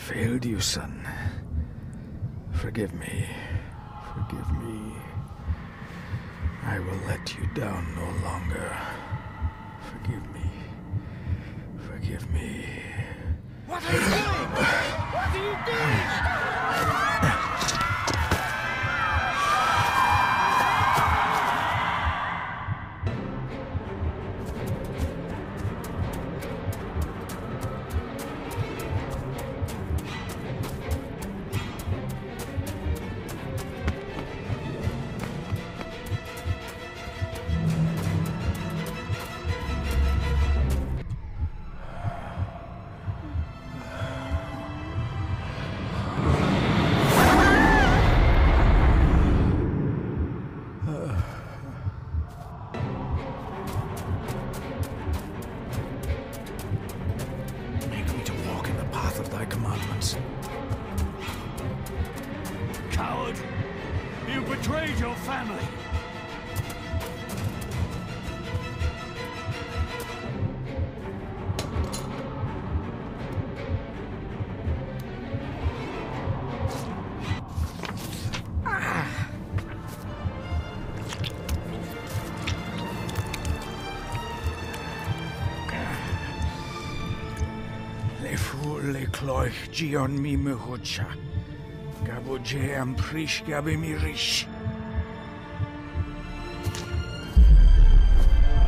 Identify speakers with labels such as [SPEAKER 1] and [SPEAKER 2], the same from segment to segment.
[SPEAKER 1] failed you, son. Forgive me. Forgive me. I will let you down no longer. Forgive me. Forgive me.
[SPEAKER 2] What are you doing? What are you doing?
[SPEAKER 1] Cloich Gion mi mehucha. Gaboje am prish gabe mirish.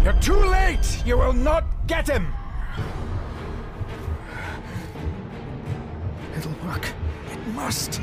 [SPEAKER 1] You're too late! You will not get him! It'll work. It must.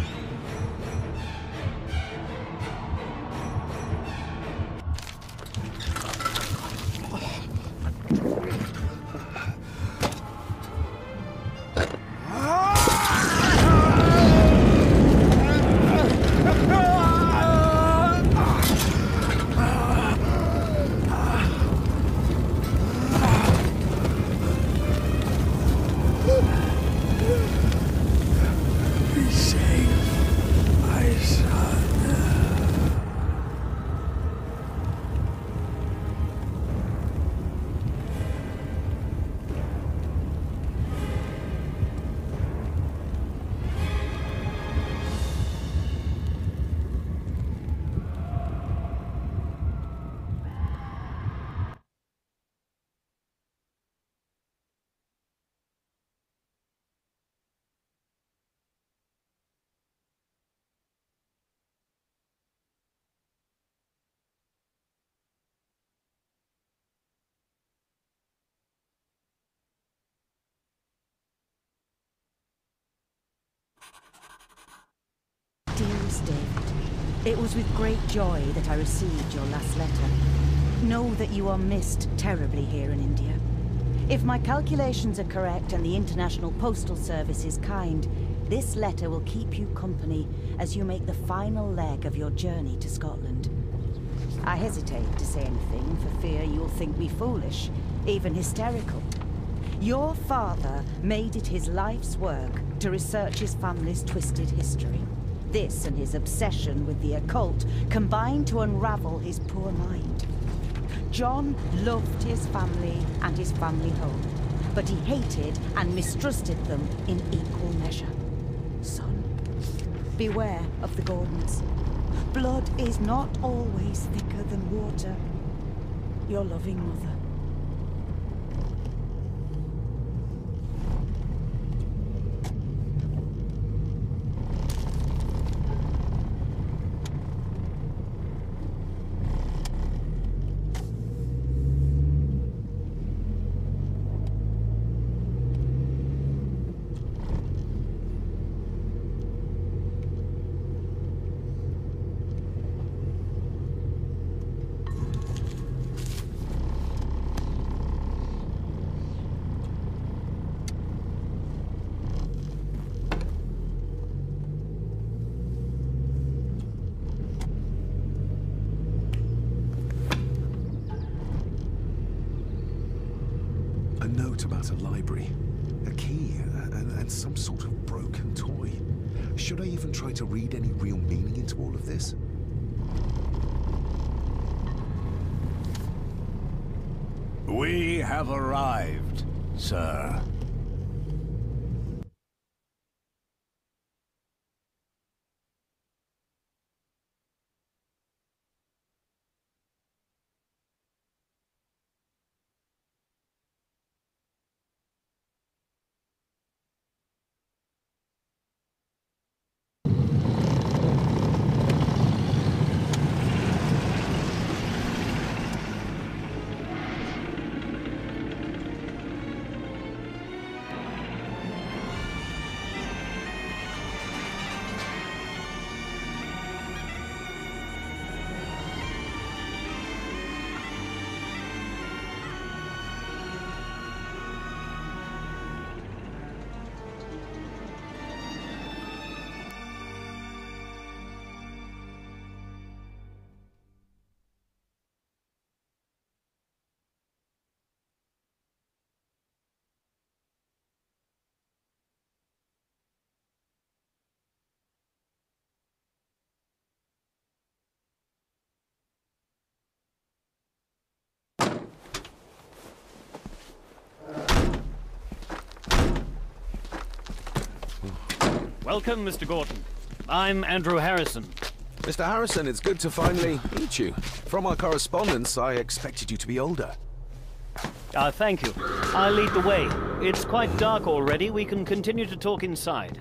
[SPEAKER 3] Dearest David, it was with great joy that I received your last letter. Know that you are missed terribly here in India. If my calculations are correct and the International Postal Service is kind, this letter will keep you company as you make the final leg of your journey to Scotland. I hesitate to say anything for fear you'll think me foolish, even hysterical. Your father made it his life's work to research his family's twisted history. This and his obsession with the occult combined to unravel his poor mind. John loved his family and his family home, but he hated and mistrusted them in equal measure. Son, beware of the Gordons. Blood is not always thicker than water. Your loving mother.
[SPEAKER 4] A note about a library, a key, and some sort of broken toy. Should I even try to read any real meaning into all of this?
[SPEAKER 5] We have arrived, sir.
[SPEAKER 6] Welcome, Mr. Ggordon. I'm Andrew Harrison.
[SPEAKER 4] Mr. Harrison, it's good to finally meet you. From our correspondence, I expected you to be older.
[SPEAKER 6] Thank you. I'll lead the way. It's quite dark already. We can continue to talk inside.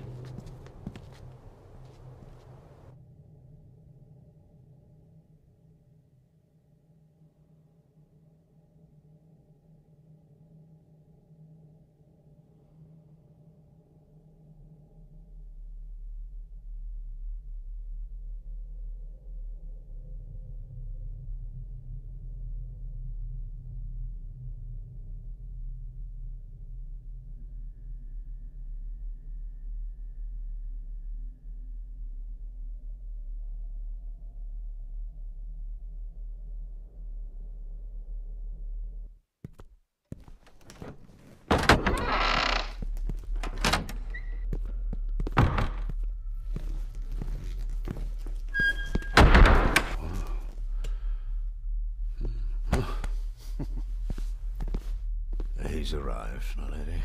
[SPEAKER 5] He's arrived, my lady.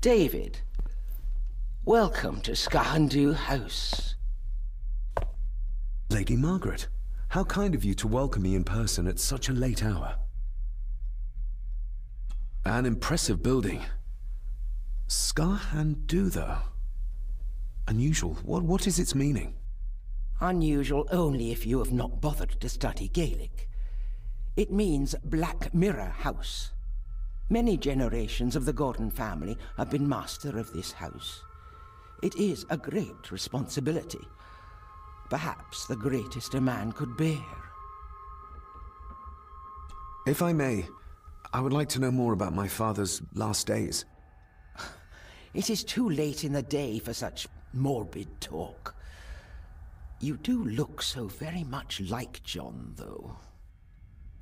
[SPEAKER 7] David, welcome to Skahandu House.
[SPEAKER 4] Lady Margaret, how kind of you to welcome me in person at such a late hour. An impressive building. Skahandu, though. Unusual. What is its meaning?
[SPEAKER 7] Unusual only if you have not bothered to study Gaelic. It means Black Mirror House. Many generations of the Ggordon family have been master of this house. It is a great responsibility. Perhaps the greatest a man could bear.
[SPEAKER 4] If I may, I would like to know more about my father's last days.
[SPEAKER 7] It is too late in the day for such morbid talk. You do look so very much like John, though.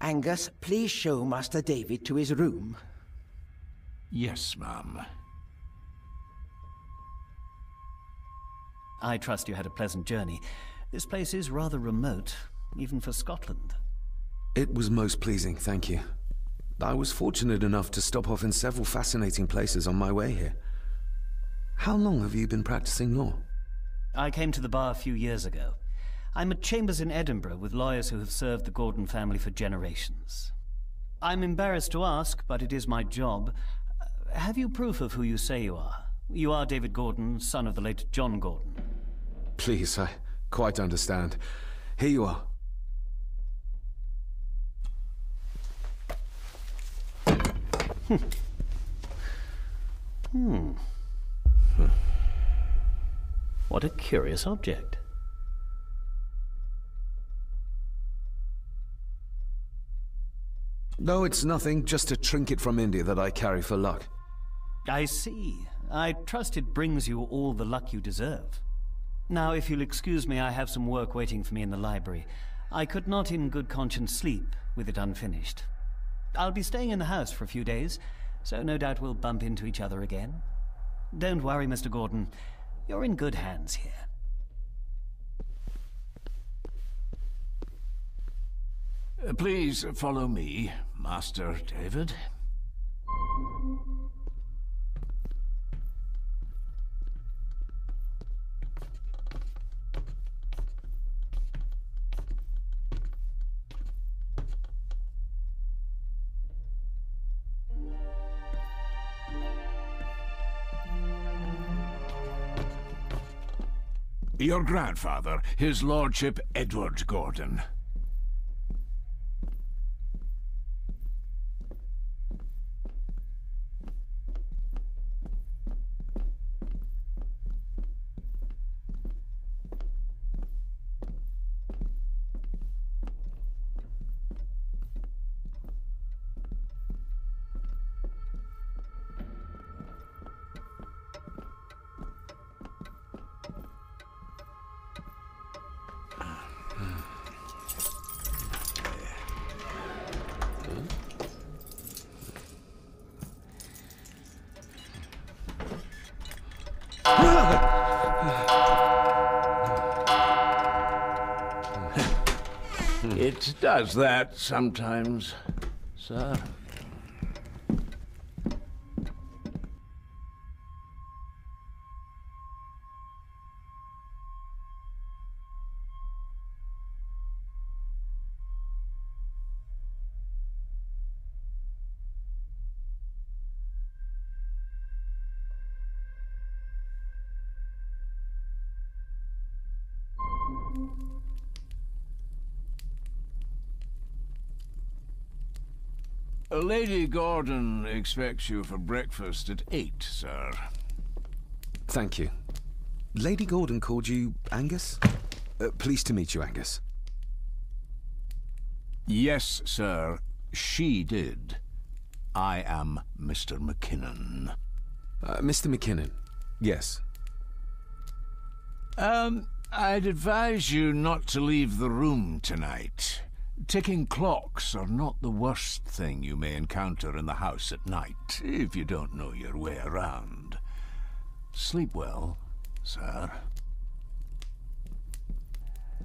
[SPEAKER 7] Angus, please show Master David to his room.
[SPEAKER 5] Yes, ma'am.
[SPEAKER 6] I trust you had a pleasant journey. This place is rather remote, even for Scotland.
[SPEAKER 4] It was most pleasing, thank you. I was fortunate enough to stop off in several fascinating places on my way here. How long have you been practicing law?
[SPEAKER 6] I came to the bar a few years ago. I'm at chambers in Edinburgh with lawyers who have served the Ggordon family for generations. I'm embarrassed to ask, but it is my job. Have you proof of who you say you are? You are David Ggordon, son of the late John Ggordon.
[SPEAKER 4] Please, I quite understand. Here you are.
[SPEAKER 6] What a curious object.
[SPEAKER 4] No, it's nothing, just a trinket from India that I carry for luck.
[SPEAKER 6] I see. I trust it brings you all the luck you deserve. Now, if you'll excuse me, I have some work waiting for me in the library. I could not in good conscience sleep with it unfinished. I'll be staying in the house for a few days, so no doubt we'll bump into each other again. Don't worry, Mr. Ggordon. You're in good hands here.
[SPEAKER 5] Please follow me, Master David. Your grandfather, his lordship Edward Ggordon. It does that sometimes, sir. Lady Ggordon expects you for breakfast at 8, sir.
[SPEAKER 4] Thank you. Lady Ggordon called you Angus? Pleased to meet you, Angus.
[SPEAKER 5] Yes, sir, she did. I am Mr. McKinnon.
[SPEAKER 4] Mr. McKinnon, yes.
[SPEAKER 5] I'd advise you not to leave the room tonight. Ticking clocks are not the worst thing you may encounter in the house at night, if you don't know your way around. Sleep well, sir.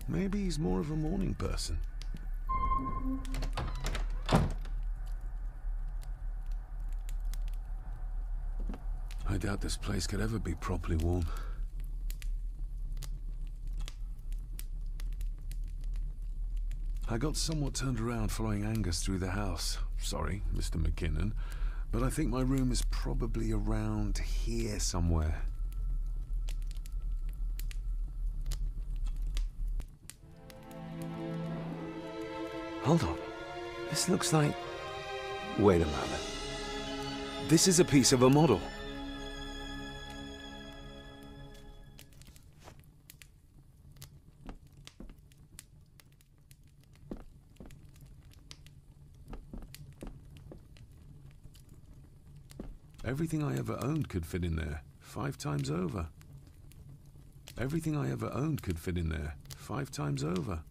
[SPEAKER 4] Maybe he's more of a morning person. I doubt this place could ever be properly warm. I got somewhat turned around following Angus through the house. Sorry, Mr. McKinnon, but I think my room is probably around here somewhere. Hold on. This looks like... Wait a moment. This is a piece of a model. Everything I ever owned could fit in there, 5 times over. Everything I ever owned could fit in there, 5 times over.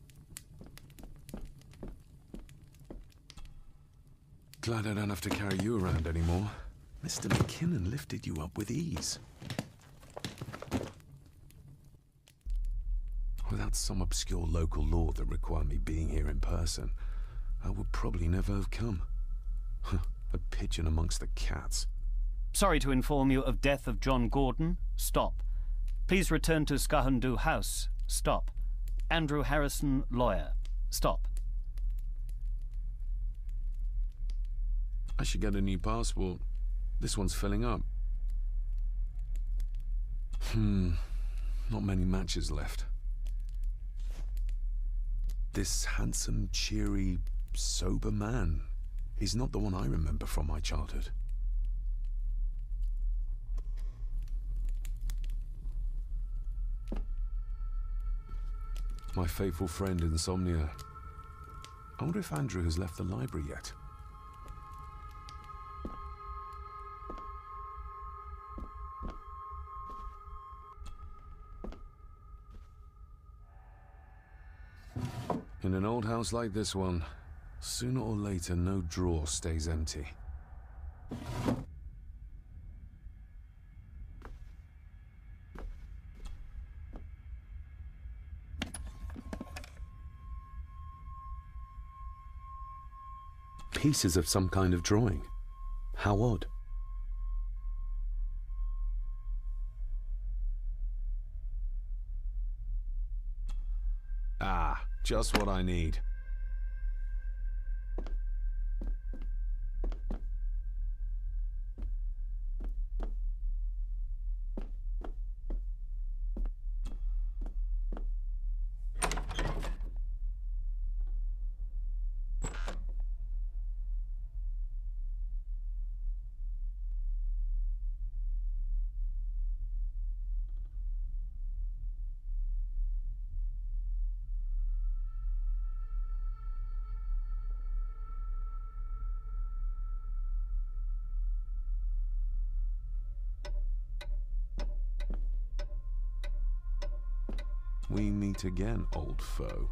[SPEAKER 4] Glad I don't have to carry you around anymore. Mr. McKinnon lifted you up with ease. Without some obscure local law that required me being here in person, I would probably never have come. A pigeon amongst the cats.
[SPEAKER 6] Sorry to inform you of death of John Ggordon. Stop. Please return to Skahandu House. Stop. Andrew Harrison, lawyer. Stop.
[SPEAKER 4] I should get a new passport. This one's filling up. Not many matches left. This handsome, cheery, sober man. He's not the one I remember from my childhood. My faithful friend Insomnia. I wonder if Andrew has left the library yet. In an old house like this one, sooner or later no drawer stays empty. Pieces of some kind of drawing. How odd. Ah, just what I need. We meet again, old foe.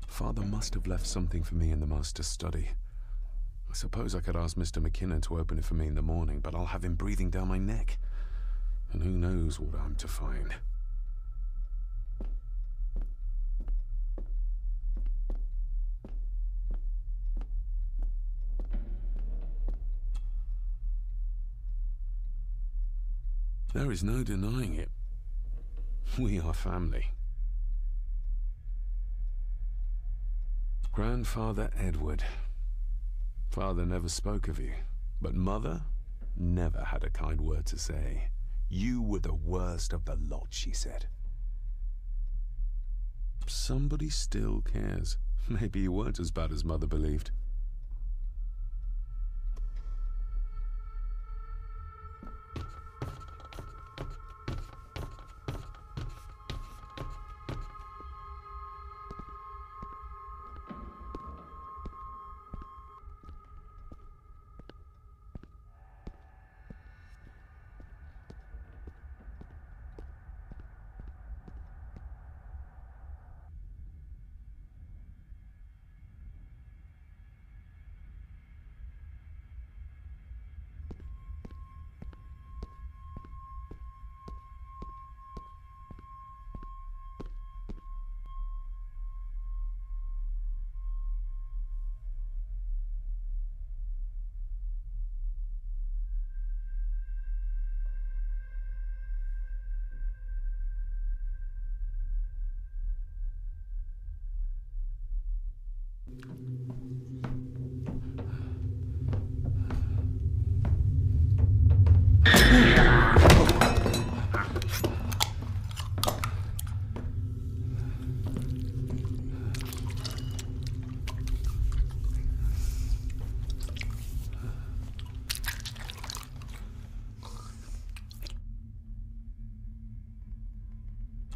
[SPEAKER 4] Father must have left something for me in the master's study. I suppose I could ask Mr. McKinnon to open it for me in the morning, but I'll have him breathing down my neck. And who knows what I'm to find. There is no denying it. We are family. Grandfather Edward. Father never spoke of you, but Mother never had a kind word to say. You were the worst of the lot, she said. Somebody still cares. Maybe you weren't as bad as Mother believed.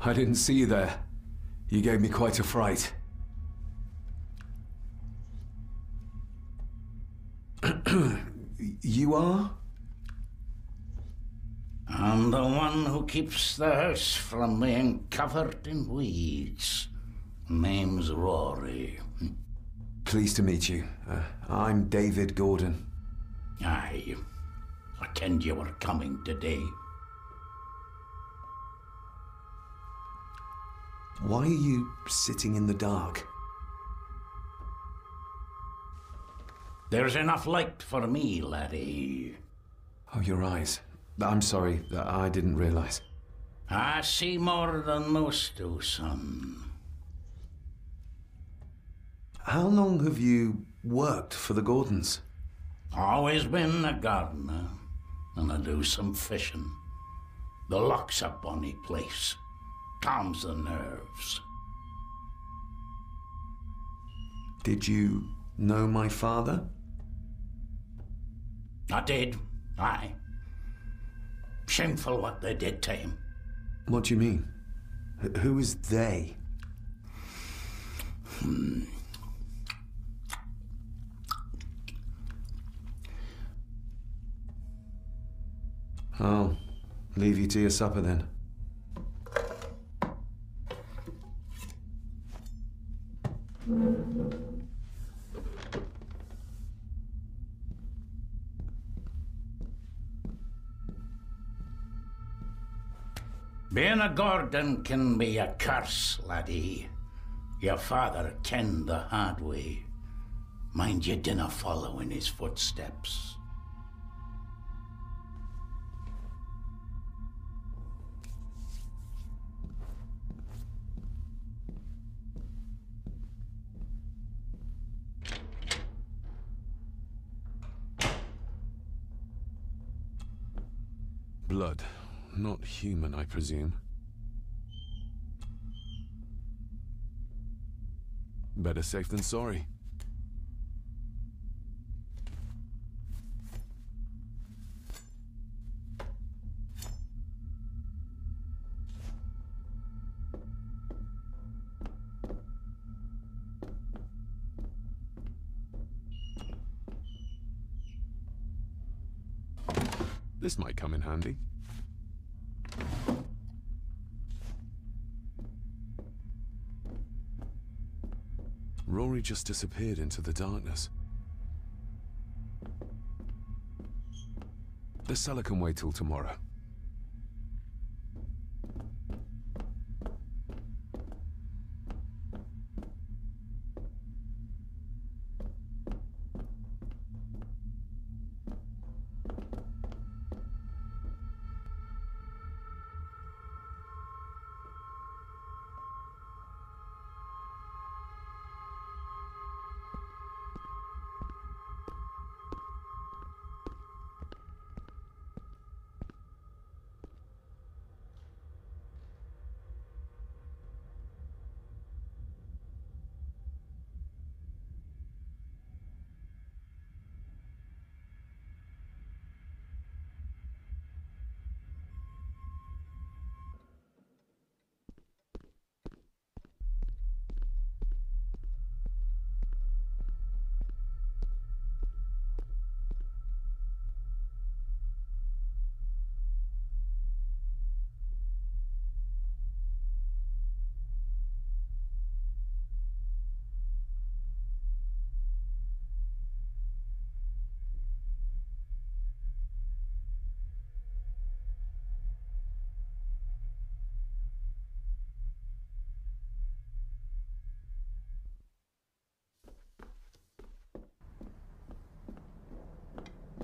[SPEAKER 8] I didn't see you there. You gave me quite a fright. You are?
[SPEAKER 9] I'm the one who keeps the house from being covered in weeds. Name's Rory.
[SPEAKER 8] Pleased to meet you. I'm David Ggordon.
[SPEAKER 9] Aye. I kenned you were coming today.
[SPEAKER 8] Why are you sitting in the dark?
[SPEAKER 9] There's enough light for me, laddie.
[SPEAKER 8] Oh, your eyes. I'm sorry, I didn't realize.
[SPEAKER 9] I see more than most do, son.
[SPEAKER 8] How long have you worked for the Ggordons?
[SPEAKER 9] Always been a gardener, and I do some fishing. The loch's a bonny place. Calms the nerves.
[SPEAKER 8] Did you know my father?
[SPEAKER 9] I did, aye. Shameful what they did to him.
[SPEAKER 8] What do you mean? Who is they? I'll leave you to your supper then.
[SPEAKER 9] Being a Ggordon can be a curse, laddie. Your father kenned the hard way. Mind you dinna follow in his footsteps.
[SPEAKER 4] Blood. Not human, I presume. Better safe than sorry. This might come in handy. Rory just disappeared into the darkness. The cellar can wait till tomorrow.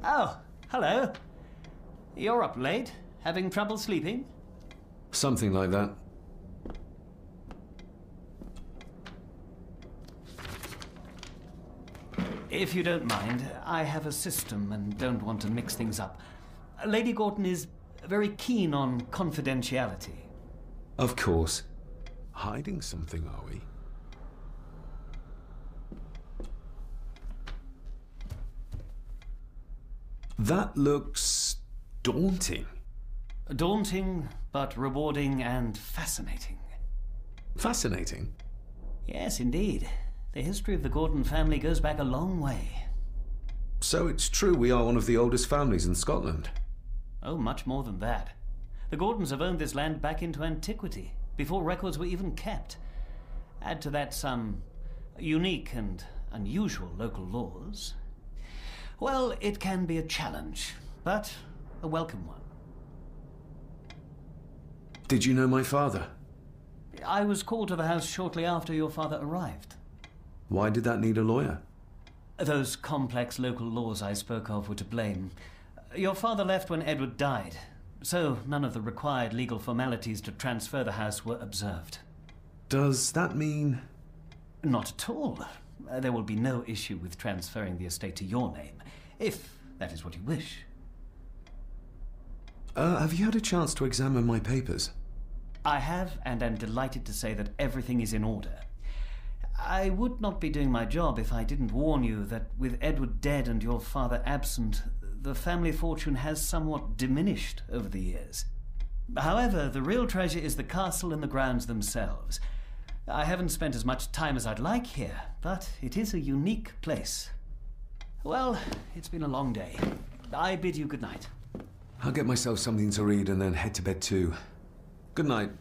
[SPEAKER 6] Oh, hello. You're up late? Having trouble sleeping?
[SPEAKER 4] Something like that.
[SPEAKER 6] If you don't mind, I have a system and don't want to mix things up. Lady Ggórton is very keen on confidentiality.
[SPEAKER 4] Of course. Hiding something, are we? That looks daunting.
[SPEAKER 6] Daunting, but rewarding and fascinating.
[SPEAKER 4] Fascinating?
[SPEAKER 6] Yes, indeed. The history of the Ggórton family goes back a long way.
[SPEAKER 4] So it's true we are one of the oldest families in Scotland?
[SPEAKER 6] Oh, much more than that. The Ggórdons have owned this land back into antiquity, before records were even kept. Add to that some unique and unusual local laws. Well, it can be a challenge, but a welcome one.
[SPEAKER 4] Did you know my father?
[SPEAKER 6] I was called to the house shortly after your father arrived.
[SPEAKER 4] Why did that need a lawyer?
[SPEAKER 6] Those complex local laws I spoke of were to blame. Your father left when Edward died, so none of the required legal formalities to transfer the house were observed.
[SPEAKER 4] Does that mean...
[SPEAKER 6] Not at all. There will be no issue with transferring the estate to your name, if that is what you wish.
[SPEAKER 4] Have you had a chance to examine my papers?
[SPEAKER 6] I have, and am delighted to say that everything is in order. I would not be doing my job if I didn't warn you that with Edward dead and your father absent, the family fortune has somewhat diminished over the years. However, the real treasure is the castle and the grounds themselves. I haven't spent as much time as I'd like here, but it is a unique place. Well, it's been a long day. I bid you good night.
[SPEAKER 4] I'll get myself something to read and then head to bed too. Good night.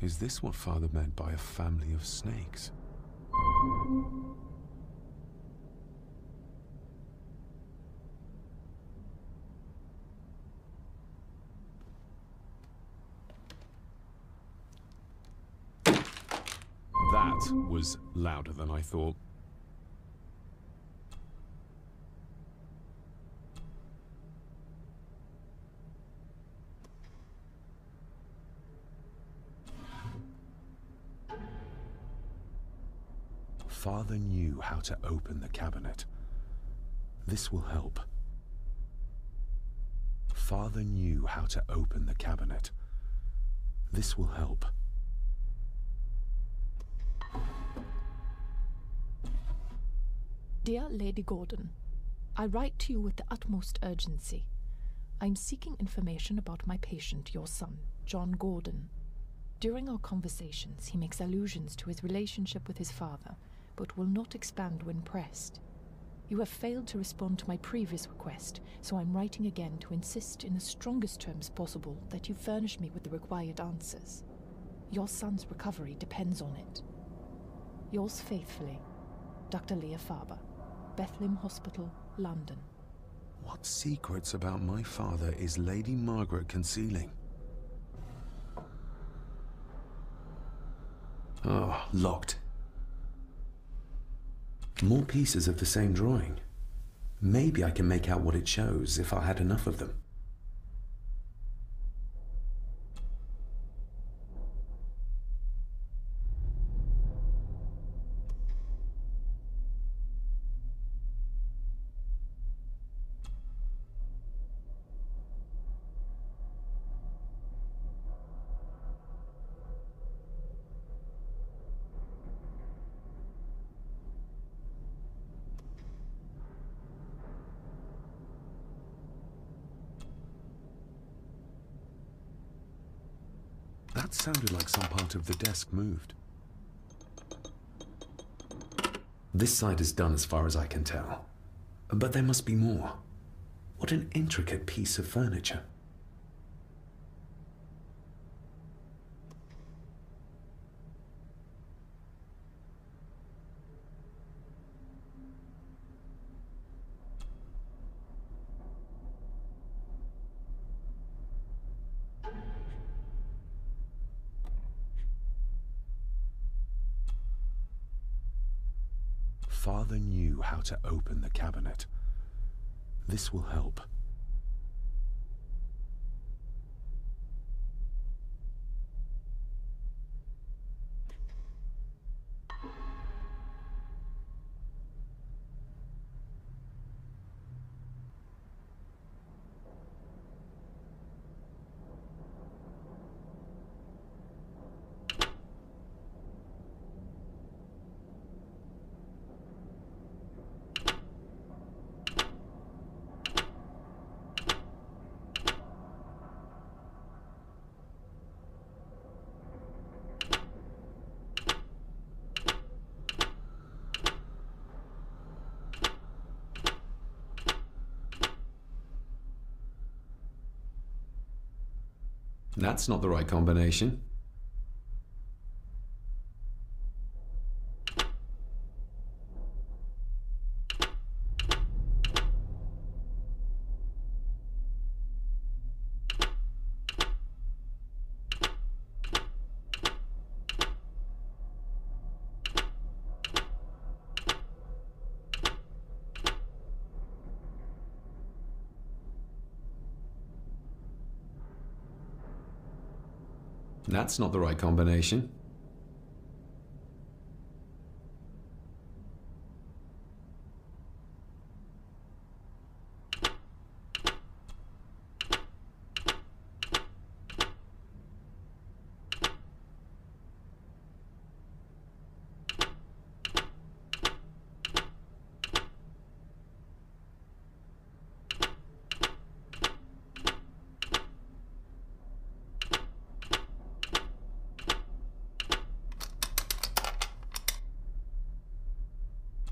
[SPEAKER 4] Is this what Father meant by a family of snakes? That was louder than I thought. Father knew how to open the cabinet. This will help. Father knew how to open the cabinet. This will help.
[SPEAKER 10] Dear Lady Ggórton, I write to you with the utmost urgency. I am seeking information about my patient, your son, John Ggórndon. During our conversations, he makes allusions to his relationship with his father, but will not expand when pressed. You have failed to respond to my previous request, so I'm writing again to insist in the strongest terms possible that you furnish me with the required answers. Your son's recovery depends on it. Yours faithfully, Dr. Leah Faber, Bethlehem Hospital, London.
[SPEAKER 4] What secrets about my father is Lady Margaret concealing? Oh, locked. More pieces of the same drawing. Maybe I can make out what it shows if I had enough of them. It sounded like some part of the desk moved.
[SPEAKER 8] This side is done as far as I can tell. But there must be more. What an intricate piece of furniture.
[SPEAKER 4] Father knew how to open the cabinet. This will help.
[SPEAKER 8] That's not the right combination. That's not the right combination.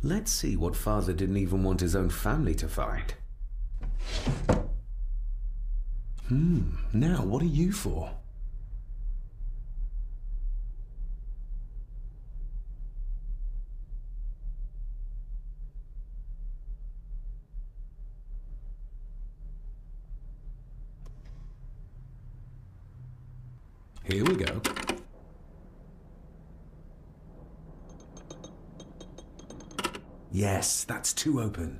[SPEAKER 8] Let's see what Father didn't even want his own family to find. Now what are you for? Here we go. Yes, that's too open.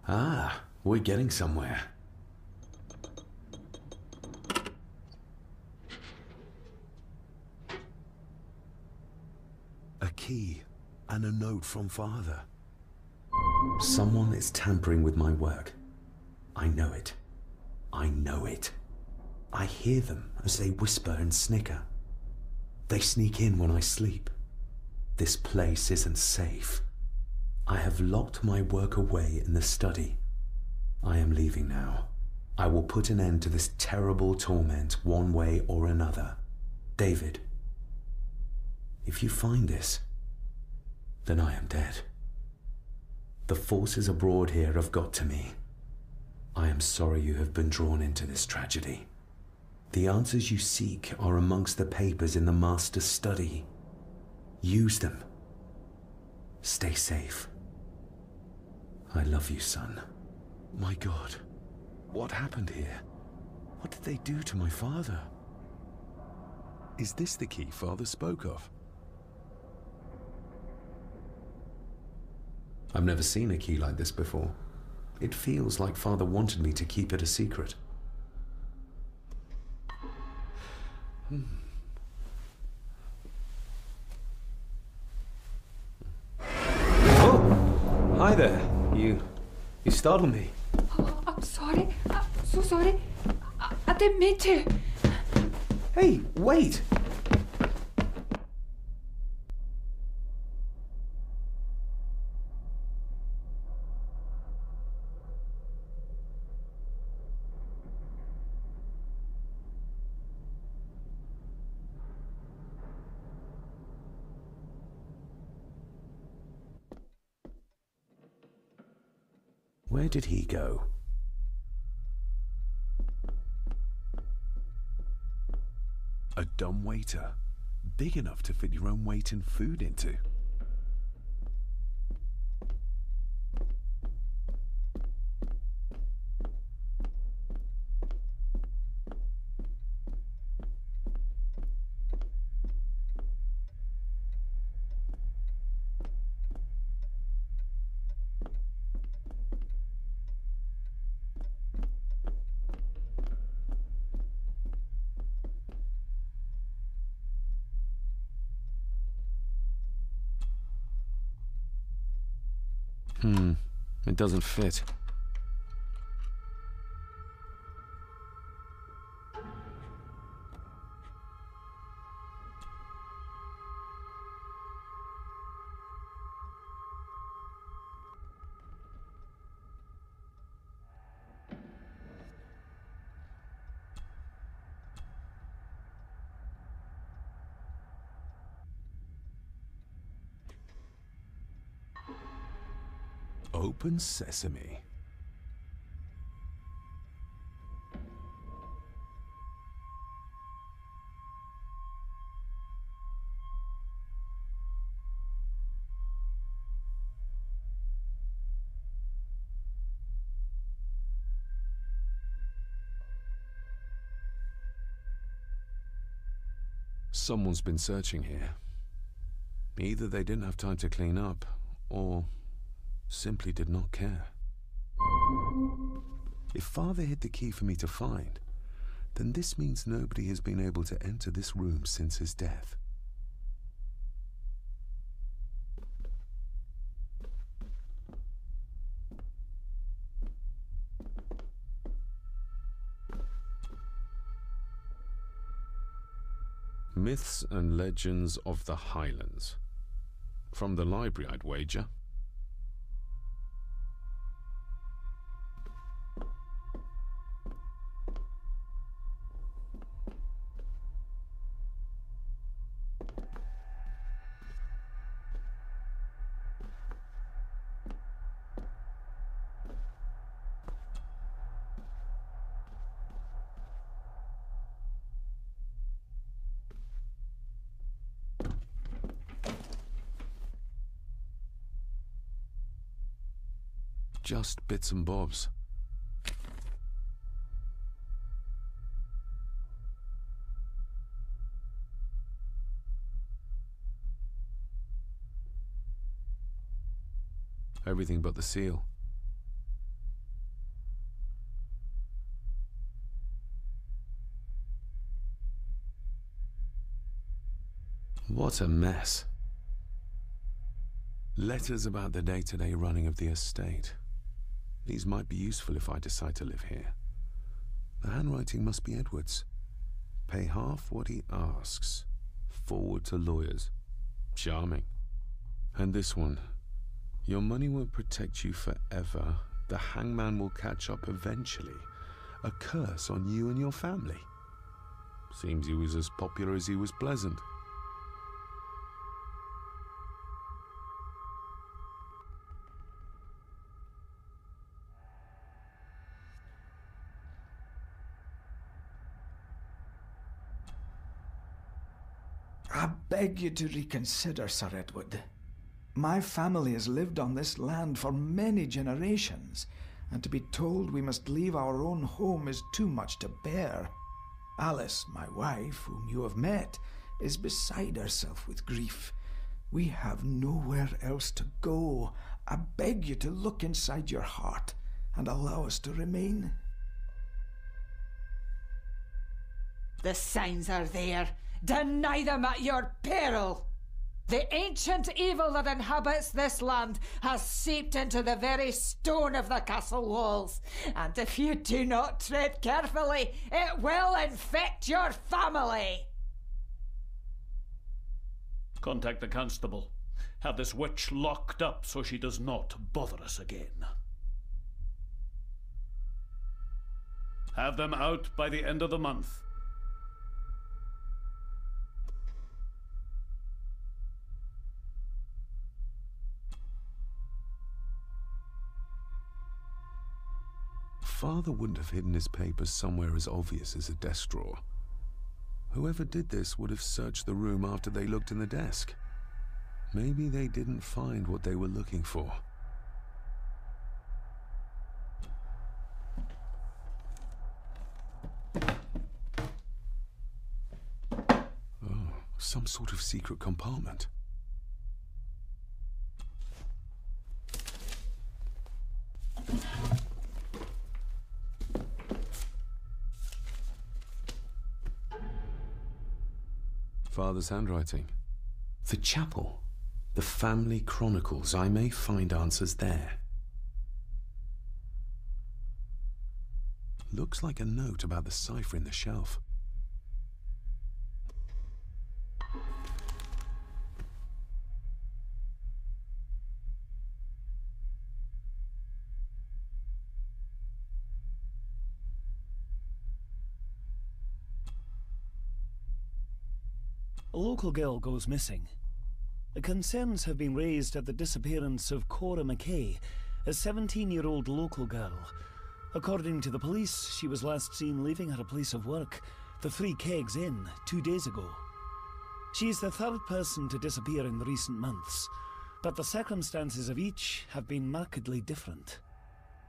[SPEAKER 8] Ah, we're getting somewhere.
[SPEAKER 4] A key and a note from Father.
[SPEAKER 8] Someone is tampering with my work. I know it. I know it. I hear them as they whisper and snicker. They sneak in when I sleep. This place isn't safe. I have locked my work away in the study. I am leaving now. I will put an end to this terrible torment one way or another. David, if you find this, then I am dead. The forces abroad here have got to me. I am sorry you have been drawn into this tragedy. The answers you seek are amongst the papers in the master's study. Use them. Stay safe. I love you, son. My God, what happened here? What did they do to my father?
[SPEAKER 4] Is this the key Father spoke of?
[SPEAKER 8] I've never seen a key like this before. It feels like Father wanted me to keep it a secret.
[SPEAKER 11] Oh! Hi there. You startled me.
[SPEAKER 12] Oh, I'm sorry. I'm so sorry. I didn't mean to.
[SPEAKER 11] Hey, wait!
[SPEAKER 8] Where did he go?
[SPEAKER 4] A dumb waiter, big enough to fit your own weight in food into. It doesn't fit. Open sesame. Someone's been searching here. Either they didn't have time to clean up, or simply did not care. If Father hid the key for me to find, then this means nobody has been able to enter this room since his death. Myths and Legends of the Highlands. From the library, I'd wager. Just bits and bobs. Everything but the seal. What a mess. Letters about the day-to-day running of the estate. These might be useful if I decide to live here. The handwriting must be Edward's. Pay half what he asks. Forward to lawyers. Charming. And this one. Your money won't protect you forever. The hangman will catch up eventually. A curse on you and your family. Seems he was as popular as he was pleasant.
[SPEAKER 1] I beg you to reconsider, Sir Edward. My family has lived on this land for many generations, and to be told we must leave our own home is too much to bear. Alice, my wife, whom you have met, is beside herself with grief. We have nowhere else to go. I beg you to look inside your heart and allow us to remain.
[SPEAKER 13] The signs are there. Deny them at your peril. The ancient evil that inhabits this land has seeped into the very stone of the castle walls, and if you do not tread carefully, it will infect your family.
[SPEAKER 14] Contact the constable. Have this witch locked up so she does not bother us again. Have them out by the end of the month.
[SPEAKER 4] Father wouldn't have hidden his papers somewhere as obvious as a desk drawer. Whoever did this would have searched the room after they looked in the desk. Maybe they didn't find what they were looking for. Oh, some sort of secret compartment. Father's handwriting.
[SPEAKER 8] The chapel. The family chronicles. I may find answers there.
[SPEAKER 4] Looks like a note about the cipher in the shelf.
[SPEAKER 6] A local girl goes missing. Concerns have been raised at the disappearance of Cora McKay, a 17-year-old local girl. According to the police, she was last seen leaving her place of work, the Three Kegs Inn, 2 days ago. She is the third person to disappear in the recent months, but the circumstances of each have been markedly different.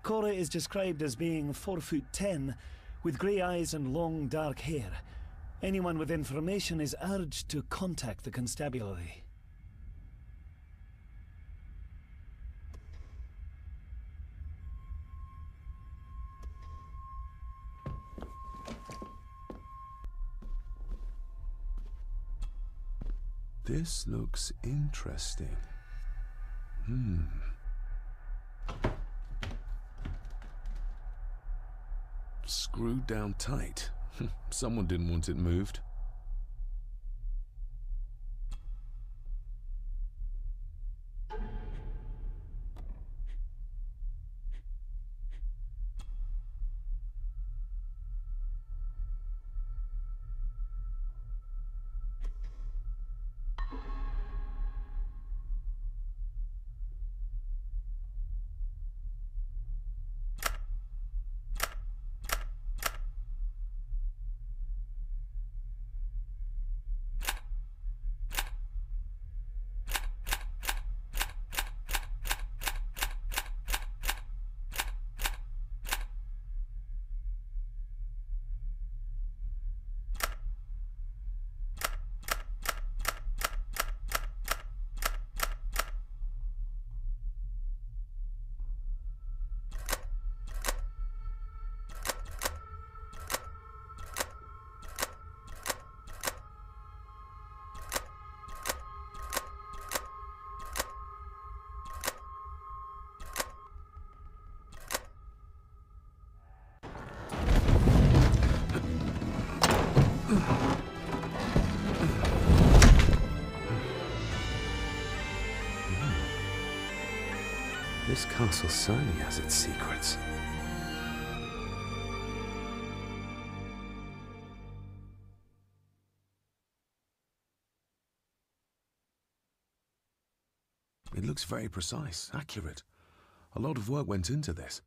[SPEAKER 6] Cora is described as being 4'10", with grey eyes and long dark hair. Anyone with information is urged to contact the constabulary.
[SPEAKER 4] This looks interesting. Screwed down tight. Someone didn't want it moved.
[SPEAKER 8] This castle certainly has its secrets.
[SPEAKER 4] It looks very precise, accurate. A lot of work went into this.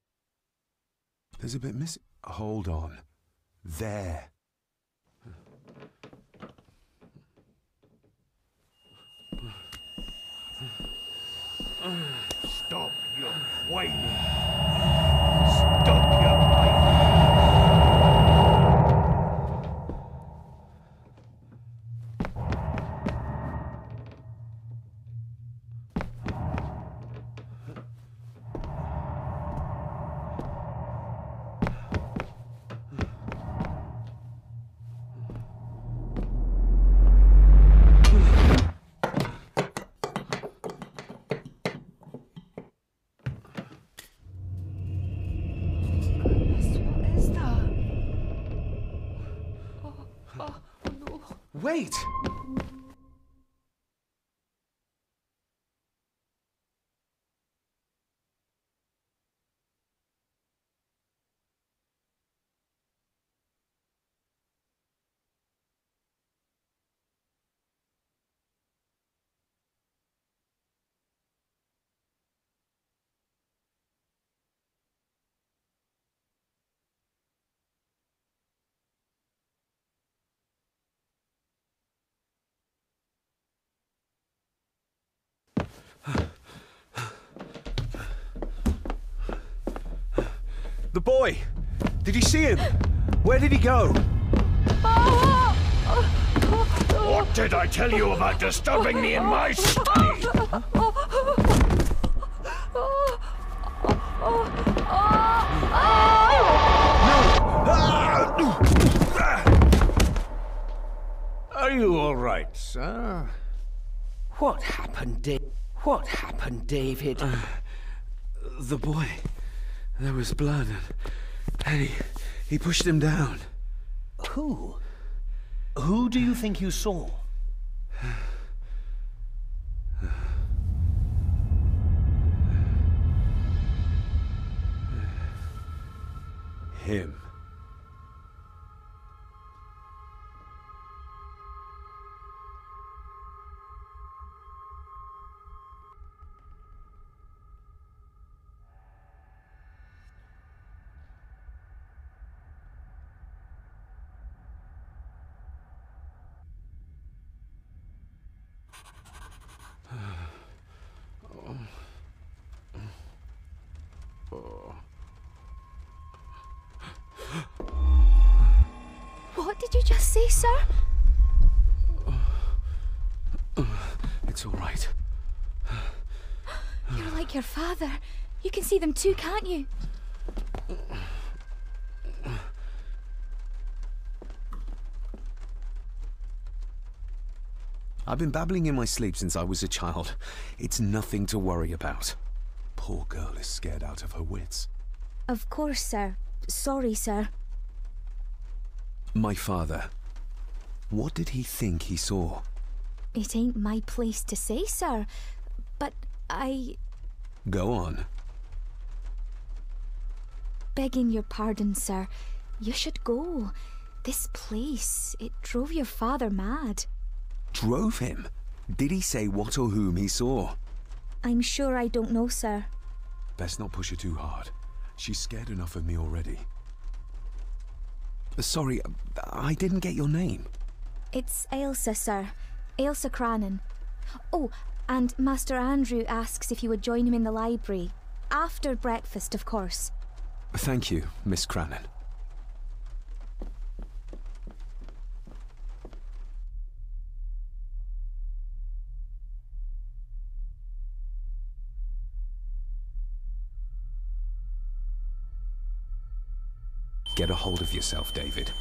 [SPEAKER 4] There's a bit missing. Hold on. There.
[SPEAKER 14] Stop your whining. Stop your whining.
[SPEAKER 11] Wait! The boy! Did you see him? Where did he go?
[SPEAKER 14] What did I tell you about disturbing me in my study?
[SPEAKER 5] Are you all right, sir?
[SPEAKER 7] What happened, David?
[SPEAKER 11] The boy. There was blood, and he pushed him down.
[SPEAKER 6] Who? Who do you think you saw?
[SPEAKER 11] Him.
[SPEAKER 15] What did you just say, sir?
[SPEAKER 11] It's all right.
[SPEAKER 15] You're like your father. You can see them too, can't you?
[SPEAKER 8] I've been babbling in my sleep since I was a child. It's nothing to worry about. Poor girl is scared out of her wits.
[SPEAKER 15] Of course, sir. Sorry, sir.
[SPEAKER 8] My father. What did he think he saw?
[SPEAKER 15] It ain't my place to say, sir. But
[SPEAKER 8] Go on.
[SPEAKER 15] Begging your pardon, sir. You should go. This place, it drove your father mad.
[SPEAKER 8] Drove him? Did he say what or whom he saw?
[SPEAKER 15] I'm sure I don't know, sir.
[SPEAKER 8] Best not push her too hard. She's scared enough of me already. Sorry, I didn't get your name.
[SPEAKER 15] It's Ailsa, sir. Ailsa Crannan. Oh, and Master Andrew asks if you would join him in the library. After breakfast, of course.
[SPEAKER 8] Thank you, Miss Crannan. Get a hold of yourself, David.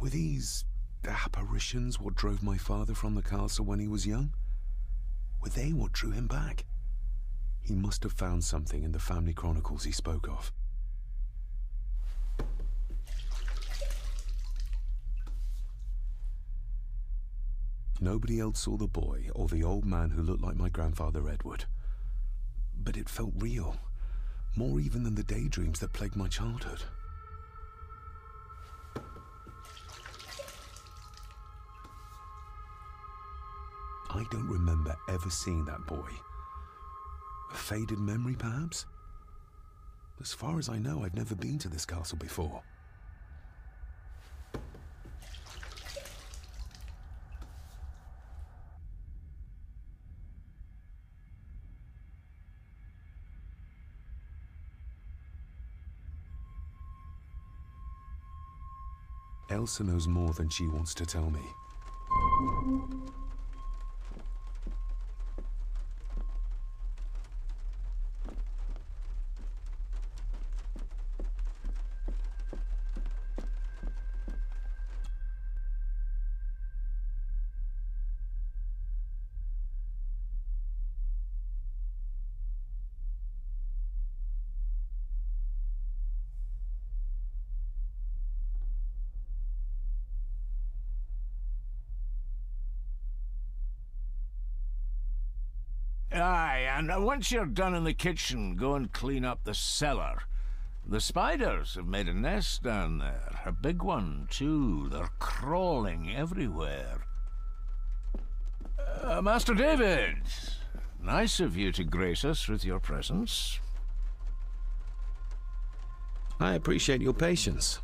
[SPEAKER 8] Were these apparitions what drove my father from the castle when he was young? Were they what drew him back? He must have found something in the family chronicles he spoke of. Nobody else saw the boy or the old man who looked like my grandfather Edward. But it felt real, more even than the daydreams that plagued my childhood. I don't remember ever seeing that boy.
[SPEAKER 4] A faded memory, perhaps? As far as I know, I've never been to this castle before. Elsa knows more than she wants to tell me.
[SPEAKER 5] Aye, and once you're done in the kitchen, go and clean up the cellar. The spiders have made a nest down there. A big one, too. They're crawling everywhere. Master David, nice of you to grace us with your presence.
[SPEAKER 4] I appreciate your patience.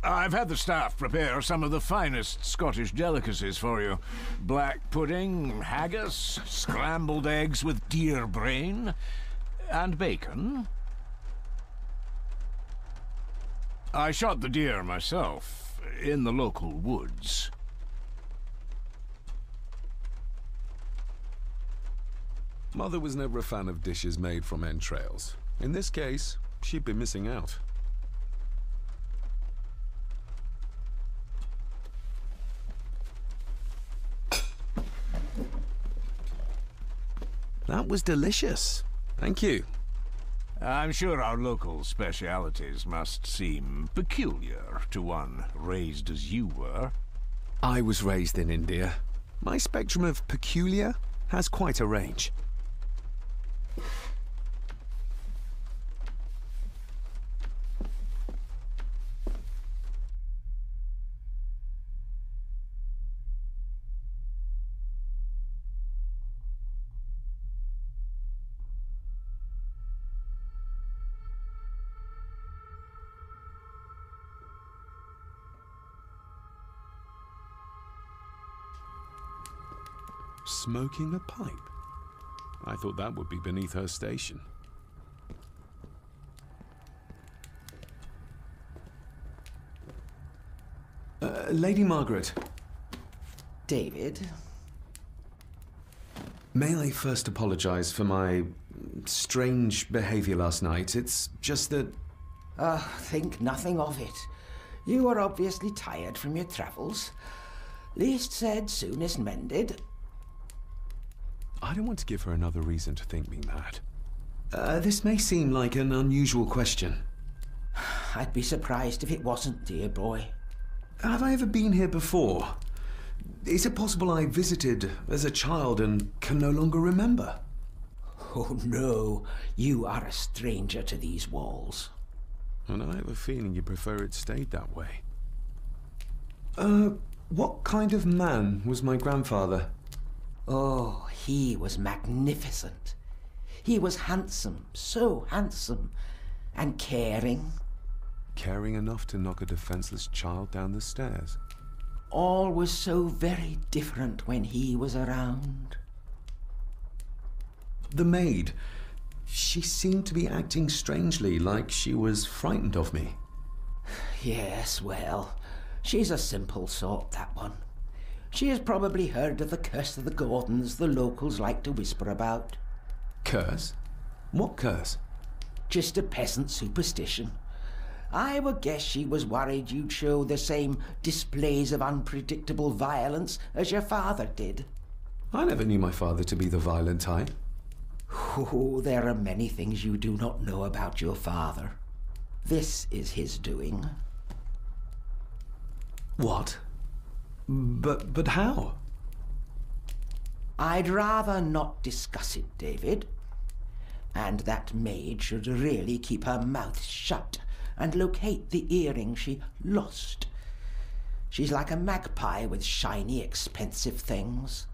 [SPEAKER 5] I've had the staff prepare some of the finest Scottish delicacies for you. Black pudding, haggis, scrambled eggs with deer brain, and bacon. I shot the deer myself, in the local woods.
[SPEAKER 4] Mother was never a fan of dishes made from entrails. In this case, she'd be missing out. That was delicious. Thank you.
[SPEAKER 5] I'm sure our local specialities must seem peculiar to one raised as you were.
[SPEAKER 4] I was raised in India. My spectrum of peculiar has quite a range. Smoking a pipe? I thought that would be beneath her station. Lady Margaret.
[SPEAKER 7] David?
[SPEAKER 8] May I first apologize for my strange behavior last night? It's just that...
[SPEAKER 7] Think nothing of it. You were obviously tired from your travels. Least said, soonest mended.
[SPEAKER 4] I don't want to give her another reason to think me mad.
[SPEAKER 8] This may seem like an unusual question.
[SPEAKER 7] I'd be surprised if it wasn't, dear boy.
[SPEAKER 8] Have I ever been here before? Is it possible I visited as a child and can no longer remember?
[SPEAKER 7] Oh, no. You are a stranger to these walls.
[SPEAKER 4] And I have a feeling you prefer it stayed that way.
[SPEAKER 8] What kind of man was my grandfather?
[SPEAKER 7] Oh, he was magnificent. He was handsome, so handsome, and caring.
[SPEAKER 4] Caring enough to knock a defenseless child down the stairs.
[SPEAKER 7] All was so very different when he was around.
[SPEAKER 8] The maid. She seemed to be acting strangely, like she was frightened of me.
[SPEAKER 7] Yes, well, she's a simple sort, that one. She has probably heard of the curse of the Gordons the locals like to whisper about.
[SPEAKER 8] Curse? What curse?
[SPEAKER 7] Just a peasant superstition. I would guess she was worried you'd show the same displays of unpredictable violence as your father did.
[SPEAKER 8] I never knew my father to be the violent type.
[SPEAKER 7] Oh, there are many things you do not know about your father. This is his doing.
[SPEAKER 8] What? But how?
[SPEAKER 7] I'd rather not discuss it, David. And that maid should really keep her mouth shut and locate the earring she lost. She's like a magpie with shiny, expensive things.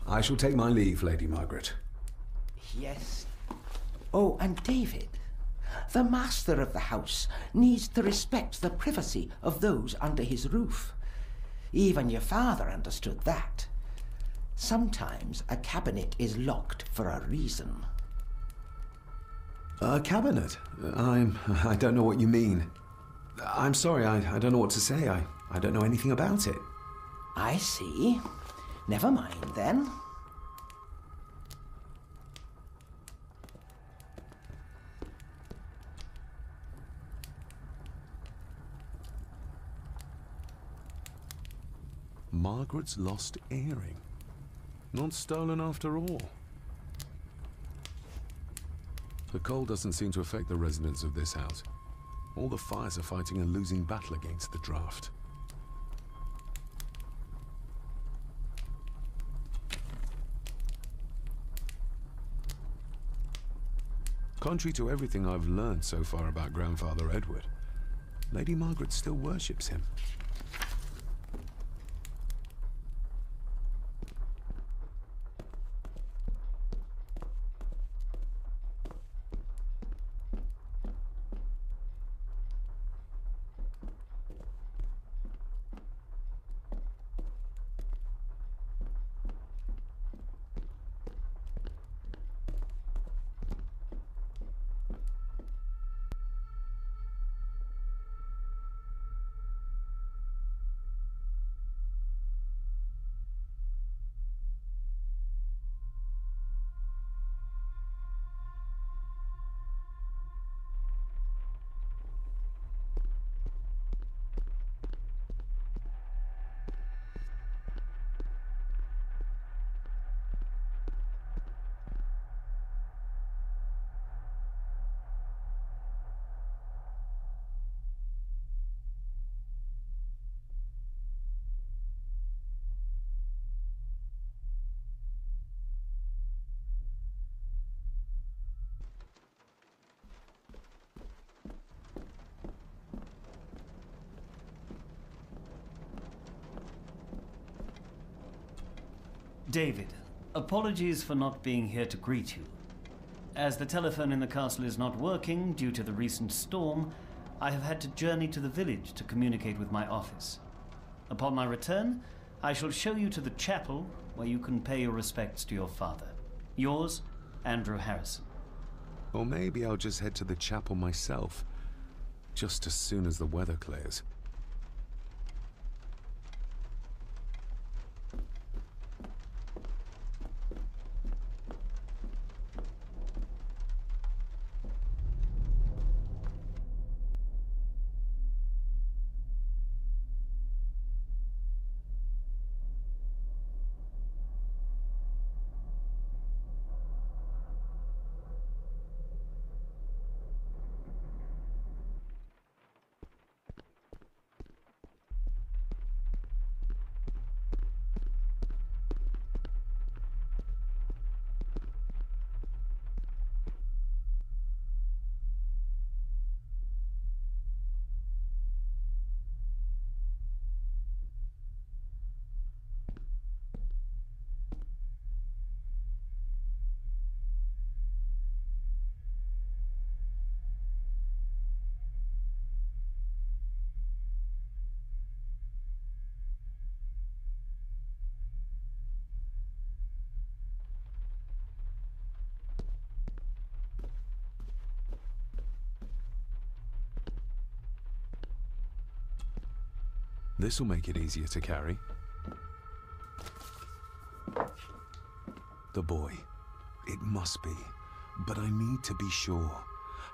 [SPEAKER 8] I shall take my leave, Lady Margaret.
[SPEAKER 7] Yes. Oh, and David, the master of the house needs to respect the privacy of those under his roof. Even your father understood that. Sometimes a cabinet is locked for a reason.
[SPEAKER 8] A cabinet? I don't know what you mean. I'm sorry, I don't know what to say. I don't know anything about it.
[SPEAKER 7] I see. Never mind, then.
[SPEAKER 4] Margaret's lost earring. Not stolen after all. The cold doesn't seem to affect the residents of this house. All the fires are fighting a losing battle against the draft. Contrary to everything I've learned so far about Grandfather Edward, Lady Margaret still worships him.
[SPEAKER 6] David, apologies for not being here to greet you. As the telephone in the castle is not working due to the recent storm, I have had to journey to the village to communicate with my office. Upon my return, I shall show you to the chapel where you can pay your respects to your father. Yours, Andrew Harrison.
[SPEAKER 4] Or maybe I'll just head to the chapel myself, just as soon as the weather clears. This'll make it easier to carry. The boy. It must be. But I need to be sure.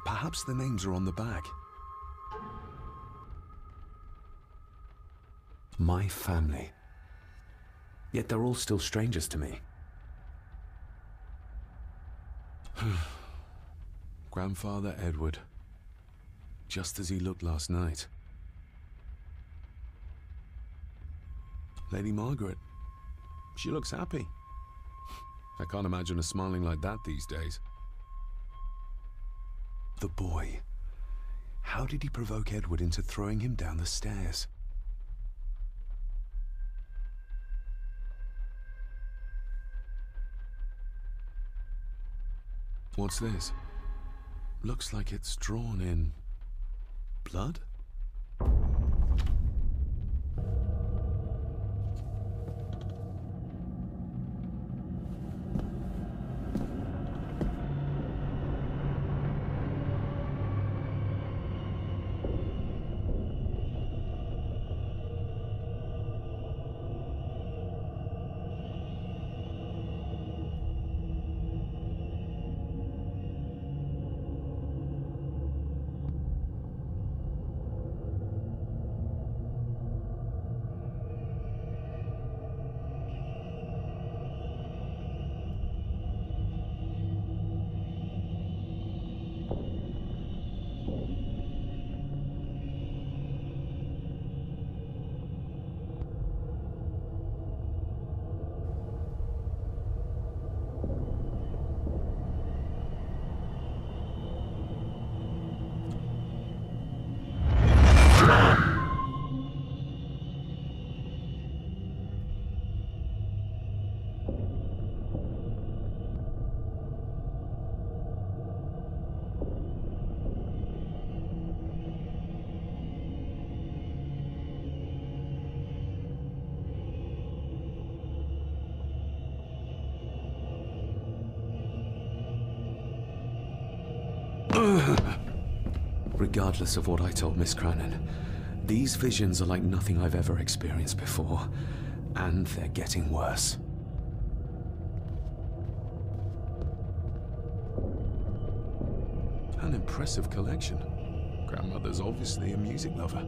[SPEAKER 4] Perhaps the names are on the back. My family. Yet they're all still strangers to me. Grandfather Edward. Just as he looked last night. Lady Margaret. She looks happy. I can't imagine her smiling like that these days. The boy. How did he provoke Edward into throwing him down the stairs? What's this? Looks like it's drawn in blood? Regardless of what I told Miss Cranon, these visions are like nothing I've ever experienced before, and they're getting worse. An impressive collection. Grandmother's obviously a music lover.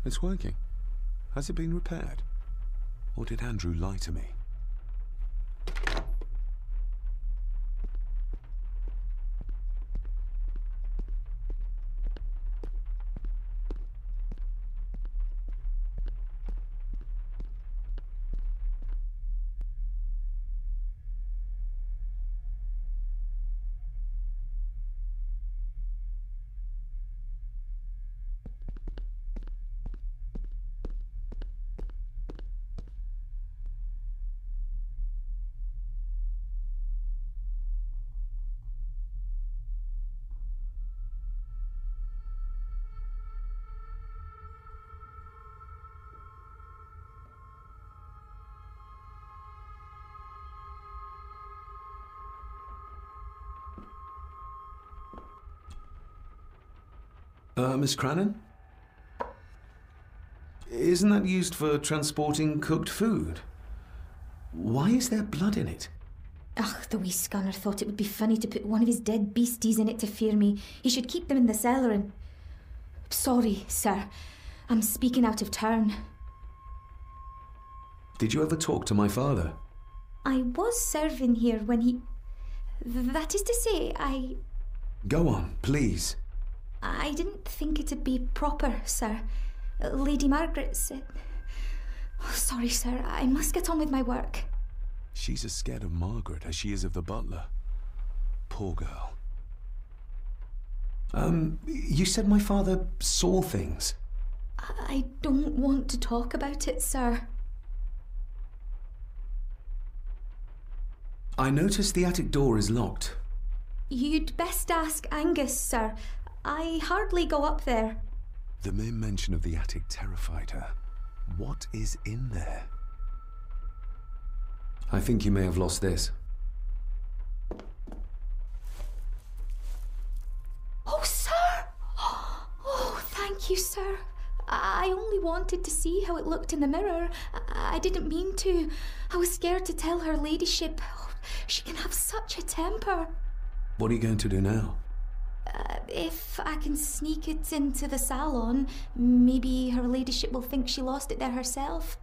[SPEAKER 4] It's working. Has it been repaired? Or did Andrew lie to me? Miss Cranon? Isn't that used for transporting cooked food? Why is there blood in it?
[SPEAKER 15] Ugh, the wee scunner thought it would be funny to put one of his dead beasties in it to fear me. He should keep them in the cellar and... Sorry, sir. I'm speaking out of turn.
[SPEAKER 8] Did you ever talk to my father?
[SPEAKER 15] I was serving here when he... That is to say,
[SPEAKER 8] Go on, please.
[SPEAKER 15] I didn't think it'd be proper, sir. Lady Margaret said... Oh, sorry, sir. I must get on with my work.
[SPEAKER 4] She's as scared of Margaret as she is of the butler. Poor girl.
[SPEAKER 8] You said my father saw things.
[SPEAKER 15] I don't want to talk about it, sir.
[SPEAKER 8] I noticed the attic door is locked.
[SPEAKER 15] You'd best ask Angus, sir. I hardly go up there.
[SPEAKER 4] The mere mention of the attic terrified her. What is in there?
[SPEAKER 8] I think you may have lost this.
[SPEAKER 15] Thank you, sir. I only wanted to see how it looked in the mirror. I didn't mean to. I was scared to tell her ladyship. Oh, she can have such a temper.
[SPEAKER 8] What are you going to do now?
[SPEAKER 15] If I can sneak it into the salon, maybe her ladyship will think she lost it there herself.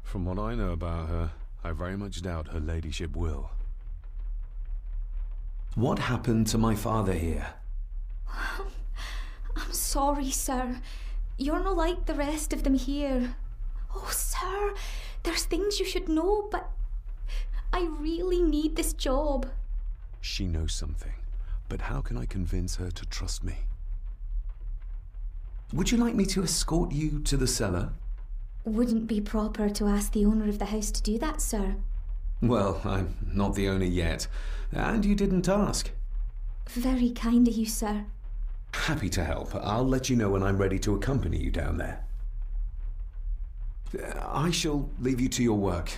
[SPEAKER 4] From what I know about her, I very much doubt her ladyship will.
[SPEAKER 8] What happened to my father here?
[SPEAKER 15] I'm sorry, sir. You're not like the rest of them here. Oh, sir, there's things you should know, but I really need this job.
[SPEAKER 4] She knows something, but how can I convince her to trust me?
[SPEAKER 8] Would you like me to escort you to the cellar?
[SPEAKER 15] Wouldn't be proper to ask the owner of the house to do that, sir.
[SPEAKER 8] Well, I'm not the owner yet, and you didn't ask.
[SPEAKER 15] Very kind of you, sir.
[SPEAKER 8] Happy to help. I'll let you know when I'm ready to accompany you down there. I shall leave you to your work.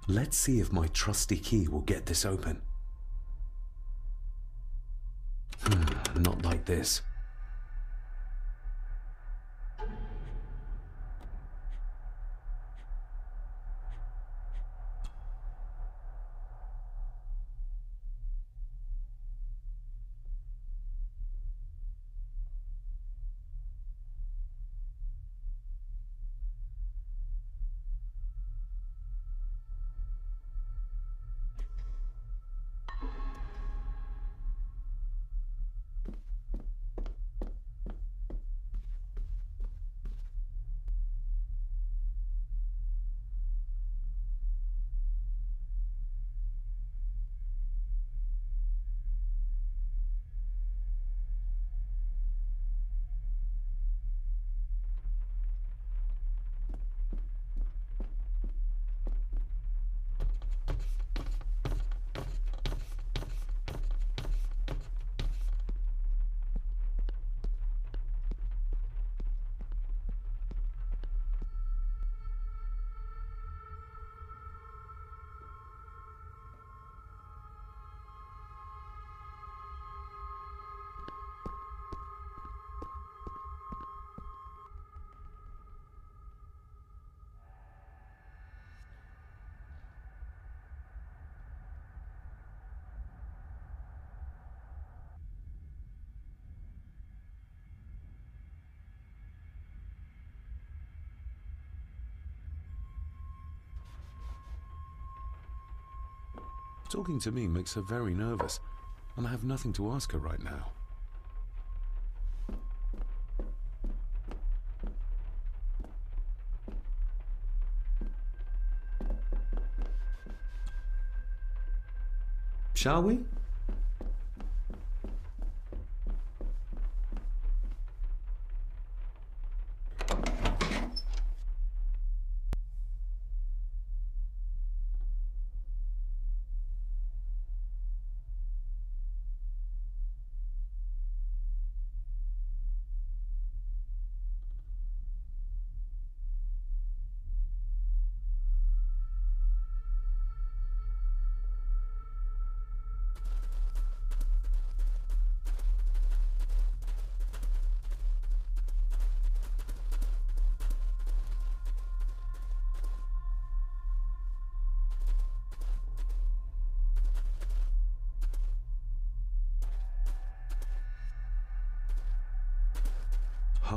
[SPEAKER 8] Let's see if my trusty key will get this open. Not like this.
[SPEAKER 4] Talking to me makes her very nervous, and I have nothing to ask her right now.
[SPEAKER 8] Shall we?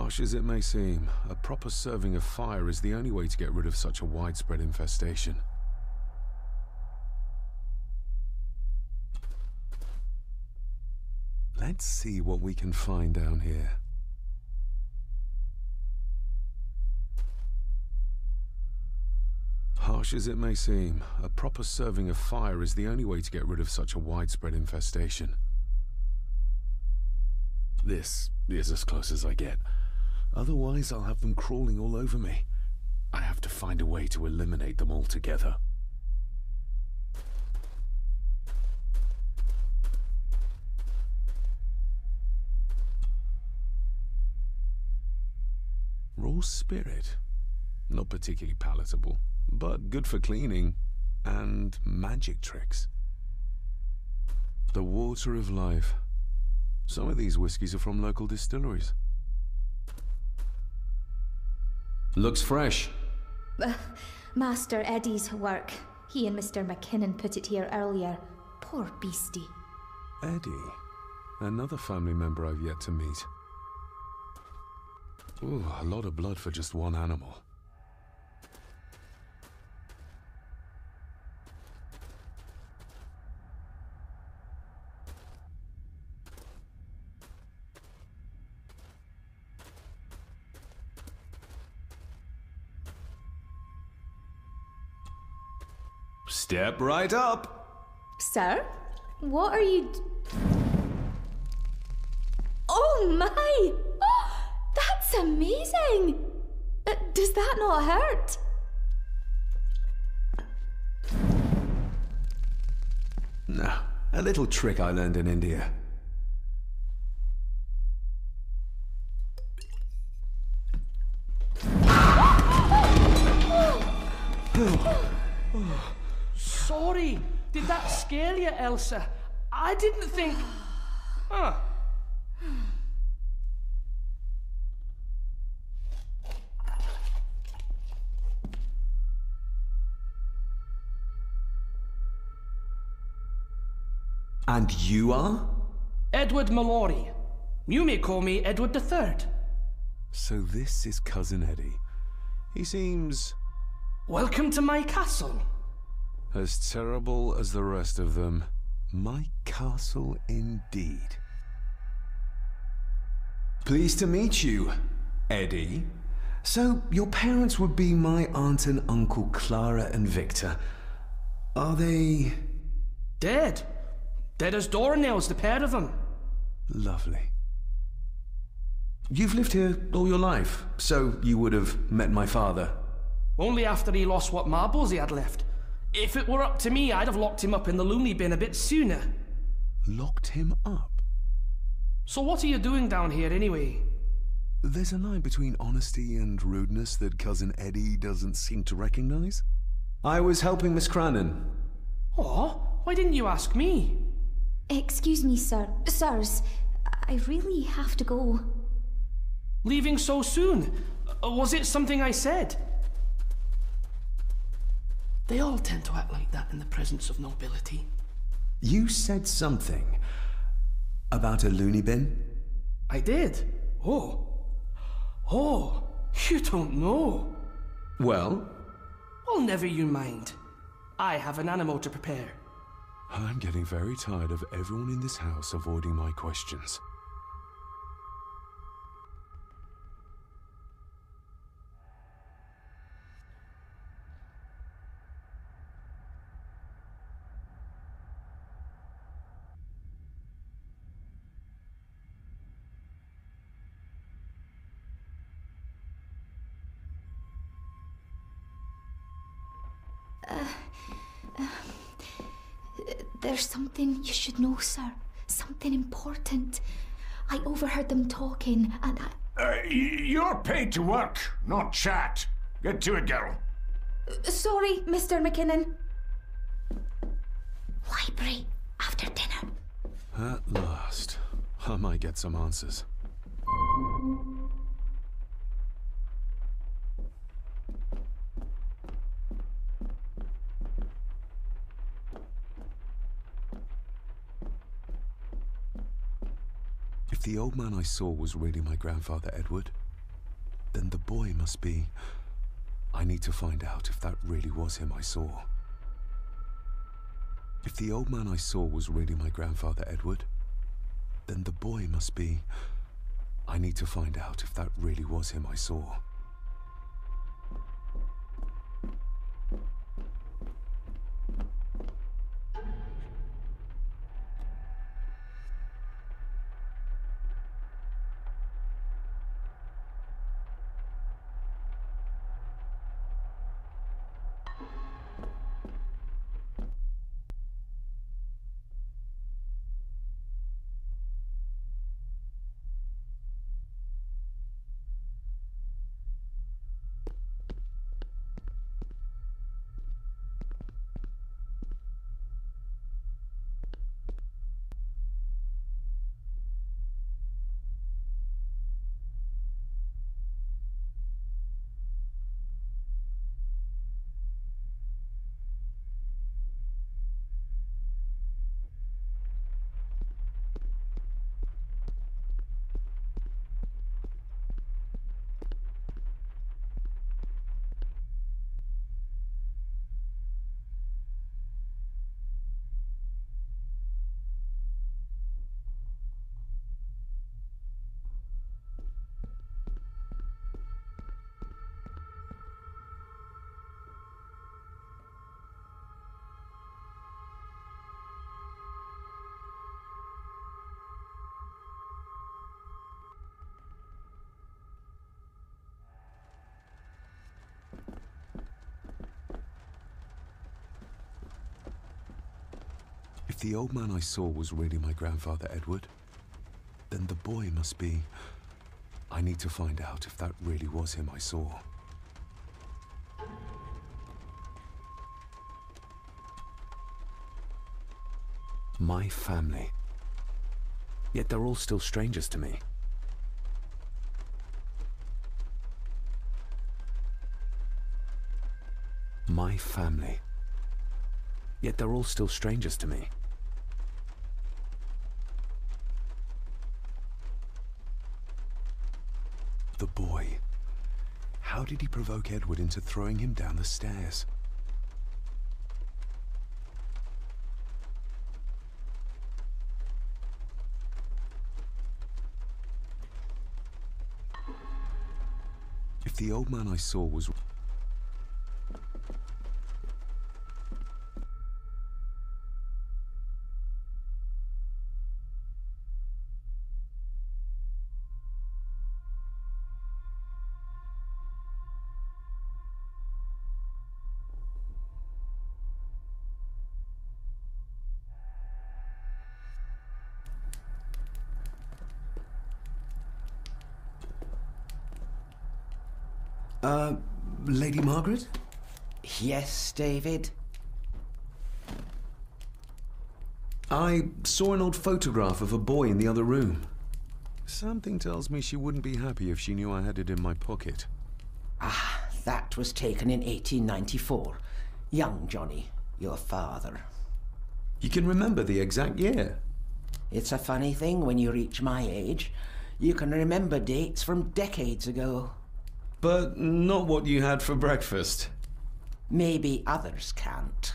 [SPEAKER 4] Harsh as it may seem, a proper serving of fire is the only way to get rid of such a widespread infestation. Let's see what we can find down here. Harsh as it may seem, a proper serving of fire is the only way to get rid of such a widespread infestation. This is as close as I get. Otherwise, I'll have them crawling all over me. I have to find a way to eliminate them altogether. Raw spirit. Not particularly palatable, but good for cleaning and magic tricks. The water of life. Some of these whiskies are from local distilleries. Looks fresh.
[SPEAKER 15] Master Eddie's work. He and Mr. McKinnon put it here earlier. Poor beastie.
[SPEAKER 4] Eddie? Another family member I've yet to meet. Ooh, a lot of blood for just one animal.
[SPEAKER 11] Step right up.
[SPEAKER 15] Sir? What are you... Oh my! Oh, that's amazing! Does that not hurt?
[SPEAKER 11] No, a little trick I learned in India.
[SPEAKER 16] Sorry, did that scare you, Elsa? I didn't think... Huh.
[SPEAKER 11] And you are?
[SPEAKER 16] Edward Mallory. You may call me Edward III.
[SPEAKER 4] So this is Cousin Eddie. He seems...
[SPEAKER 16] Welcome to my castle.
[SPEAKER 4] As terrible as the rest of them. My castle indeed.
[SPEAKER 11] Pleased to meet you, Eddie. So, your parents would be my aunt and uncle Clara and Victor. Are they...
[SPEAKER 16] Dead. Dead as doornails, the pair of them.
[SPEAKER 11] Lovely. You've lived here all your life, so you would have met my father.
[SPEAKER 16] Only after he lost what marbles he had left. If it were up to me, I'd have locked him up in the loony bin a bit sooner.
[SPEAKER 4] Locked him up?
[SPEAKER 16] So what are you doing down here anyway?
[SPEAKER 4] There's a line between honesty and rudeness that Cousin Eddie doesn't seem to recognize.
[SPEAKER 11] I was helping Miss Crannan.
[SPEAKER 16] Oh, why didn't you ask me?
[SPEAKER 15] Excuse me, sirs. I really have to go.
[SPEAKER 16] Leaving so soon? Was it something I said? They all tend to act like that in the presence of nobility.
[SPEAKER 11] You said something about a loony bin?
[SPEAKER 16] I did. Oh, you don't know.
[SPEAKER 11] Well?
[SPEAKER 16] Well, never you mind. I have an animal to prepare.
[SPEAKER 4] I'm getting very tired of everyone in this house avoiding my questions.
[SPEAKER 15] There's something you should know, sir. Something important. I overheard them talking, and
[SPEAKER 9] You're paid to work, not chat. Get to it, girl.
[SPEAKER 15] Sorry, Mr. McKinnon. Library, after dinner.
[SPEAKER 4] At last. I might get some answers. If the old man I saw was really my grandfather Edward, Then the boy must be... I need to find out if that really was him I saw. If the old man I saw was really my grandfather Edward, then the boy must be... I need to find out if that really was him I saw. If the old man I saw was really my grandfather Edward, then the boy must be... I need to find out if that really was him I saw. My family. Yet they're all still strangers to me. My family. Yet they're all still strangers to me. The boy. How did he provoke Edward into throwing him down the stairs? If the old man I saw was... Lady Margaret?
[SPEAKER 7] Yes, David?
[SPEAKER 11] I saw an old photograph of a boy in the other room.
[SPEAKER 4] Something tells me she wouldn't be happy if she knew I had it in my pocket.
[SPEAKER 7] Ah, that was taken in 1894. Young Johnny, your father.
[SPEAKER 11] You can remember the exact year?
[SPEAKER 7] It's a funny thing when you reach my age. You can remember dates from decades ago.
[SPEAKER 11] But not what you had for breakfast.
[SPEAKER 7] Maybe others can't.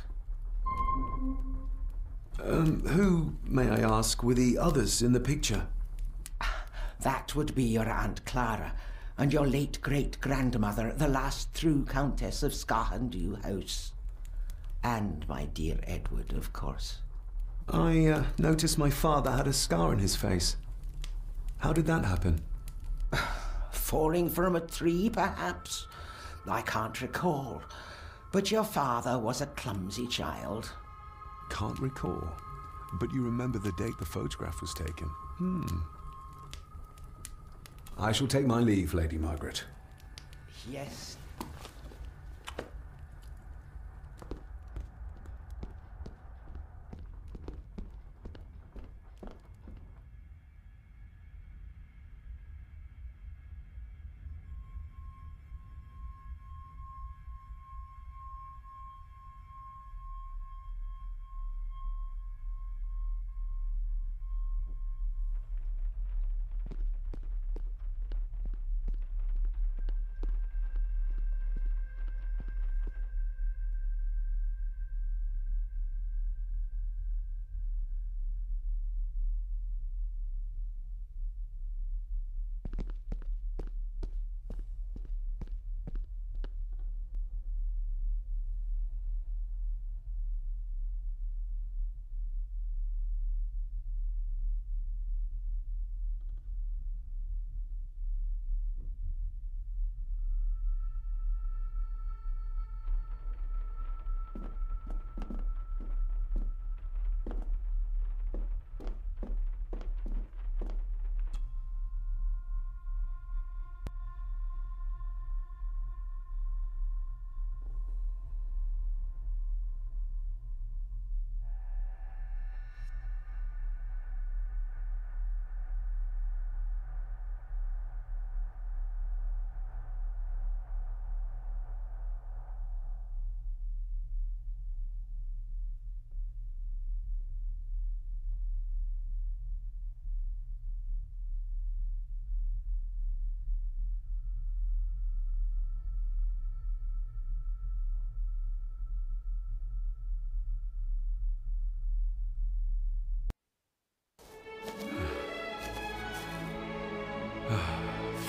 [SPEAKER 11] Who, may I ask, were the others in the picture?
[SPEAKER 7] That would be your Aunt Clara and your late great-grandmother, the last true Countess of Scahandew House. And my dear Edward, of course.
[SPEAKER 11] I noticed my father had a scar on his face. How did that happen?
[SPEAKER 7] Falling from a tree, perhaps? I can't recall. But your father was a clumsy child.
[SPEAKER 4] Can't recall. But you remember the date the photograph was taken?
[SPEAKER 11] I shall take my leave, Lady Margaret.
[SPEAKER 7] Yes.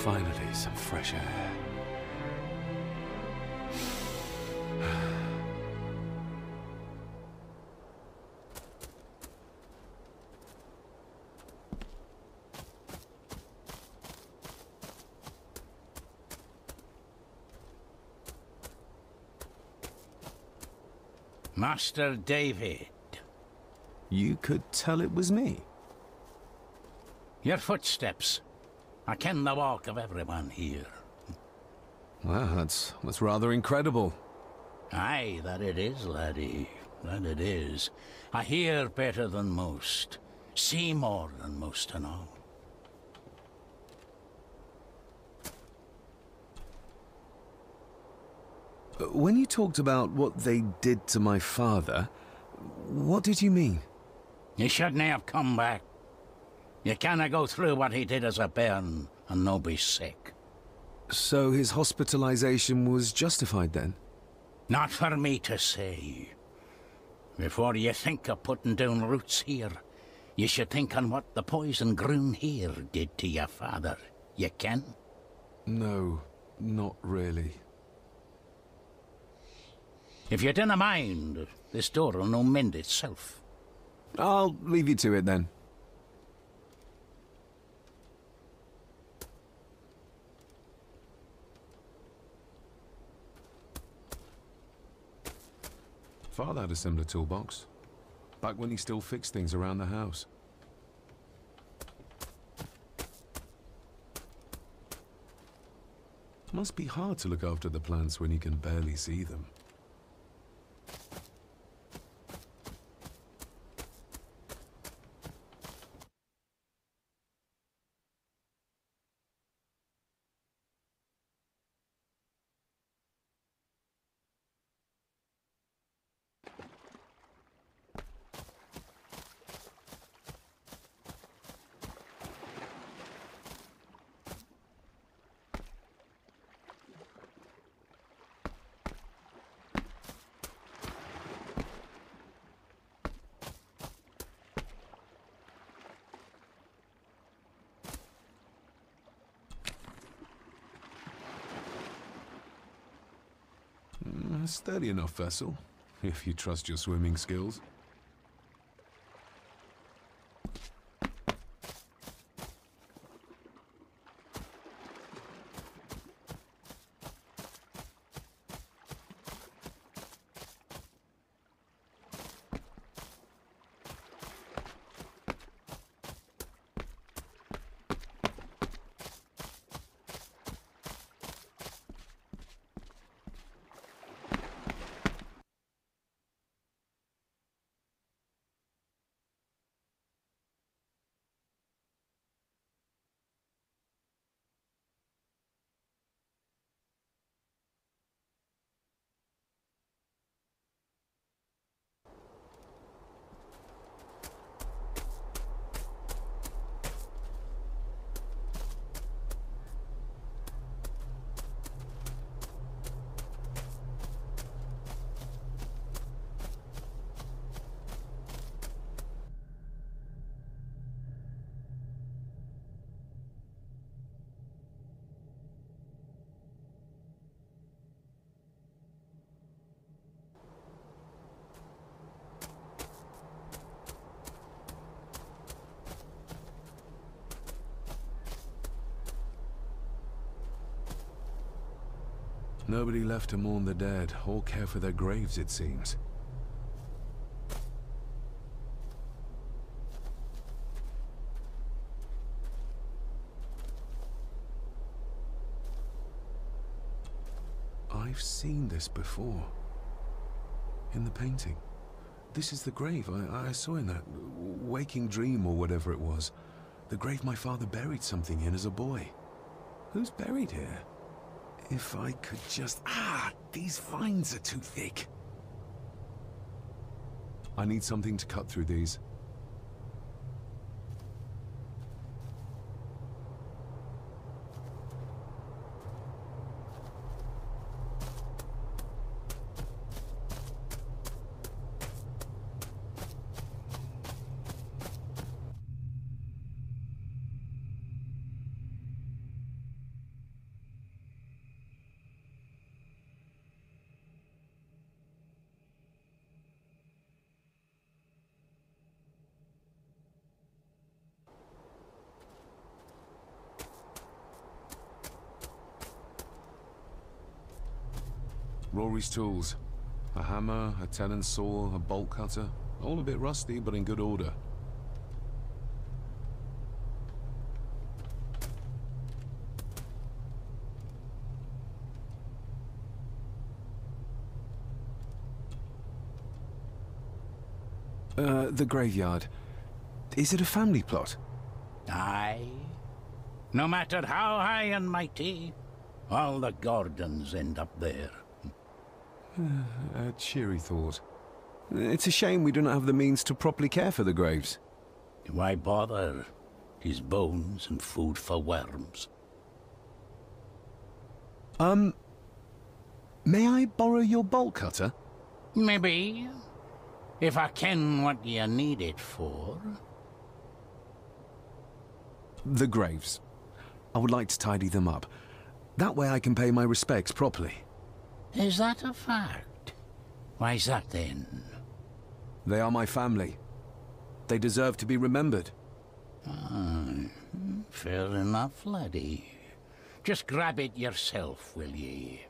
[SPEAKER 4] Finally, some fresh air.
[SPEAKER 9] Master David.
[SPEAKER 11] You could tell it was me.
[SPEAKER 9] Your footsteps. I ken the walk of everyone here.
[SPEAKER 11] Well, that's rather incredible.
[SPEAKER 9] Aye, that it is, laddie. That it is. I hear better than most. See more than most and all.
[SPEAKER 11] When you talked about what they did to my father, what did you mean?
[SPEAKER 9] He shouldn't have come back. You canna go through what he did as a bairn and no be sick.
[SPEAKER 11] So his hospitalization was justified then?
[SPEAKER 9] Not for me to say. Before you think of putting down roots here, you should think on what the poison grown here did to your father. You ken?
[SPEAKER 11] No, not really.
[SPEAKER 9] If you dinna mind, this door'll no mend itself.
[SPEAKER 11] I'll leave you to it then.
[SPEAKER 4] Father had a similar toolbox, back when he still fixed things around the house. Must be hard to look after the plants when you can barely see them. A sturdy enough vessel, if you trust your swimming skills. Nobody left to mourn the dead or care for their graves, it seems. I've seen this before. In the painting. This is the grave I saw in that waking dream or whatever it was. The grave my father buried something in as a boy. Who's buried here? If I could just... these vines are too thick. I need something to cut through these. Rory's tools. A hammer, a tenon saw, a bolt cutter. All a bit rusty, but in good order.
[SPEAKER 11] The graveyard. Is it a family plot?
[SPEAKER 9] Aye. No matter how high and mighty, all the Gordons end up there.
[SPEAKER 11] A cheery thought. It's a shame we don't have the means to properly care for the graves.
[SPEAKER 9] Why bother? His bones and food for worms.
[SPEAKER 11] May I borrow your bolt cutter?
[SPEAKER 9] Maybe. If I ken what you need it for.
[SPEAKER 11] The graves. I would like to tidy them up. That way I can pay my respects properly.
[SPEAKER 9] Is that a fact? Why's that then?
[SPEAKER 11] They are my family. They deserve to be remembered.
[SPEAKER 9] Fair enough, laddie. Just grab it yourself, will ye?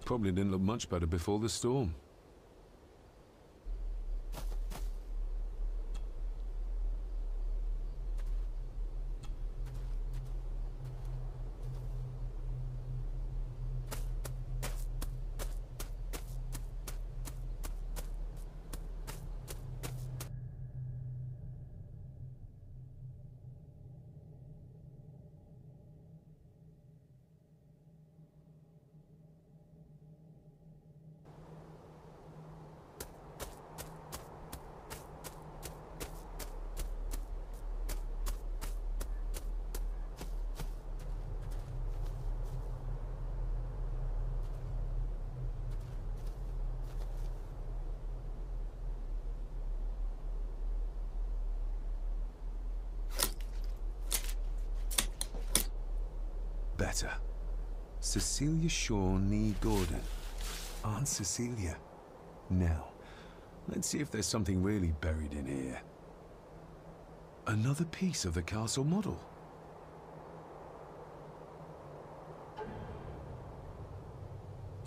[SPEAKER 4] Probably didn't look much better before the storm.
[SPEAKER 11] Better. Cecilia Shaw Nee Gordon. Aunt Cecilia. Now, let's see if there's something really buried in here.
[SPEAKER 4] Another piece of the castle model.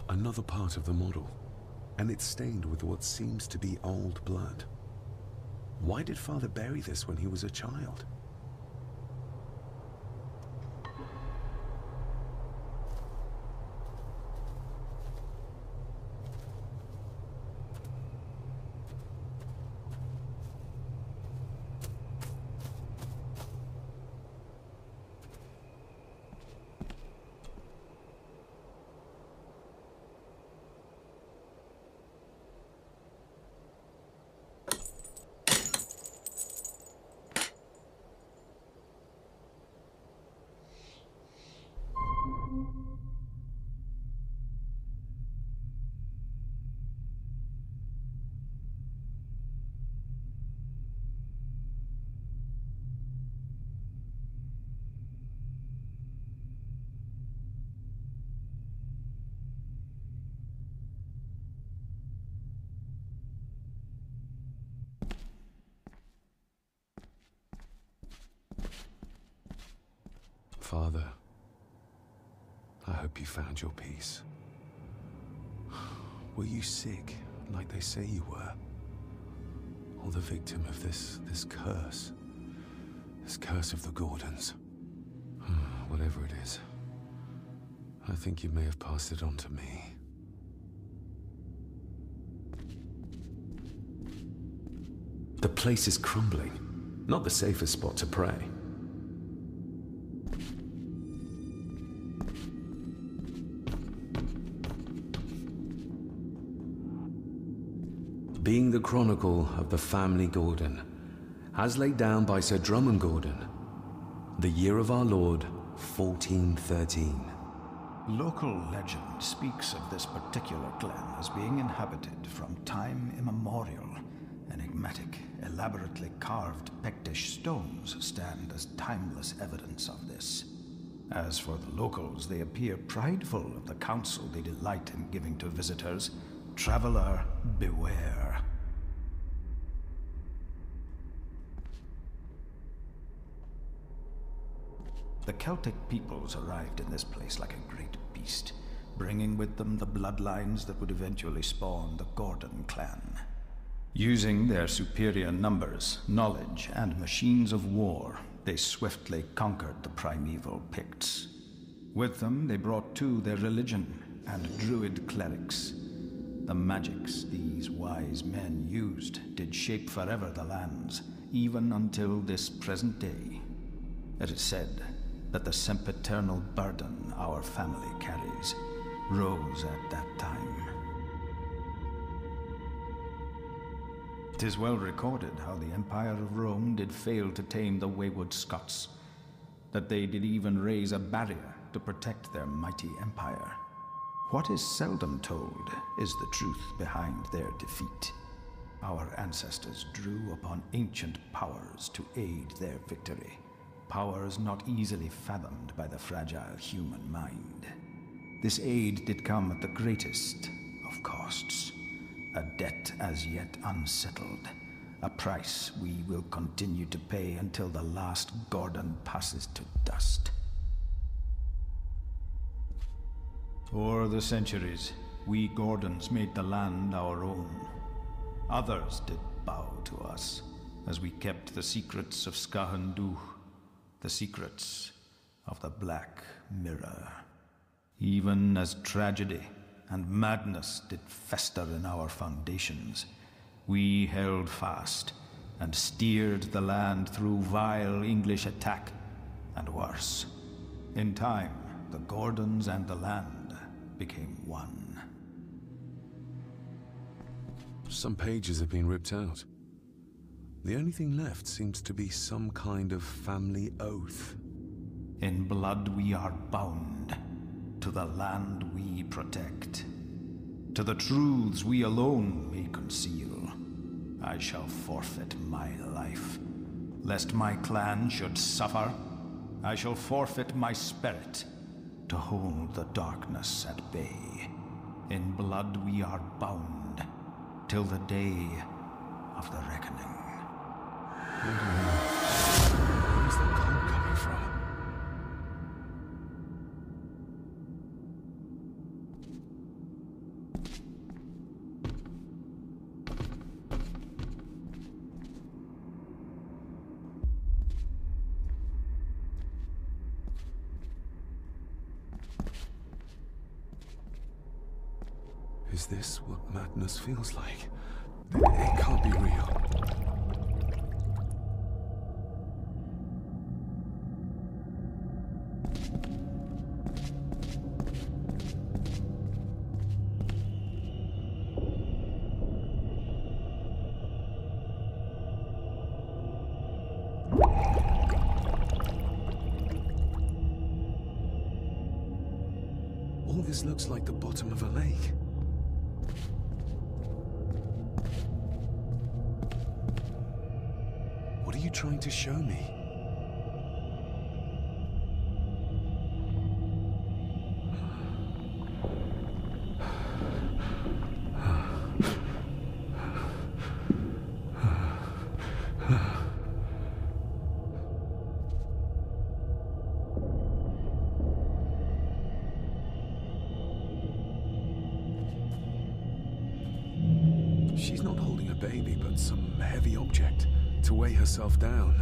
[SPEAKER 4] Another part of the model, and it's stained with what seems to be old blood. Why did Father bury this when he was a child? Father, I hope you found your peace. Were you sick, like they say you were? Or the victim of this curse? This curse of the Gordons? Whatever it is, I think you may have passed it on to me.
[SPEAKER 8] The place is crumbling. Not the safest spot to pray. Being the chronicle of the family Gordon, as laid down by Sir Drummond Gordon, the year of our Lord, 1413.
[SPEAKER 1] Local legend speaks of this particular glen as being inhabited from time immemorial. Enigmatic, elaborately carved Pictish stones stand as timeless evidence of this. As for the locals, they appear prideful of the counsel they delight in giving to visitors. Traveler, beware. The Celtic peoples arrived in this place like a great beast, bringing with them the bloodlines that would eventually spawn the Ggórdan clan. Using their superior numbers, knowledge, and machines of war, they swiftly conquered the primeval Picts. With them, they brought too their religion and druid clerics. The magics these wise men used did shape forever the lands, even until this present day. It is said that the sempiternal burden our family carries rose at that time. 'Tis well recorded how the Empire of Rome did fail to tame the wayward Scots, that they did even raise a barrier to protect their mighty empire. What is seldom told is the truth behind their defeat. Our ancestors drew upon ancient powers to aid their victory, powers not easily fathomed by the fragile human mind. This aid did come at the greatest of costs, a debt as yet unsettled, a price we will continue to pay until the last Ggórdan passes to dust. O'er the centuries, we Ggórdans made the land our own. Others did bow to us, as we kept the secrets of Scahanduch, the secrets of the Black Mirror. Even as tragedy and madness did fester in our foundations, we held fast and steered the land through vile English attack and worse. In time, the Ggórdans and the land became one.
[SPEAKER 4] Some pages have been ripped out. The only thing left seems to be some kind of family oath.
[SPEAKER 1] In blood we are bound to the land we protect, to the truths we alone may conceal. I shall forfeit my life, lest my clan should suffer. I shall forfeit my spirit to hold the darkness at bay. In blood we are bound till the day of the reckoning.
[SPEAKER 4] Where's the cold coming from? Is this what madness feels like? It can't be real. All this looks like the bottom of a lake. What are you trying to show me? She's not holding a baby, but some heavy object to weigh herself down.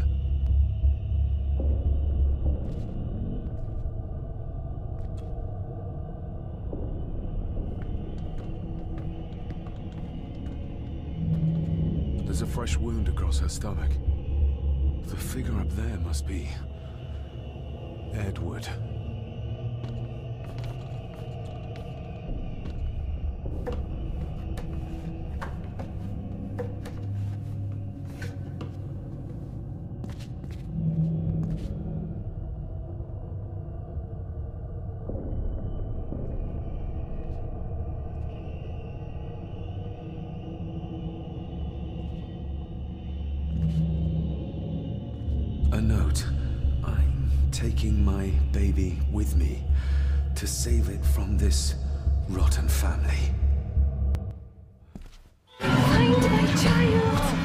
[SPEAKER 4] There's a fresh wound across her stomach. The figure up there must be Edward. A note. I'm taking my baby with me to save it from this rotten family.
[SPEAKER 12] Find my child!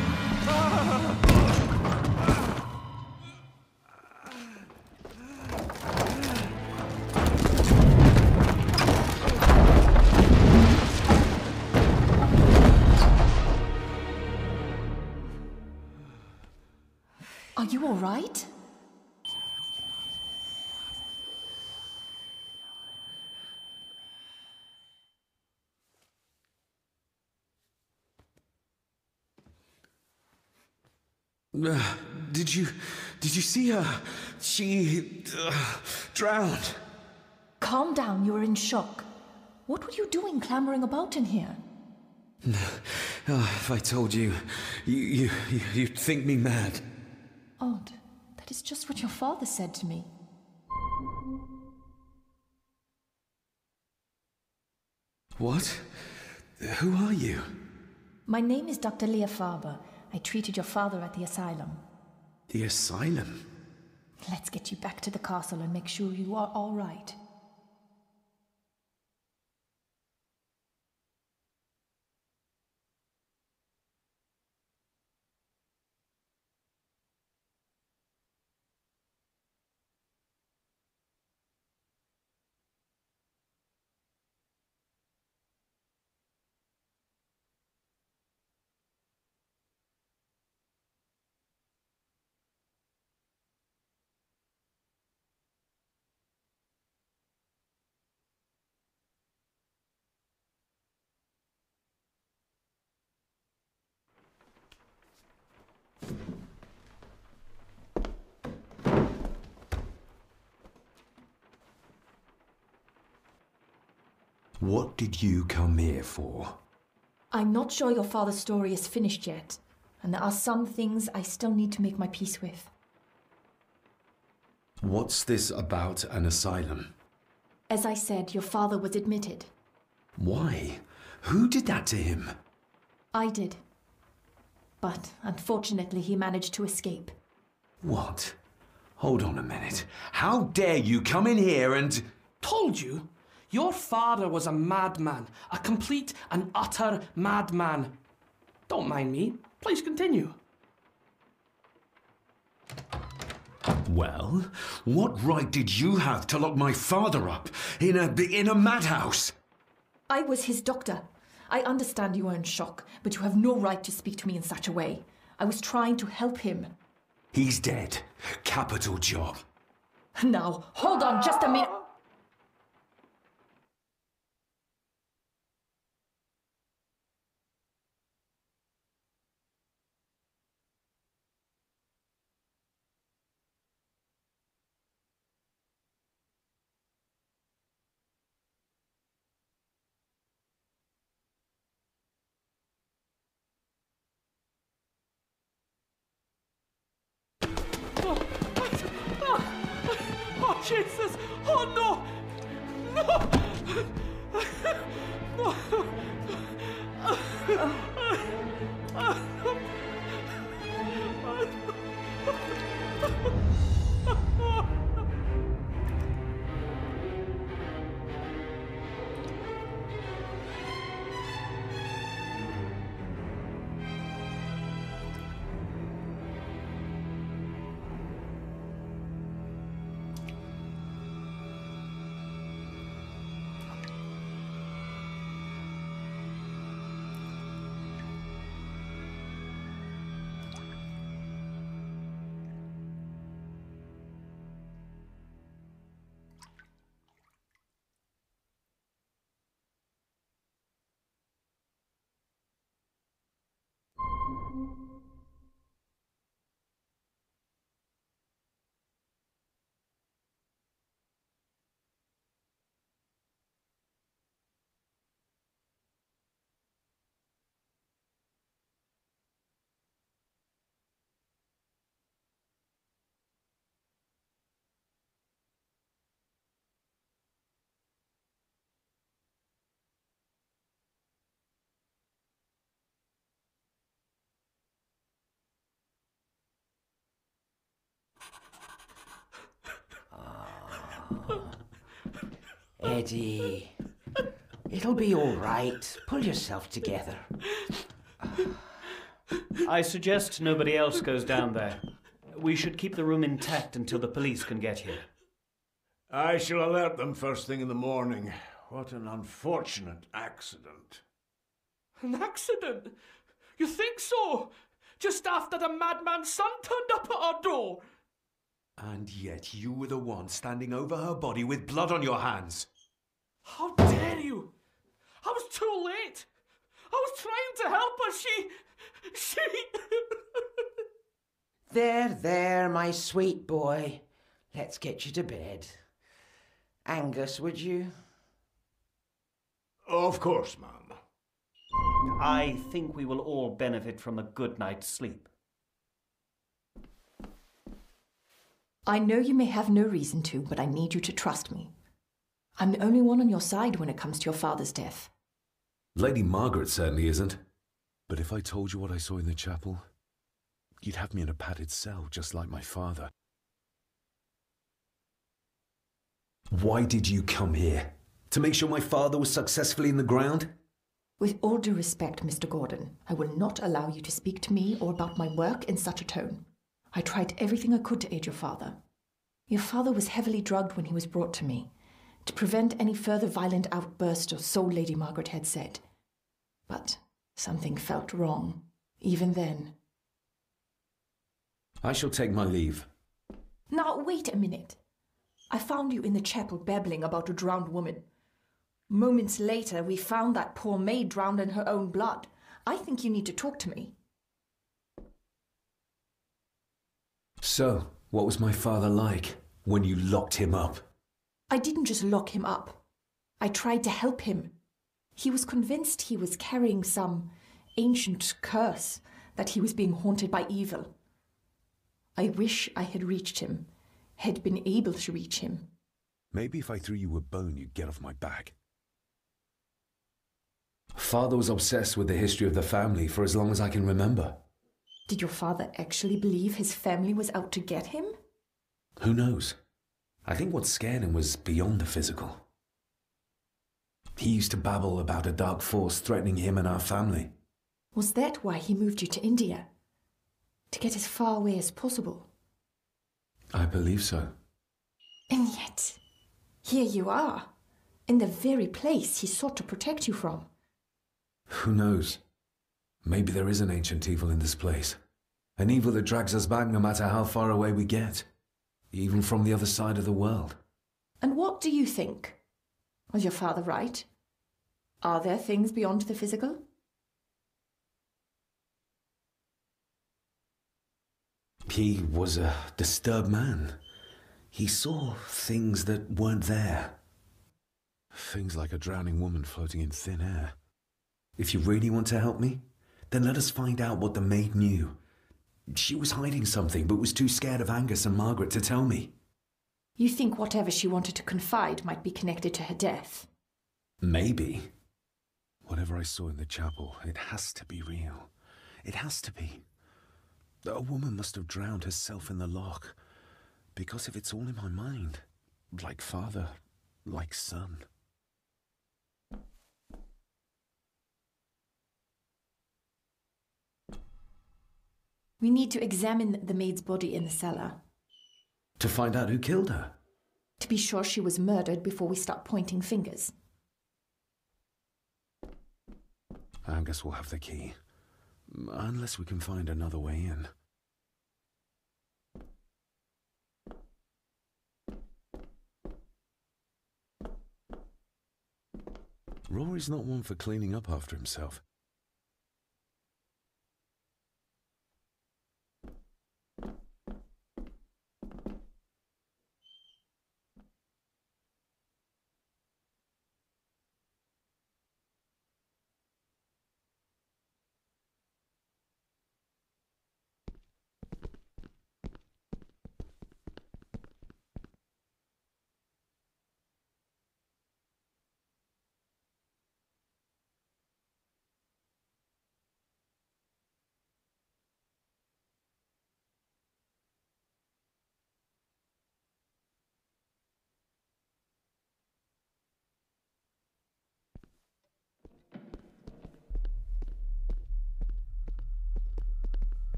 [SPEAKER 10] you all right?
[SPEAKER 11] Did you see her? She drowned.
[SPEAKER 10] Calm down, you're in shock. What were you doing clambering about in here?
[SPEAKER 11] If I told you, you'd think me mad.
[SPEAKER 10] Odd. That is just what your father said to me.
[SPEAKER 11] What? Who are you?
[SPEAKER 10] My name is Dr. Leah Farber. I treated your father at the asylum.
[SPEAKER 11] The asylum?
[SPEAKER 10] Let's get you back to the castle and make sure you are all right.
[SPEAKER 8] What did you come here for?
[SPEAKER 10] I'm not sure your father's story is finished yet, and there are some things I still need to make my peace with.
[SPEAKER 8] What's this about an asylum?
[SPEAKER 10] As I said, your father was admitted.
[SPEAKER 8] Why? Who did that to him?
[SPEAKER 10] I did. But unfortunately, he managed to escape.
[SPEAKER 8] What? Hold on a minute. How dare you come in here and...
[SPEAKER 16] Told you? Your father was a madman. A complete and utter madman. Don't mind me. Please continue.
[SPEAKER 8] Well, what right did you have to lock my father up in a madhouse?
[SPEAKER 10] I was his doctor. I understand you are in shock, but you have no right to speak to me in such a way. I was trying to help him.
[SPEAKER 8] He's dead. Capital job.
[SPEAKER 10] Now, hold on just a minute.
[SPEAKER 16] Oh, Jesus! Oh, no! No!
[SPEAKER 7] Eddie, it'll be all right. Pull yourself together.
[SPEAKER 6] I suggest nobody else goes down there. We should keep the room intact until the police can get here.
[SPEAKER 5] I shall alert them first thing in the morning. What an unfortunate accident.
[SPEAKER 16] An accident? You think so? just after the madman's son turned up at our door.
[SPEAKER 11] And yet you were the one standing over her body with blood on your hands.
[SPEAKER 16] How dare you! I was too late. I was trying to help her. She...
[SPEAKER 7] There, my sweet boy. Let's get you to bed. Angus, would you?
[SPEAKER 9] Of course, ma'am.
[SPEAKER 6] I think we will all benefit from a good night's sleep.
[SPEAKER 10] I know you may have no reason to, but I need you to trust me. I'm the only one on your side when it comes to your father's death.
[SPEAKER 8] Lady Margaret certainly isn't.
[SPEAKER 4] But if I told you what I saw in the chapel, you'd have me in a padded cell, just like my father.
[SPEAKER 8] Why did you come here? To make sure my father was successfully in the ground?
[SPEAKER 10] With all due respect, Mr. Ggordon, I will not allow you to speak to me or about my work in such a tone. I tried everything I could to aid your father. Your father was heavily drugged when he was brought to me, to prevent any further violent outburst, or so Lady Margaret had said. But something felt wrong, even then.
[SPEAKER 8] I shall take my leave.
[SPEAKER 10] Now, wait a minute. I found you in the chapel babbling about a drowned woman. Moments later, we found that poor maid drowned in her own blood. I think you need to talk to me.
[SPEAKER 8] So, what was my father like when you locked him up?
[SPEAKER 10] I didn't just lock him up. I tried to help him. He was convinced he was carrying some ancient curse, that he was being haunted by evil. I wish I had reached him, had been able to reach him.
[SPEAKER 4] Maybe if I threw you a bone, you'd get off my back.
[SPEAKER 8] Father was obsessed with the history of the family for as long as I can remember.
[SPEAKER 10] Did your father actually believe his family was out to get him?
[SPEAKER 8] Who knows? I think what scared him was beyond the physical. He used to babble about a dark force threatening him and our family.
[SPEAKER 10] Was that why he moved you to India? To get as far away as possible?
[SPEAKER 8] I believe so.
[SPEAKER 10] And yet, here you are, in the very place he sought to protect you from.
[SPEAKER 8] Who knows? Maybe there is an ancient evil in this place. An evil that drags us back no matter how far away we get. Even from the other side of the world.
[SPEAKER 10] And what do you think? Was your father right? Are there things beyond the physical?
[SPEAKER 8] He was a disturbed man. He saw things that weren't there.
[SPEAKER 4] Things like a drowning woman floating in thin air.
[SPEAKER 8] If you really want to help me, then let us find out what the maid knew. She was hiding something, but was too scared of Angus and Margaret to tell me.
[SPEAKER 10] You think whatever she wanted to confide might be connected to her death?
[SPEAKER 8] Maybe.
[SPEAKER 4] Whatever I saw in the chapel, it has to be real. It has to be. A woman must have drowned herself in the loch. Because if it's all in my mind, like father, like son.
[SPEAKER 10] We need to examine the maid's body in the cellar.
[SPEAKER 8] To find out who killed her?
[SPEAKER 10] To be sure she was murdered before we start pointing fingers.
[SPEAKER 4] Angus will have the key. Unless we can find another way in. Rory's not one for cleaning up after himself.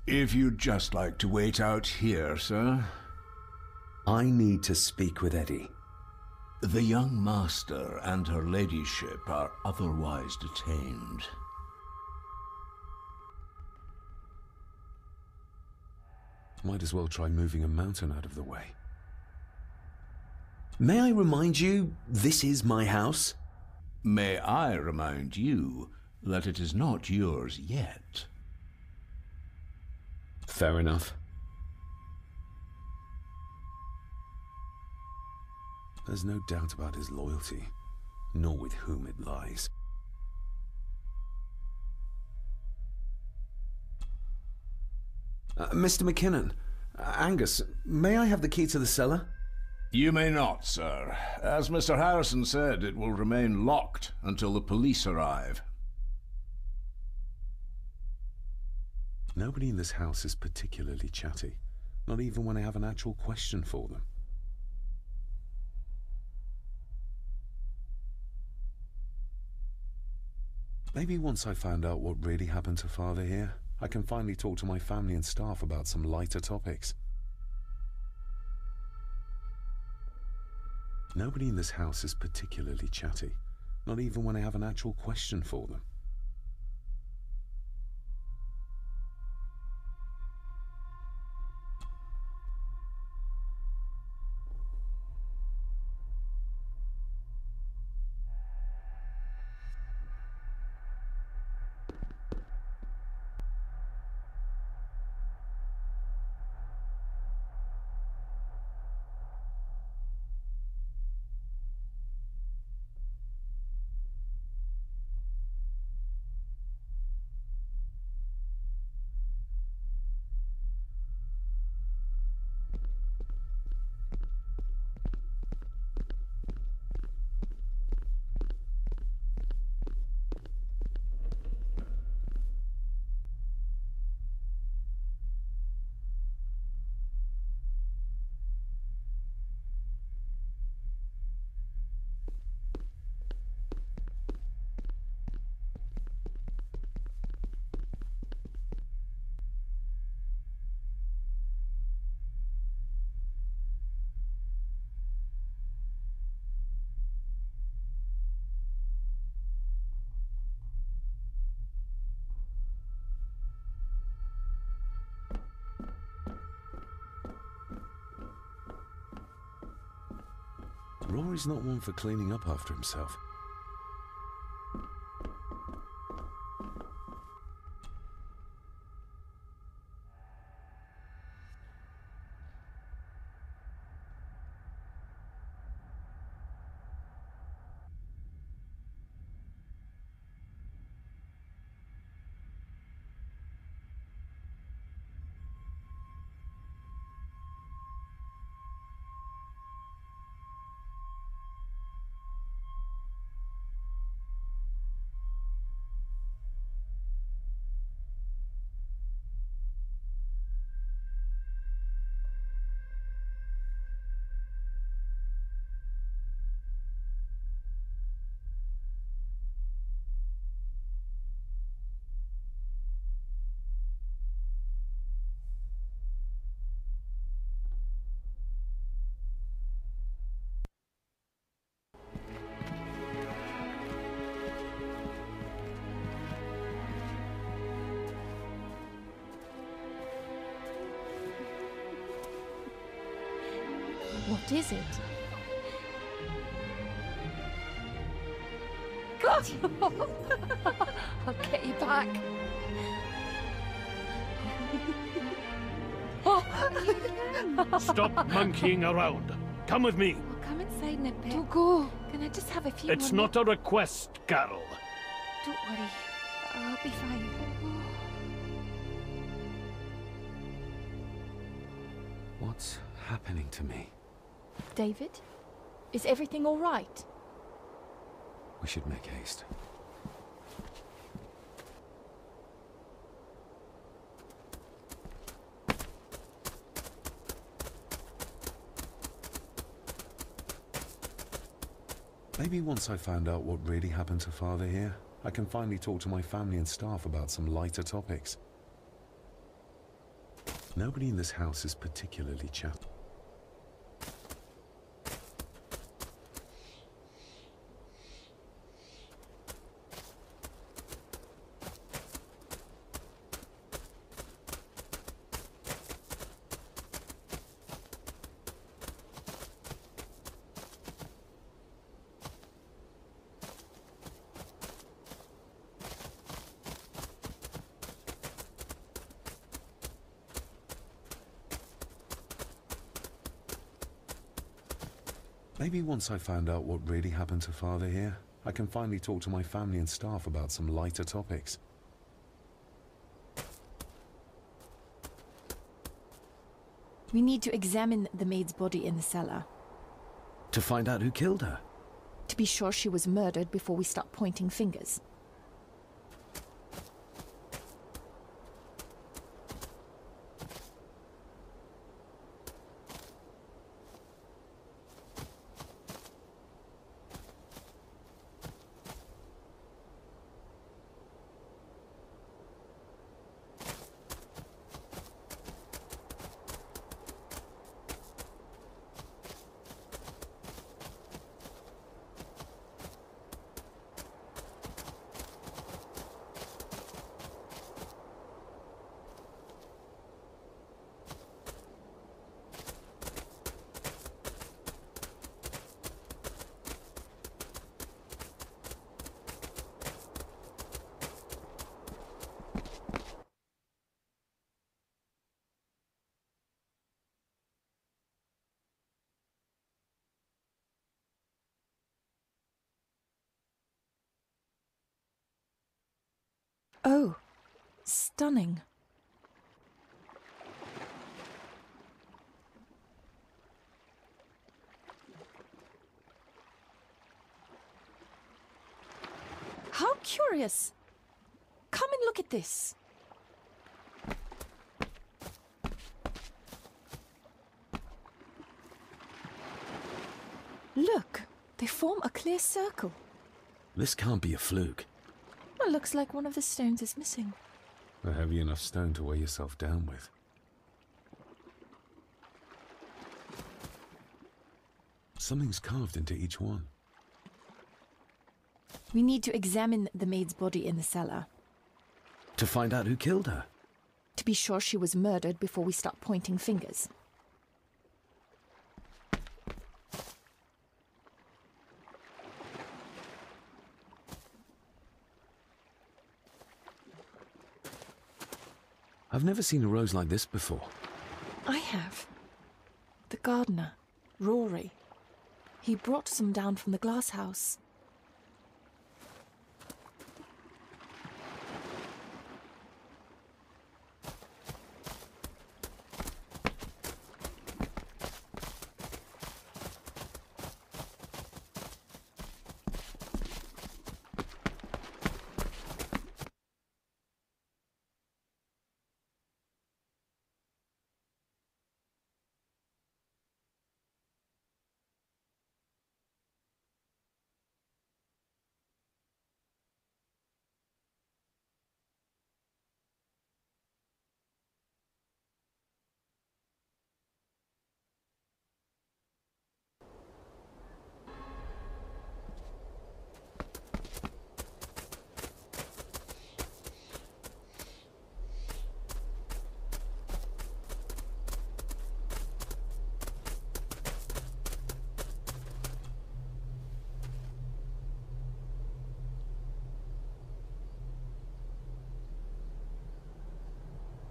[SPEAKER 5] If you'd just like to wait out here, sir.
[SPEAKER 8] I need to speak with Eddie.
[SPEAKER 5] The young master and her ladyship are otherwise detained.
[SPEAKER 4] Might as well try moving a mountain out of the way.
[SPEAKER 8] May I remind you, this is my house?
[SPEAKER 5] May I remind you that it is not yours yet?
[SPEAKER 8] Fair enough.
[SPEAKER 4] There's no doubt about his loyalty, nor with whom it lies.
[SPEAKER 8] Mr. McKinnon, Angus, may I have the key to the cellar?
[SPEAKER 5] You may not, sir. As Mr. Harrison said, it will remain locked until the police arrive.
[SPEAKER 4] Nobody in this house is particularly chatty, not even when I have an actual question for them. Maybe once I find out what really happened to Father here, I can finally talk to my family and staff about some lighter topics. Nobody in this house is particularly chatty, not even when I have an actual question for them. Rory's not one for cleaning up after himself.
[SPEAKER 10] What is it?
[SPEAKER 12] God! I'll get you back.
[SPEAKER 14] Stop monkeying around. Come with me.
[SPEAKER 12] I'll come inside in a bit. Don't go. Can I just have a few
[SPEAKER 14] It's
[SPEAKER 12] more
[SPEAKER 14] not a request, Carol.
[SPEAKER 12] Don't worry. I'll be fine.
[SPEAKER 4] What's happening to me?
[SPEAKER 10] David? Is everything all right?
[SPEAKER 4] We should make haste. Maybe once I find out what really happened to Father here, I can finally talk to my family and staff about some lighter topics. Nobody in this house is particularly chatty. Maybe once I find out what really happened to Father here, I can finally talk to my family and staff about some lighter topics.
[SPEAKER 10] We need to examine the maid's body in the cellar.
[SPEAKER 17] To find out who killed her?
[SPEAKER 10] To be sure she was murdered before we start pointing fingers. Oh, stunning. How curious. Come and look at this. Look, they form a clear circle.
[SPEAKER 17] This can't be a fluke.
[SPEAKER 10] Well, looks like one of the stones is missing.
[SPEAKER 4] A heavy enough stone to weigh yourself down with. Something's carved into each one.
[SPEAKER 10] We need to examine the maid's body in the cellar.
[SPEAKER 17] To find out who killed her?
[SPEAKER 10] To be sure she was murdered before we start pointing fingers.
[SPEAKER 17] I've never seen a rose like this before.
[SPEAKER 10] I have. The gardener, Rory. He brought some down from the glass house.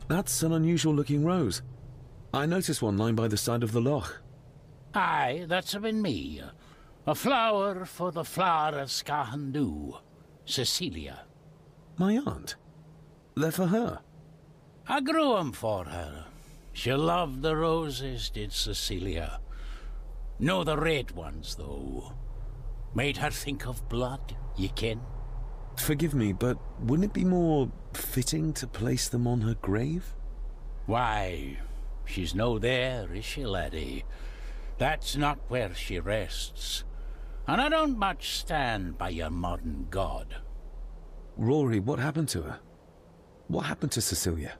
[SPEAKER 17] That's an unusual-looking rose. I noticed one lying by the side of the loch.
[SPEAKER 9] Aye, that's been me. A flower for the flower of Scahandoo, Cecilia.
[SPEAKER 17] My aunt? They're for her?
[SPEAKER 9] I grew 'em for her. She loved the roses, did Cecilia. No the red ones, though. Made her think of blood, ye ken.
[SPEAKER 17] Forgive me, but wouldn't it be more fitting to place them on her grave?
[SPEAKER 9] Why, she's no there, is she, laddie? That's not where she rests. And I don't much stand by your modern god.
[SPEAKER 17] Rory, what happened to her? What happened to Cecilia?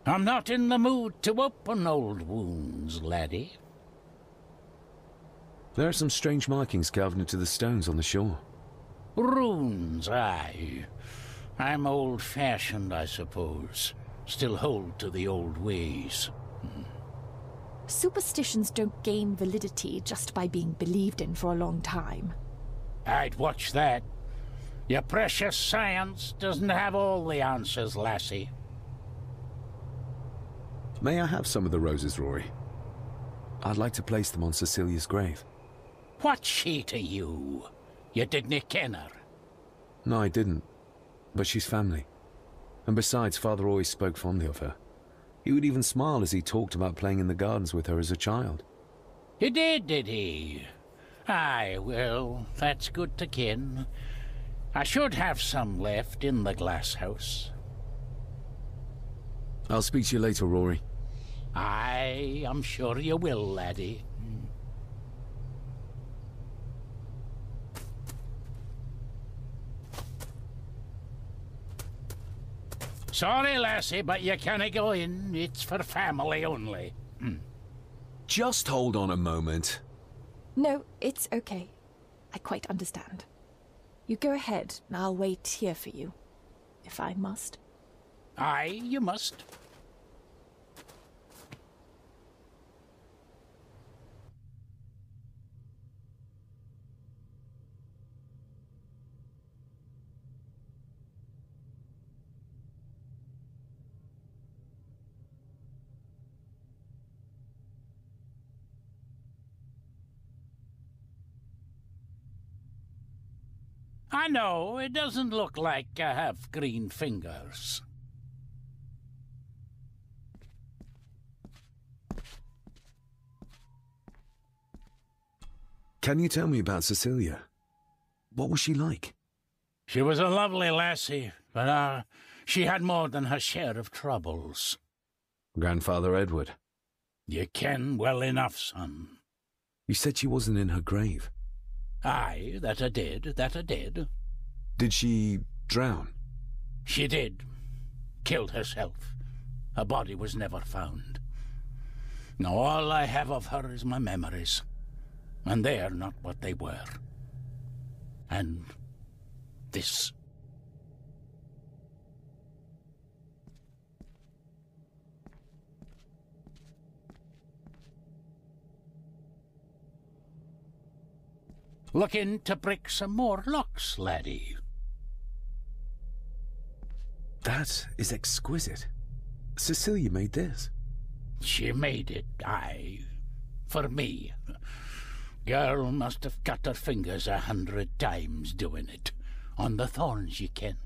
[SPEAKER 9] I'm not in the mood to open old wounds, laddie.
[SPEAKER 17] There are some strange markings carved into the stones on the shore.
[SPEAKER 9] Runes, aye. I'm old-fashioned, I suppose. Still hold to the old ways.
[SPEAKER 10] Superstitions don't gain validity just by being believed in for a long time.
[SPEAKER 9] I'd watch that. Your precious science doesn't have all the answers, lassie.
[SPEAKER 17] May I have some of the roses, Rory? I'd like to place them on Cecilia's grave.
[SPEAKER 9] What's she to you? You didn't ken her?
[SPEAKER 17] No, I didn't. But she's family. And besides, Father always spoke fondly of her. He would even smile as he talked about playing in the gardens with her as a child.
[SPEAKER 9] He did he? Aye, well, that's good to ken. I should have some left in the glass house.
[SPEAKER 17] I'll speak to you later, Rory.
[SPEAKER 9] Aye, I'm sure you will, laddie. Sorry, lassie, but you can't go in. It's for family only.
[SPEAKER 11] Just hold on a moment.
[SPEAKER 10] No, it's okay. I quite understand. You go ahead, and I'll wait here for you, if I must.
[SPEAKER 9] Aye, you must. I know, it doesn't look like I have green fingers.
[SPEAKER 17] Can you tell me about Cecilia? What was she like?
[SPEAKER 9] She was a lovely lassie, but she had more than her share of troubles.
[SPEAKER 17] Grandfather Edward?
[SPEAKER 9] You ken well enough, son.
[SPEAKER 17] You said she wasn't in her grave.
[SPEAKER 9] Aye, that I did.
[SPEAKER 17] Did she drown?
[SPEAKER 9] She did. Killed herself. Her body was never found. Now all I have of her is my memories. And they are not what they were. And this. Looking to break some more locks, laddie.
[SPEAKER 17] That is exquisite. Cecilia made this.
[SPEAKER 9] She made it, aye. For me. Girl must have cut her fingers 100 times doing it. On the thorns, ye ken.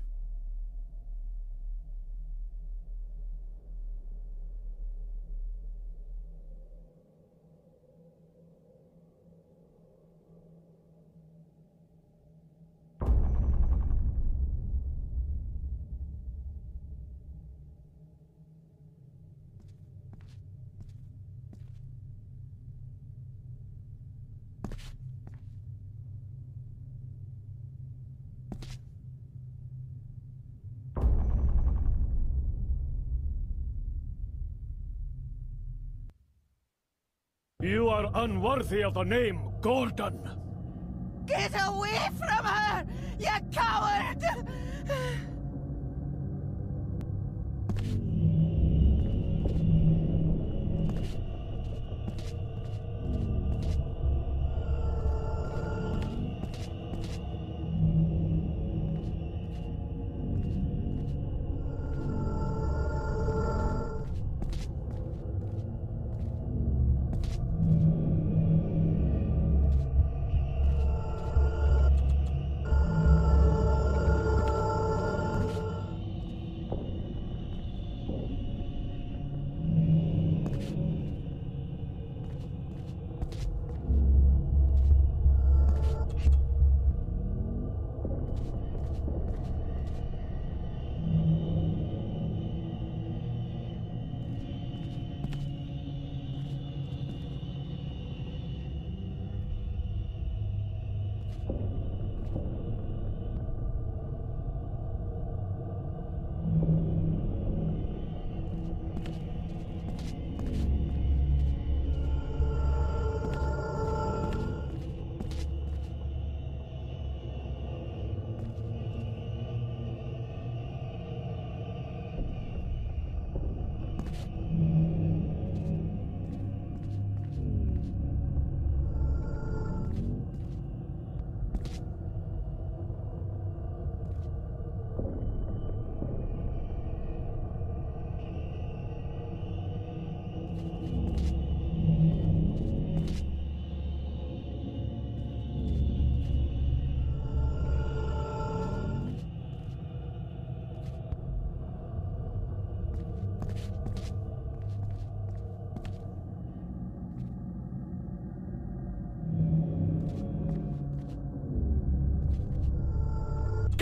[SPEAKER 14] You are unworthy of the name Ggórndon.
[SPEAKER 13] Get away from her, you coward!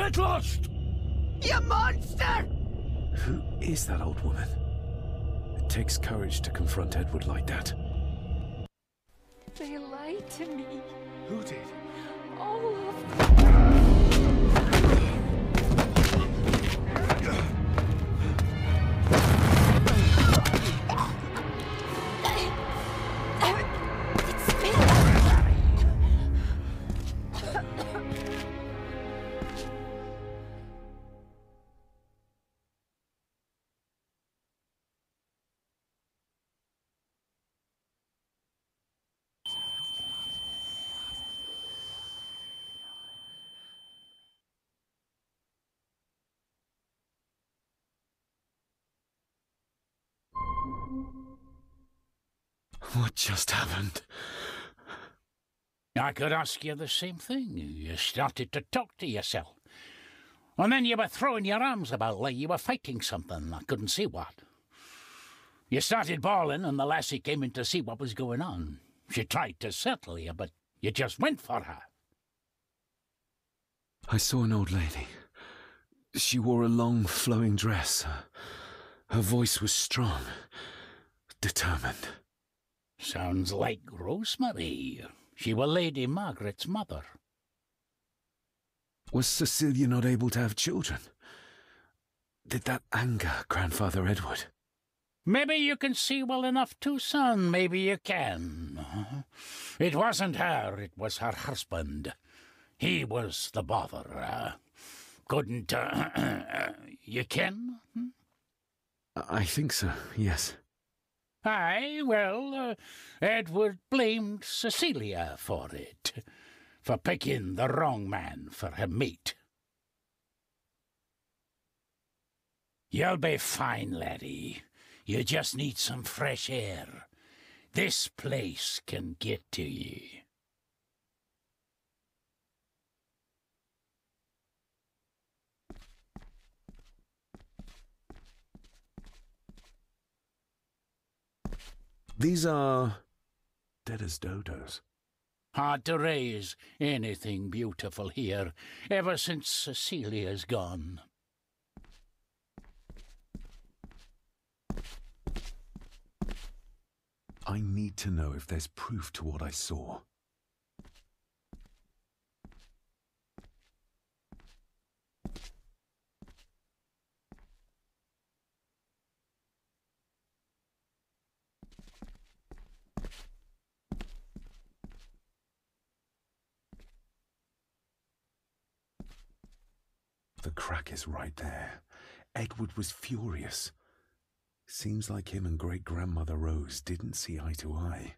[SPEAKER 5] Get lost!
[SPEAKER 2] You monster!
[SPEAKER 17] Who is that old woman? It takes courage to confront Edward like that.
[SPEAKER 12] They lied to me.
[SPEAKER 11] Who did?
[SPEAKER 12] All of them.
[SPEAKER 17] What just happened?
[SPEAKER 9] I could ask you the same thing. You started to talk to yourself. And then you were throwing your arms about like you were fighting something. I couldn't see what. You started bawling and the lassie came in to see what was going on. She tried to settle you, but you just went for her.
[SPEAKER 17] I saw an old lady. She wore a long, flowing dress. Her voice was strong, determined.
[SPEAKER 9] Sounds like Rosemary. She were Lady Margaret's mother.
[SPEAKER 17] Was Cecilia not able to have children? Did that anger Grandfather Edward?
[SPEAKER 9] Maybe you can see well enough too, son. Maybe you can. It wasn't her, it was her husband. He was the bother. Couldn't, you ken?
[SPEAKER 17] I think so, yes.
[SPEAKER 9] Aye, well, Edward blamed Cecilia for it, for picking the wrong man for her mate. You'll be fine, laddie. You just need some fresh air. This place can get to ye.
[SPEAKER 17] These are dead as dodos.
[SPEAKER 9] Hard to raise anything beautiful here, ever since Cecilia's gone.
[SPEAKER 17] I need to know if there's proof to what I saw. The crack is right there. Edward was furious. Seems like him and great-grandmother Rose didn't see eye to eye.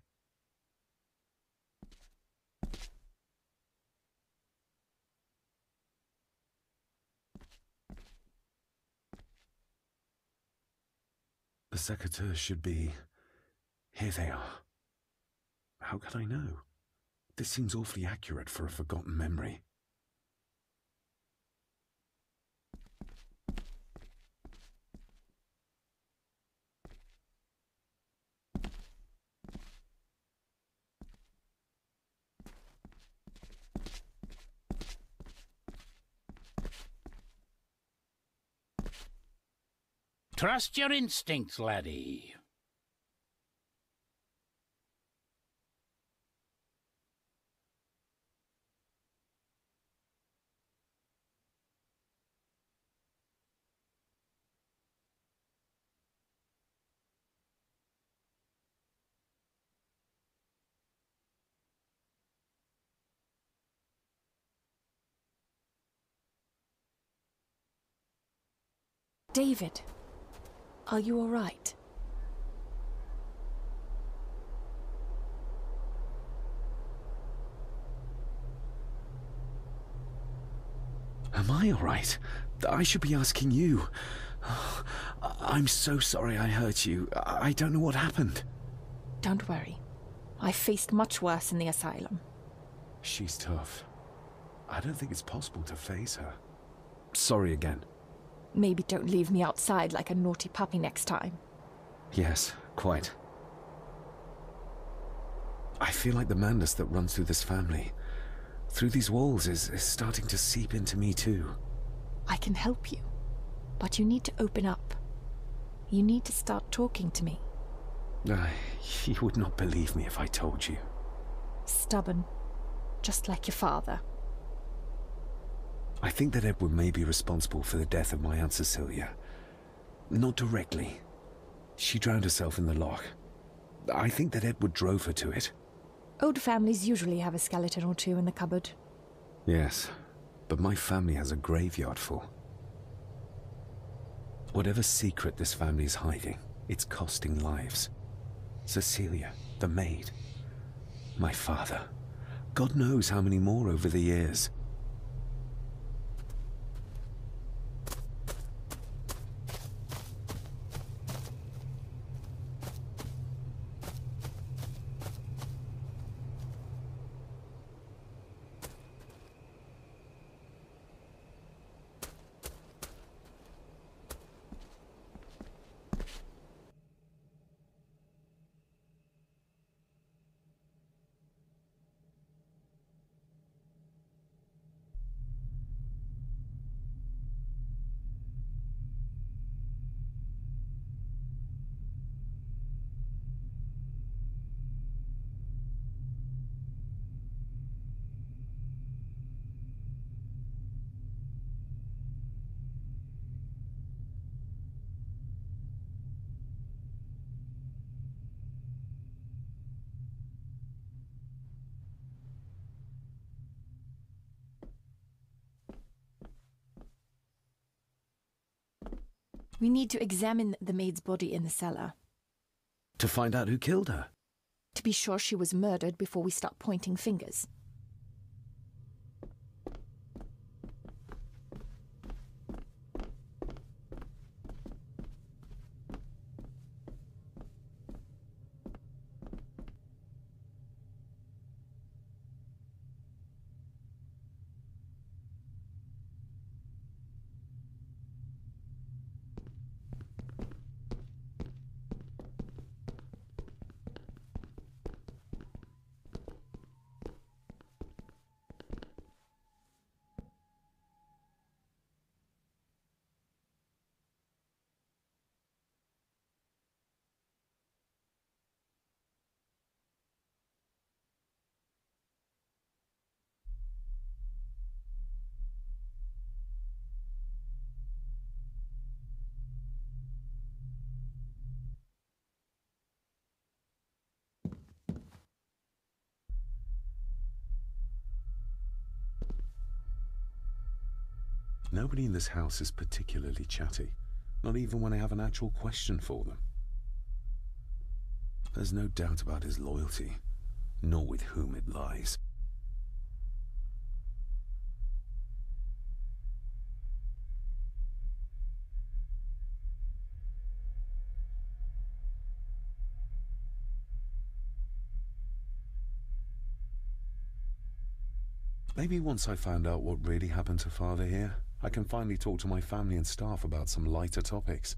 [SPEAKER 17] The secateurs should be... Here they are. How could I know? This seems awfully accurate for a forgotten memory.
[SPEAKER 9] Trust your instincts, laddie.
[SPEAKER 10] David, are you all right?
[SPEAKER 17] Am I all right? I should be asking you. I'm so sorry I hurt you. I don't know what happened.
[SPEAKER 10] Don't worry. I faced much worse in the asylum.
[SPEAKER 17] She's tough. I don't think it's possible to face her. Sorry again.
[SPEAKER 10] Maybe don't leave me outside like a naughty puppy next time.
[SPEAKER 17] Yes, quite. I feel like the madness that runs through this family, through these walls, is starting to seep into me too.
[SPEAKER 10] I can help you, but you need to open up. You need to start talking to me.
[SPEAKER 17] You would not believe me if I told you.
[SPEAKER 10] Stubborn, just like your father.
[SPEAKER 17] I think that Edward may be responsible for the death of my Aunt Cecilia. Not directly. She drowned herself in the loch. I think that Edward drove her to it.
[SPEAKER 10] Old families usually have a skeleton or two in the cupboard.
[SPEAKER 17] Yes, but my family has a graveyard full. Whatever secret this family is hiding, it's costing lives. Cecilia, the maid, my father. God knows how many more over the years.
[SPEAKER 10] We need to examine the maid's body in the cellar.
[SPEAKER 17] To find out who killed her?
[SPEAKER 10] To be sure she was murdered before we start pointing fingers.
[SPEAKER 4] Nobody in this house is particularly chatty, not even when I have an actual question for them. There's no doubt about his loyalty, nor with whom it lies. Maybe once I find out what really happened to Father here, I can finally talk to my family and staff about some lighter topics.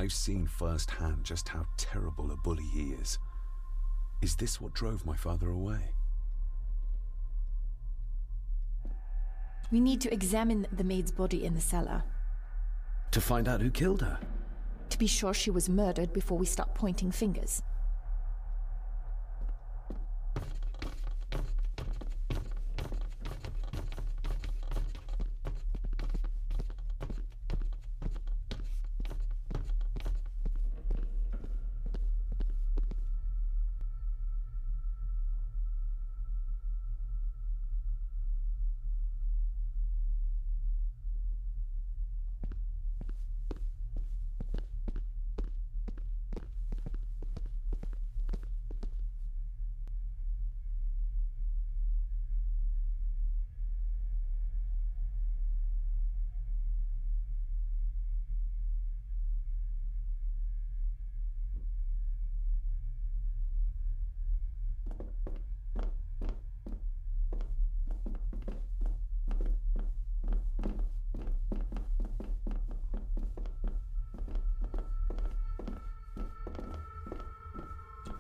[SPEAKER 4] I've seen firsthand just how terrible a bully he is. Is this what drove my father away?
[SPEAKER 10] We need to examine the maid's body in the cellar.
[SPEAKER 17] To find out who killed her?
[SPEAKER 10] To be sure she was murdered before we start pointing fingers.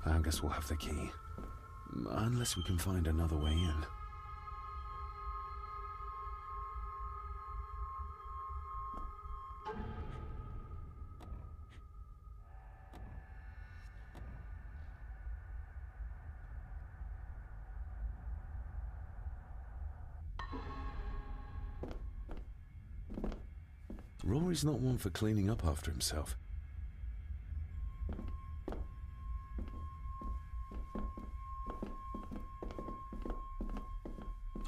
[SPEAKER 4] I guess we'll have the key. Unless we can find another way in. Rory's not one for cleaning up after himself.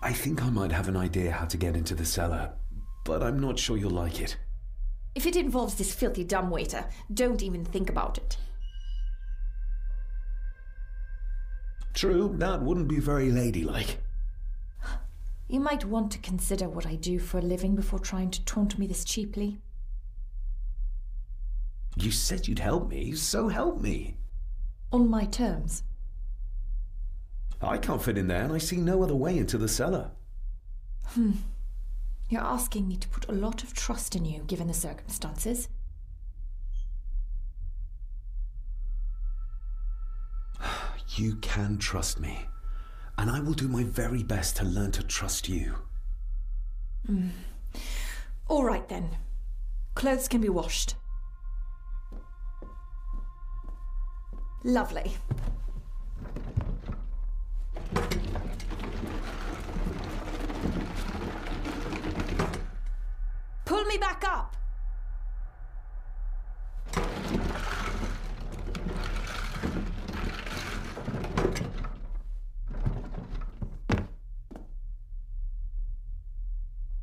[SPEAKER 17] I think I might have an idea how to get into the cellar, but I'm not sure you'll like it.
[SPEAKER 18] If it involves this filthy dumbwaiter, don't even think about it.
[SPEAKER 17] True, that wouldn't be very ladylike.
[SPEAKER 18] You might want to consider what I do for a living before trying to taunt me this cheaply.
[SPEAKER 17] You said you'd help me, so help me.
[SPEAKER 18] On my terms.
[SPEAKER 17] I can't fit in there, and I see no other way into the cellar.
[SPEAKER 18] You're asking me to put a lot of trust in you, given the circumstances.
[SPEAKER 17] You can trust me, and I will do my very best to learn to trust you.
[SPEAKER 18] All right, then. Clothes can be washed. Lovely. Pull me back up!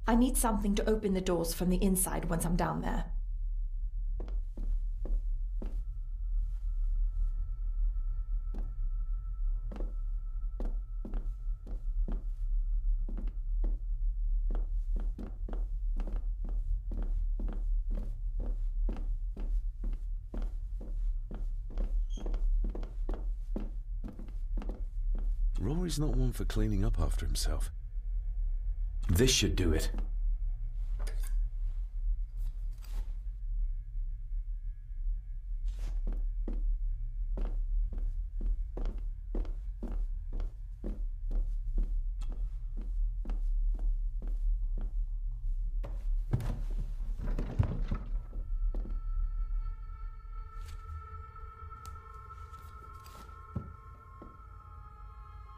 [SPEAKER 18] I need something to open the doors from the inside once I'm down there.
[SPEAKER 4] Rory's not one for cleaning up after himself.
[SPEAKER 17] This should do it.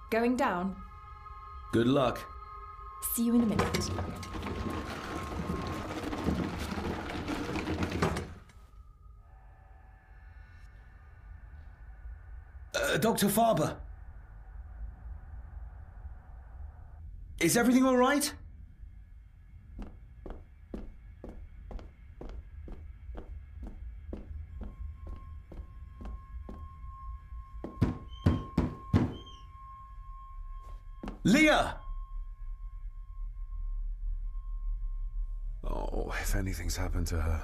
[SPEAKER 18] Going down?
[SPEAKER 17] Good luck.
[SPEAKER 18] See you in a minute.
[SPEAKER 17] Dr. Farber. Is everything all right? Leah!
[SPEAKER 4] Oh, if anything's happened to her.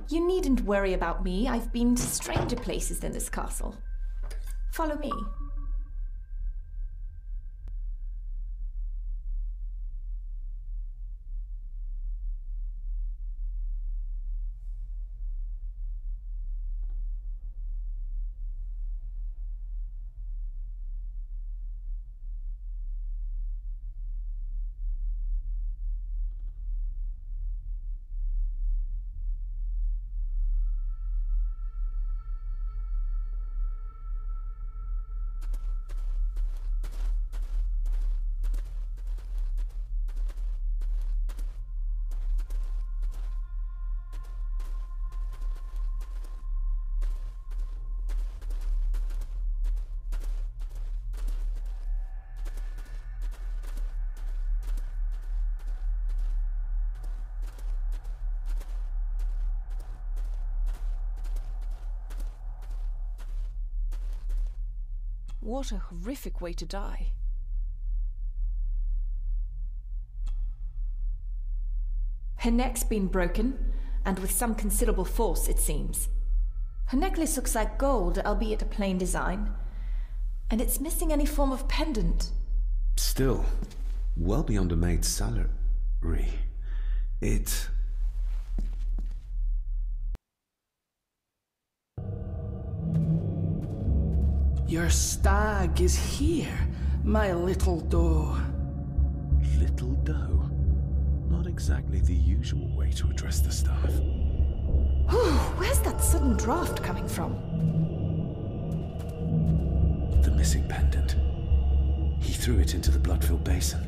[SPEAKER 18] You needn't worry about me. I've been to stranger places than this castle. Follow me. What a horrific way to die.
[SPEAKER 19] Her neck's been broken, and with some considerable force, it seems. Her necklace looks like gold, albeit a plain design, and it's missing any form of pendant.
[SPEAKER 17] Still, well beyond a maid's salary. It...
[SPEAKER 16] Your stag is here, my little doe.
[SPEAKER 4] Little doe? Not exactly the usual way to address the staff.
[SPEAKER 19] Where's that sudden draft coming from?
[SPEAKER 17] The missing pendant. He threw it into the blood-filled basin.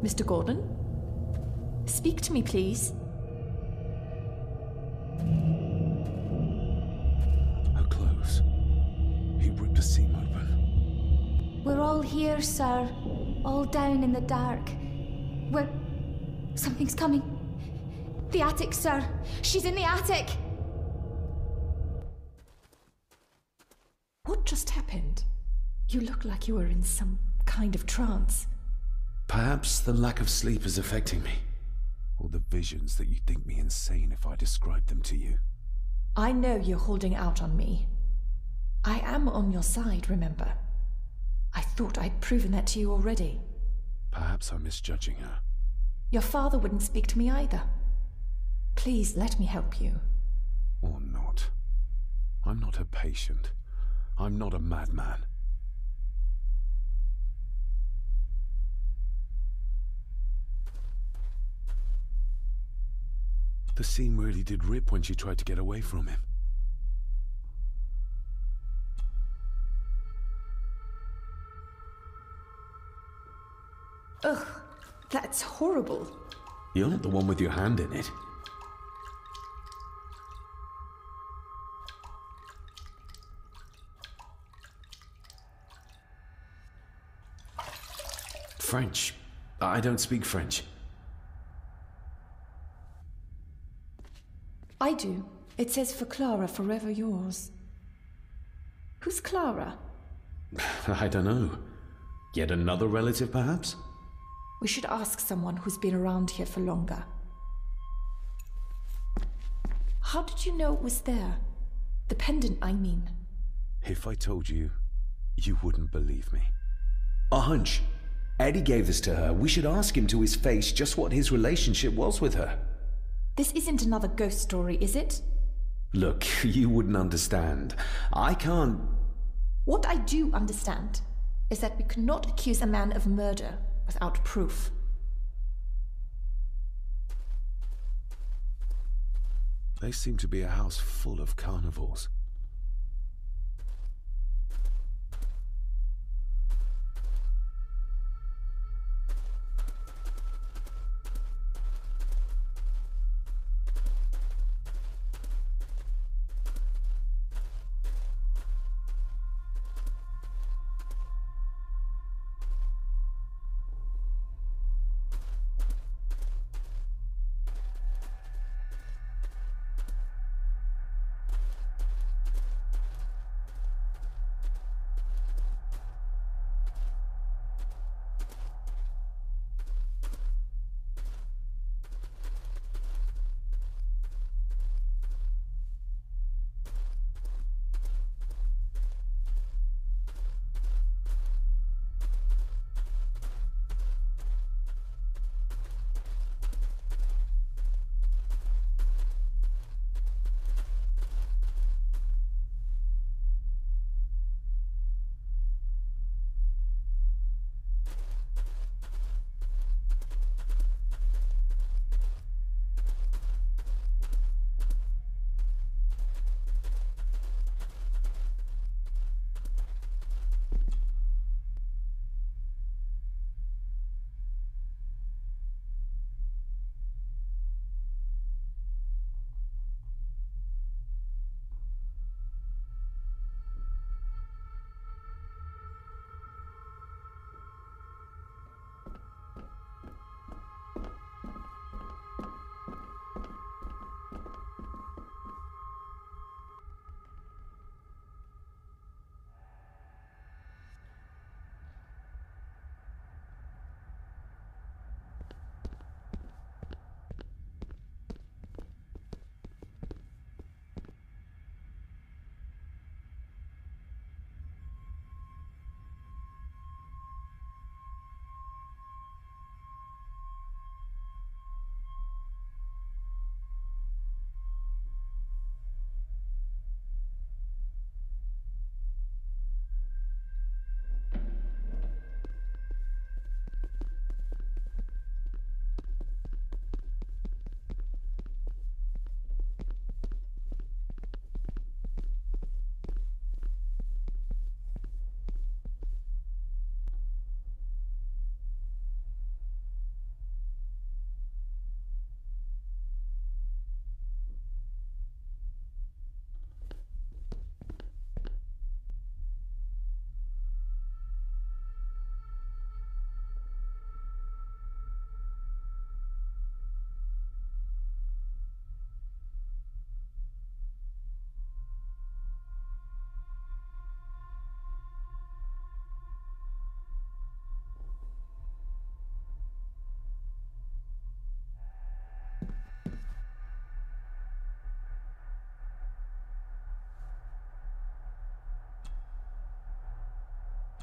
[SPEAKER 19] Mr. Ggόρντον? Speak to me, please.
[SPEAKER 4] Her clothes. He ripped a seam open.
[SPEAKER 15] We're all here, sir. All down in the dark. We're... Something's coming. The attic, sir. She's in the attic.
[SPEAKER 19] What just happened? You look like you were in some kind of trance.
[SPEAKER 17] Perhaps the lack of sleep is affecting me.
[SPEAKER 4] Or the visions that you'd think me insane if I described them to you.
[SPEAKER 19] I know you're holding out on me. I am on your side, remember? I thought I'd proven that to you already.
[SPEAKER 4] Perhaps I'm misjudging her.
[SPEAKER 19] Your father wouldn't speak to me either. Please let me help you.
[SPEAKER 4] Or not. I'm not her patient. I'm not a madman. The seam really did rip when she tried to get away from him.
[SPEAKER 19] Ugh, that's horrible.
[SPEAKER 17] You're not the one with your hand in it. French. I don't speak French.
[SPEAKER 19] I do. It says for Clara, forever yours. Who's Clara?
[SPEAKER 17] I don't know. Yet another relative, perhaps?
[SPEAKER 19] We should ask someone who's been around here for longer. How did you know it was there? The pendant, I mean.
[SPEAKER 4] If I told you, you wouldn't believe me.
[SPEAKER 17] A hunch. Eddie gave this to her. We should ask him to his face just what his relationship was with her.
[SPEAKER 19] This isn't another ghost story, is it?
[SPEAKER 17] Look, you wouldn't understand. I can't...
[SPEAKER 19] What I do understand is that we cannot accuse a man of murder without proof.
[SPEAKER 4] They seem to be a house full of carnivores.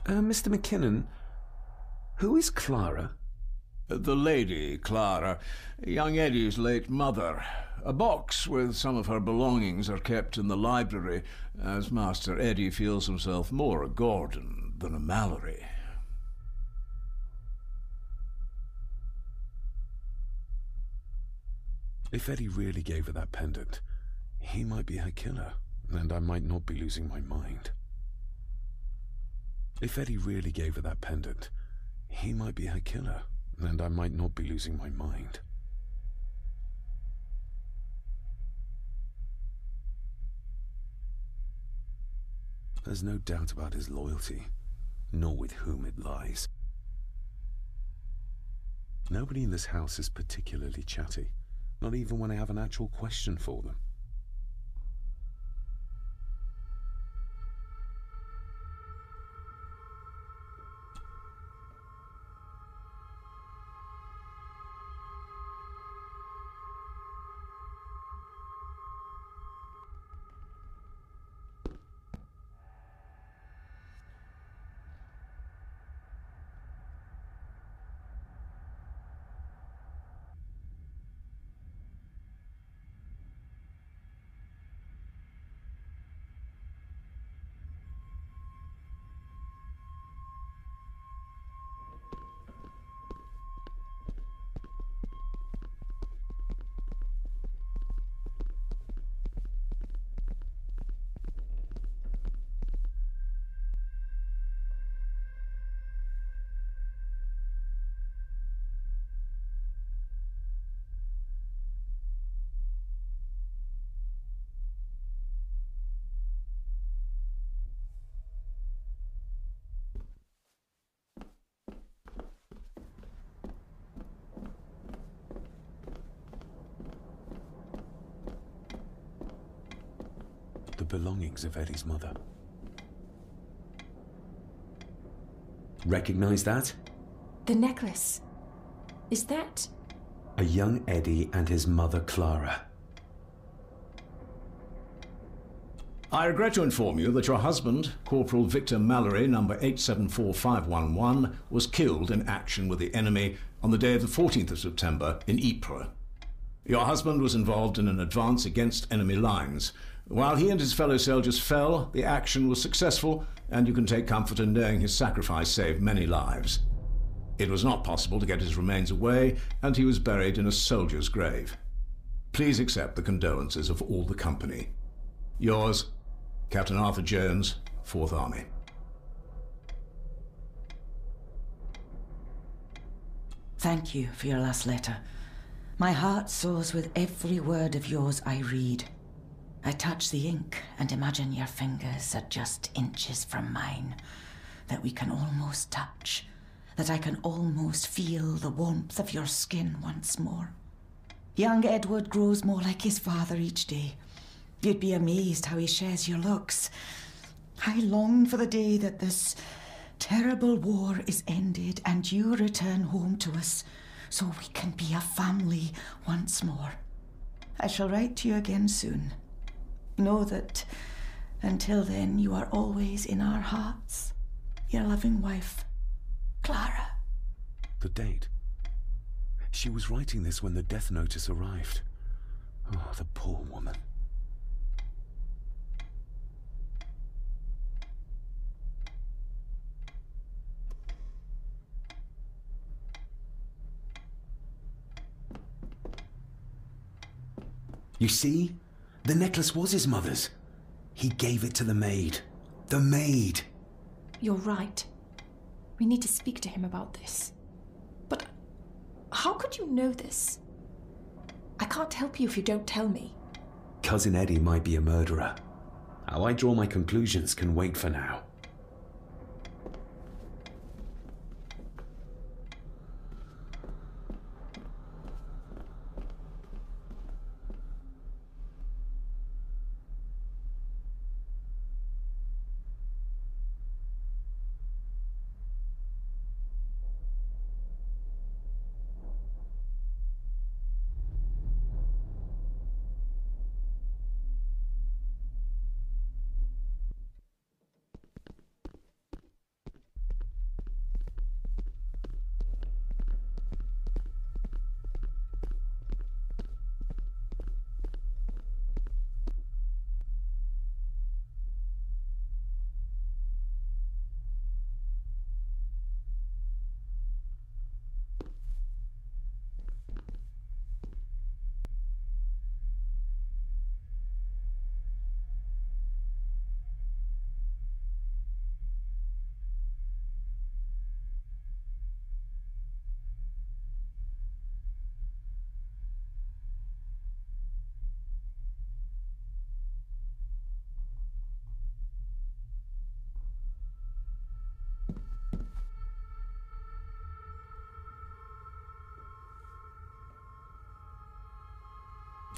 [SPEAKER 17] Mr. McKinnon, who is Clara?
[SPEAKER 5] The lady, Clara, young Eddie's late mother. A box with some of her belongings are kept in the library, as Master Eddie feels himself more a Ggordon than a Mallory.
[SPEAKER 4] If Eddie really gave her that pendant, he might be her killer, and I might not be losing my mind. If Eddie really gave her that pendant, he might be her killer, and I might not be losing my mind. There's no doubt about his loyalty, nor with whom it lies. Nobody in this house is particularly chatty, not even when I have an actual question for them. The belongings of Eddie's mother.
[SPEAKER 8] Recognize that?
[SPEAKER 19] The necklace. Is that...
[SPEAKER 8] A young Eddie and his mother Clara.
[SPEAKER 5] I regret to inform you that your husband, Corporal Victor Mallory, number 874511, was killed in action with the enemy on the day of the 14th of September in Ypres. Your husband was involved in an advance against enemy lines. While he and his fellow soldiers fell, the action was successful, and you can take comfort in knowing his sacrifice saved many lives. It was not possible to get his remains away, and he was buried in a soldier's grave. Please accept the condolences of all the company. Yours, Captain Arthur Jones, 4th Army.
[SPEAKER 3] Thank you for your last letter. My heart soars with every word of yours I read. I touch the ink and imagine your fingers are just inches from mine, that we can almost touch, that I can almost feel the warmth of your skin once more. Young Edward grows more like his father each day. You'd be amazed how he shares your looks. I long for the day that this terrible war is ended and you return home to us, so we can be a family once more. I shall write to you again soon. Know that until then you are always in our hearts. Your loving wife, Clara.
[SPEAKER 4] The date. She was writing this when the death notice arrived. Oh, the poor woman.
[SPEAKER 8] You see? The necklace was his mother's. He gave it to the maid. The maid!
[SPEAKER 19] You're right. We need to speak to him about this. But how could you know this? I can't help you if you don't tell me.
[SPEAKER 8] Cousin Eddie might be a murderer. How I draw my conclusions can wait for now.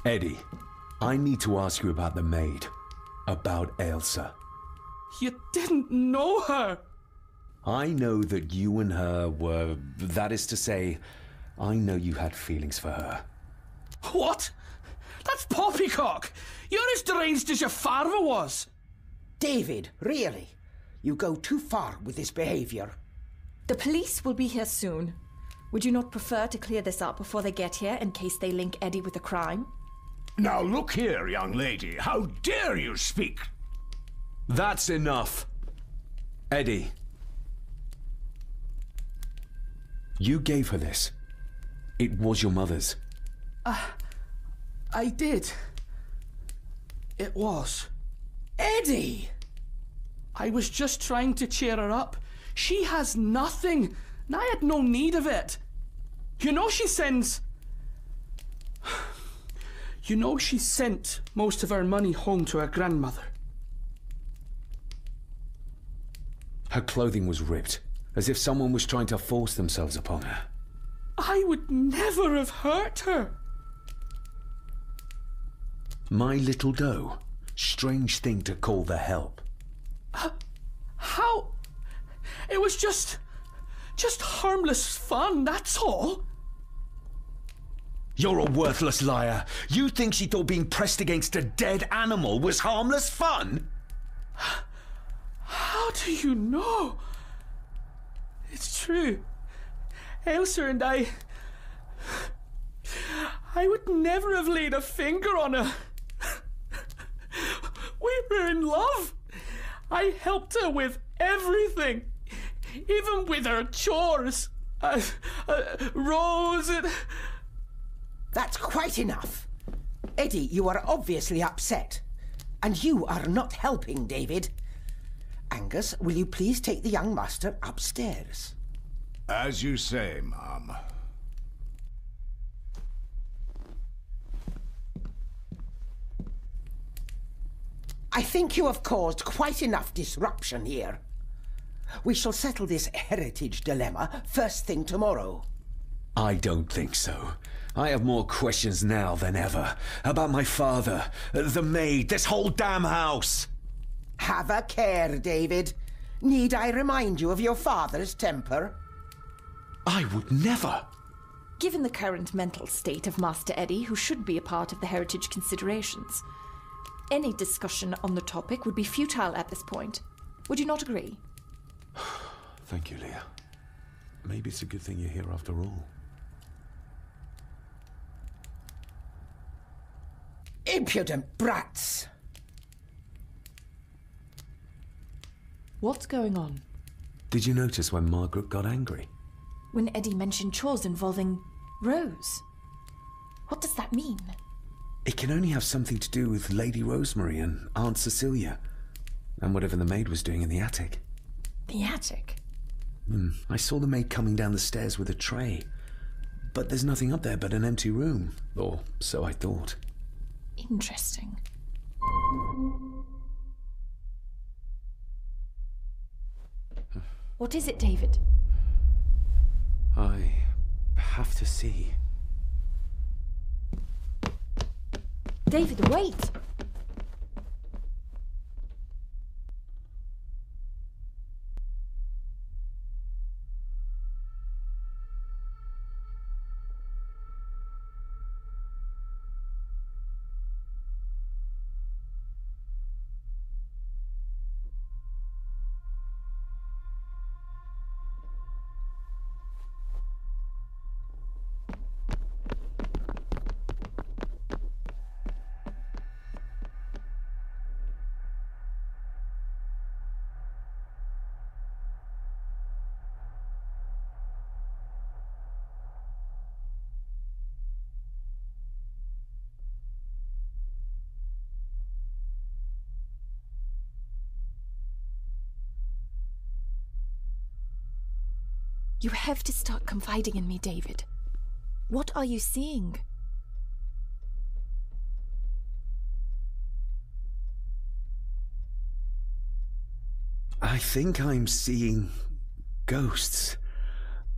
[SPEAKER 17] Eddie, I need to ask you about the maid. About Elsa.
[SPEAKER 16] You didn't know her!
[SPEAKER 17] I know that you and her were... That is to say, I know you had feelings for her.
[SPEAKER 16] What? That's poppycock! You're as deranged as your father was!
[SPEAKER 7] David, really? You go too far with this behavior.
[SPEAKER 19] The police will be here soon. Would you not prefer to clear this up before they get here in case they link Eddie with the crime?
[SPEAKER 5] Now look here, young lady. How dare you speak?
[SPEAKER 17] That's enough. Eddie. You gave her this. It was your mother's.
[SPEAKER 16] I did. It was.
[SPEAKER 7] Eddie!
[SPEAKER 16] I was just trying to cheer her up. She has nothing, and I had no need of it. You know she sends... You know she sent most of her money home to her grandmother.
[SPEAKER 17] Her clothing was ripped, as if someone was trying to force themselves upon her.
[SPEAKER 16] I would never have hurt her.
[SPEAKER 17] My little doe. Strange thing to call the help.
[SPEAKER 16] How? It was just harmless fun, that's all.
[SPEAKER 17] You're a worthless liar. You think she thought being pressed against a dead animal was harmless fun?
[SPEAKER 16] How do you know? It's true. Elsa and I would never have laid a finger on her. We were in love. I helped her with everything, even with her chores. Rose and...
[SPEAKER 7] That's quite enough. Eddie, you are obviously upset. And you are not helping, David. Angus, will you please take the young master upstairs?
[SPEAKER 5] As you say, Mom.
[SPEAKER 7] I think you have caused quite enough disruption here. We shall settle this heritage dilemma first thing tomorrow.
[SPEAKER 17] I don't think so. I have more questions now than ever. About my father, the maid, this whole damn house.
[SPEAKER 7] Have a care, David. Need I remind you of your father's temper?
[SPEAKER 17] I would never.
[SPEAKER 19] Given the current mental state of Master Eddie, who should be a part of the heritage considerations, any discussion on the topic would be futile at this point. Would you not agree?
[SPEAKER 17] Thank you, Leah. Maybe it's a good thing you're here after all.
[SPEAKER 7] Impudent brats!
[SPEAKER 10] What's going on?
[SPEAKER 17] Did you notice when Margaret got angry?
[SPEAKER 19] When Eddie mentioned chores involving Rose. What does that mean?
[SPEAKER 17] It can only have something to do with Lady Rosemary and Aunt Cecilia, and whatever the maid was doing in the attic.
[SPEAKER 19] The attic?
[SPEAKER 17] I saw the maid coming down the stairs with a tray, but there's nothing up there but an empty room, or so I thought.
[SPEAKER 19] Interesting. What is it, David?
[SPEAKER 17] I have to see.
[SPEAKER 19] David, wait! You have to start confiding in me, David. What are you seeing?
[SPEAKER 17] I think I'm seeing ghosts.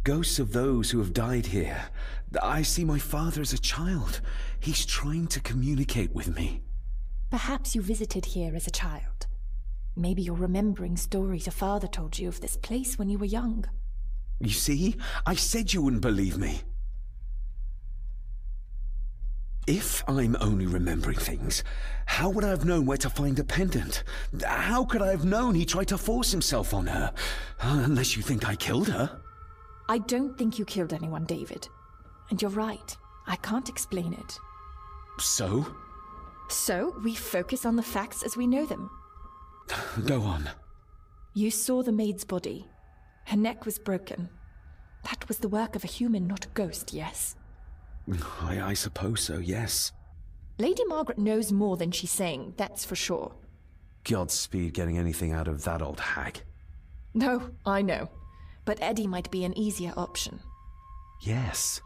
[SPEAKER 17] Ghosts of those who have died here. I see my father as a child. He's trying to communicate with me.
[SPEAKER 18] Perhaps you visited here as a child. Maybe you're remembering stories your father told you of this place when you were young.
[SPEAKER 17] You see? I said you wouldn't believe me. If I'm only remembering things, how would I have known where to find a pendant? How could I have known he tried to force himself on her? Unless you think I killed her.
[SPEAKER 18] I don't think you killed anyone, David. And you're right. I can't explain it.
[SPEAKER 17] So?
[SPEAKER 18] So, we focus on the facts as we know them.
[SPEAKER 17] Go on.
[SPEAKER 18] You saw the maid's body. Her neck was broken. That was the work of a human, not a ghost, yes?
[SPEAKER 17] I suppose so, yes.
[SPEAKER 18] Lady Margaret knows more than she's saying, that's for sure.
[SPEAKER 17] Godspeed getting anything out of that old hag.
[SPEAKER 18] No, I know. But Eddie might be an easier option.
[SPEAKER 17] Yes.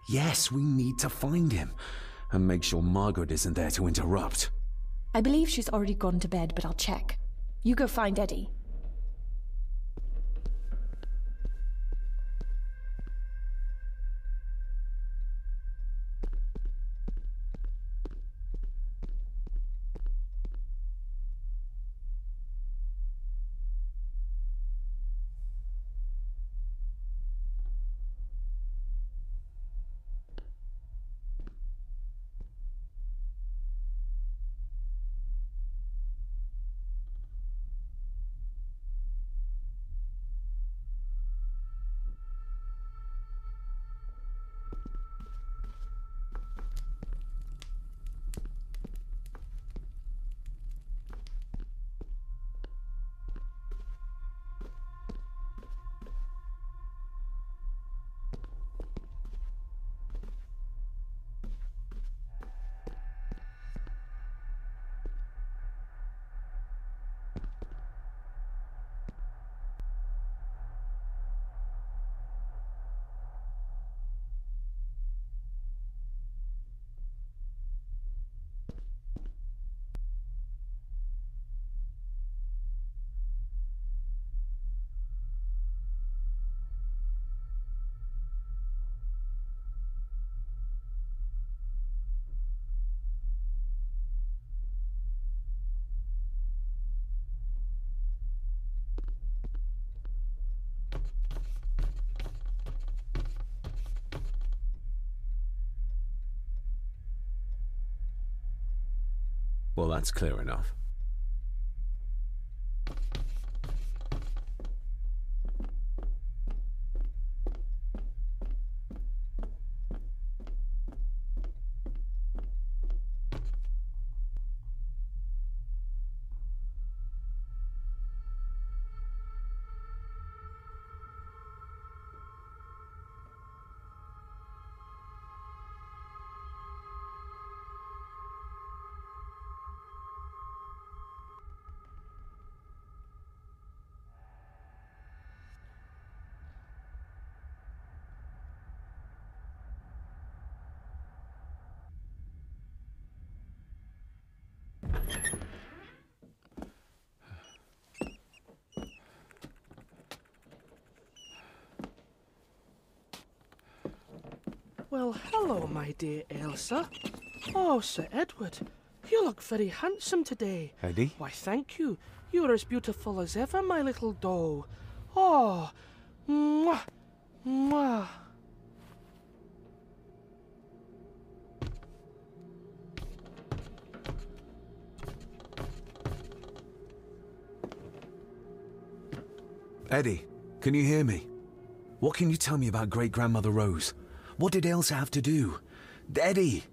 [SPEAKER 17] Yes, we need to find him. And make sure Margaret isn't there to interrupt.
[SPEAKER 18] I believe she's already gone to bed, but I'll check. You go find Eddie.
[SPEAKER 4] Well, that's clear enough.
[SPEAKER 16] Well, hello, my dear Elsa. Oh, Sir Edward, you look very handsome today.
[SPEAKER 17] Eddie?
[SPEAKER 16] Why, thank you. You're as beautiful as ever, my little doll. Oh, mwah, mwah.
[SPEAKER 17] Eddie, can you hear me? What can you tell me about great-grandmother Rose? What did Elsa have to do? Eddie!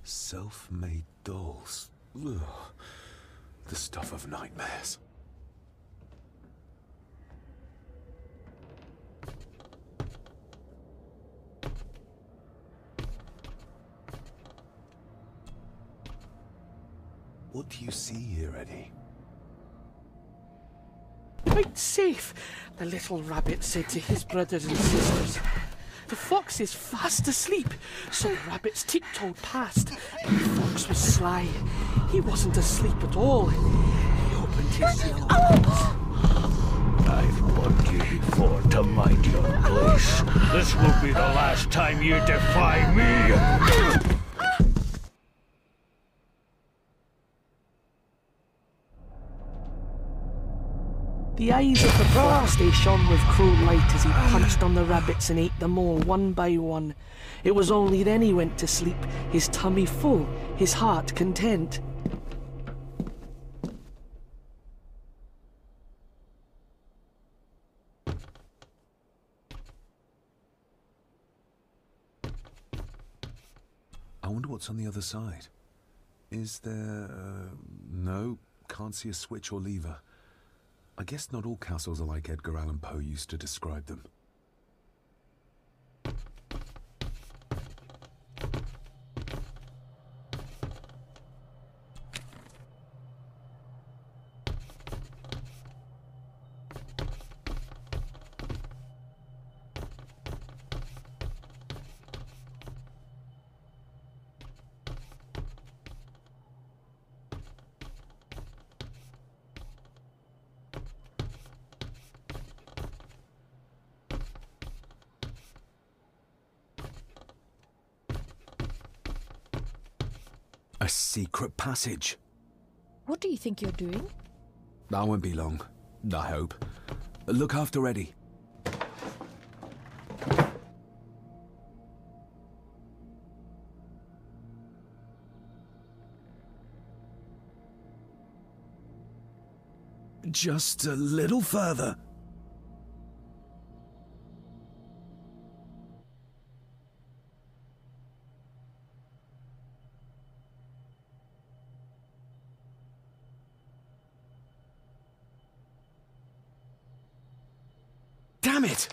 [SPEAKER 17] Self-made dolls. Ugh. The stuff of nightmares. What do you see here, Eddie?
[SPEAKER 16] Quite safe, the little rabbit said to his brothers and sisters. The fox is fast asleep, so the rabbits tiptoed past. And the fox was sly. He wasn't asleep at all. He opened his yellow eyes.
[SPEAKER 5] I've warned you before to mind your place. This will be the last time you defy me.
[SPEAKER 16] The eyes of the fox, they shone with cruel light as he punched on the rabbits and ate them all one by one. It was only then he went to sleep, his tummy full, his heart content.
[SPEAKER 4] I wonder what's on the other side. Is there... no, can't see a switch or lever. I guess not all castles are like Edgar Allan Poe used to describe them. A secret passage.
[SPEAKER 10] What do you think you're doing?
[SPEAKER 4] I won't be long, I hope. Look after Eddie. Just a little further. Damn it!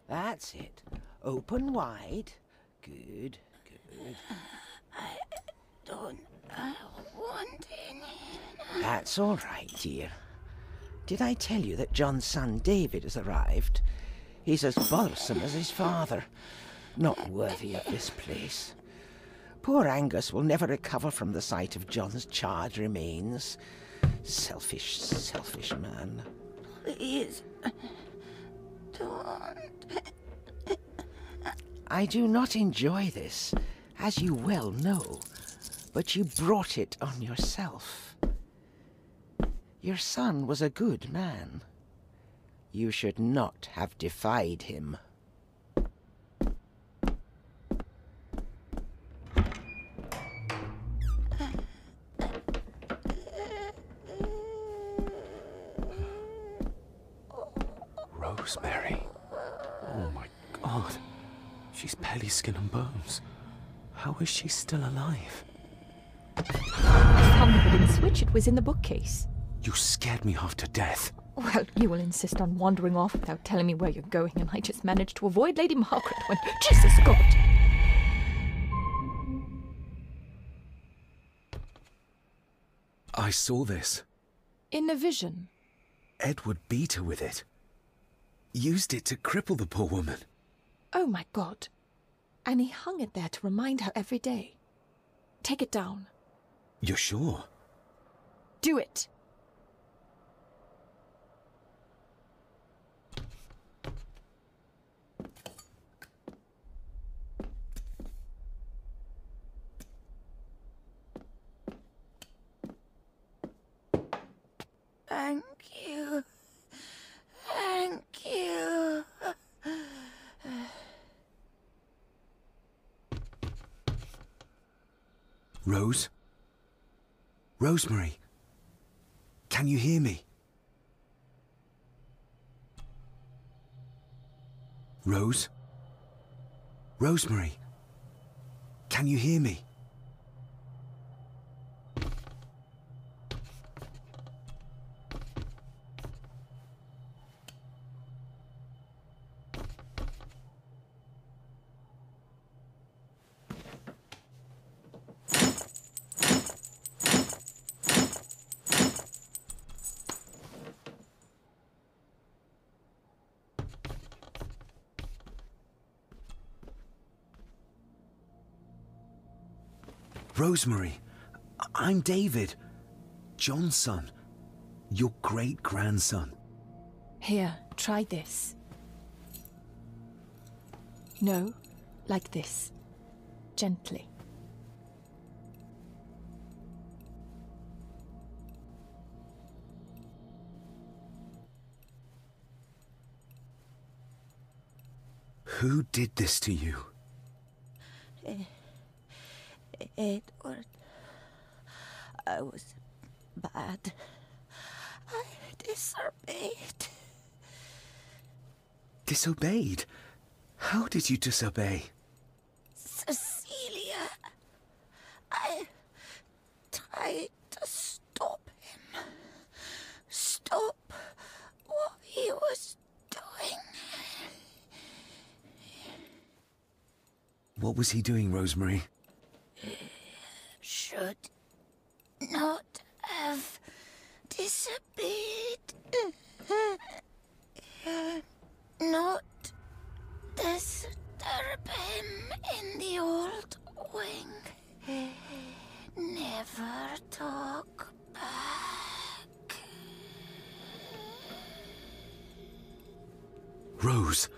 [SPEAKER 7] That's it. Open wide. Good, good.
[SPEAKER 15] I don't want any.
[SPEAKER 7] That's all right, dear. Did I tell you that John's son David has arrived? He's as bothersome as his father. Not worthy of this place. Poor Angus will never recover from the sight of John's charred remains. Selfish, selfish man.
[SPEAKER 15] Please, don't.
[SPEAKER 7] I do not enjoy this, as you well know, but you brought it on yourself. Your son was a good man. You should not have defied him.
[SPEAKER 17] Rosemary. Oh my God. She's barely skin and bones. How is she still alive?
[SPEAKER 10] I found the hidden switch. It was in the bookcase.
[SPEAKER 17] You scared me half to death.
[SPEAKER 10] Well, you will insist on wandering off without telling me where you're going, and I just managed to avoid Lady Margaret when... Jesus God!
[SPEAKER 4] I saw this.
[SPEAKER 10] In a vision.
[SPEAKER 4] Edward beat her with it. Used it to cripple the poor woman.
[SPEAKER 10] Oh my God. And he hung it there to remind her every day. Take it down.
[SPEAKER 4] You're sure?
[SPEAKER 10] Do it.
[SPEAKER 15] Thank you. Thank you.
[SPEAKER 4] Rose? Rosemary? Can you hear me? Rose? Rosemary? Can you hear me?
[SPEAKER 8] Rosemary, I'm David. John's son. Your great-grandson.
[SPEAKER 18] Here, try this. No, like this. Gently.
[SPEAKER 8] Who did this to you?
[SPEAKER 20] Edward. I was bad. I disobeyed.
[SPEAKER 8] Disobeyed? How did you disobey?
[SPEAKER 20] Cecilia. I tried to stop him. Stop what he was doing.
[SPEAKER 8] What was he doing, Rosemary?
[SPEAKER 20] Should not have disobeyed. Not disturb him in the old wing. Never talk back.
[SPEAKER 8] Rose!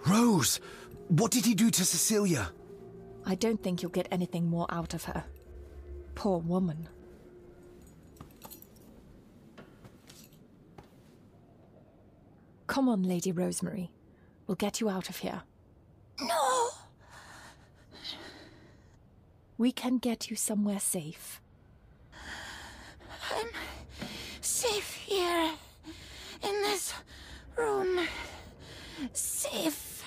[SPEAKER 8] Rose! What did he do to Cecilia?
[SPEAKER 18] I don't think you'll get anything more out of her. Poor woman. Come on, Lady Rosemary. We'll get you out of here.
[SPEAKER 20] No!
[SPEAKER 18] We can get you somewhere safe.
[SPEAKER 20] I'm safe here, in this room. Safe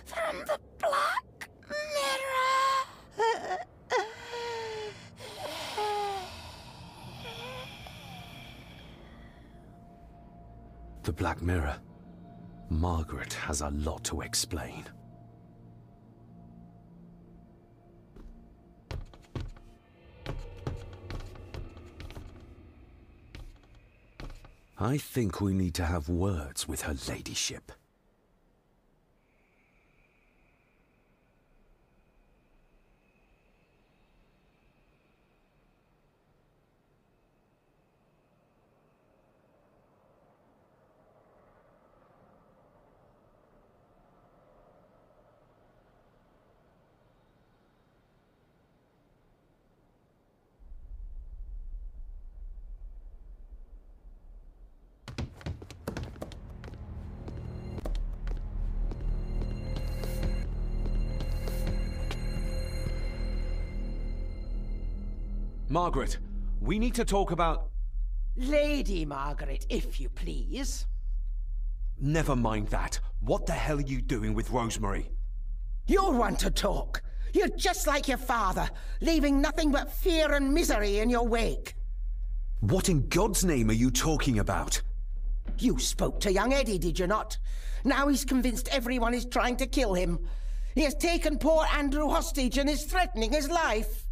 [SPEAKER 20] from the Black Mirror.
[SPEAKER 8] The Black Mirror. Margaret has a lot to explain. I think we need to have words with her ladyship.
[SPEAKER 11] Margaret, we need to talk about...
[SPEAKER 7] Lady Margaret, if you please.
[SPEAKER 11] Never mind that. What the hell are you doing with Rosemary?
[SPEAKER 7] You're one to talk. You're just like your father, leaving nothing but fear and misery in your wake.
[SPEAKER 8] What in God's name are you talking about?
[SPEAKER 7] You spoke to young Eddie, did you not? Now he's convinced everyone is trying to kill him. He has taken poor Andrew hostage and is threatening his life.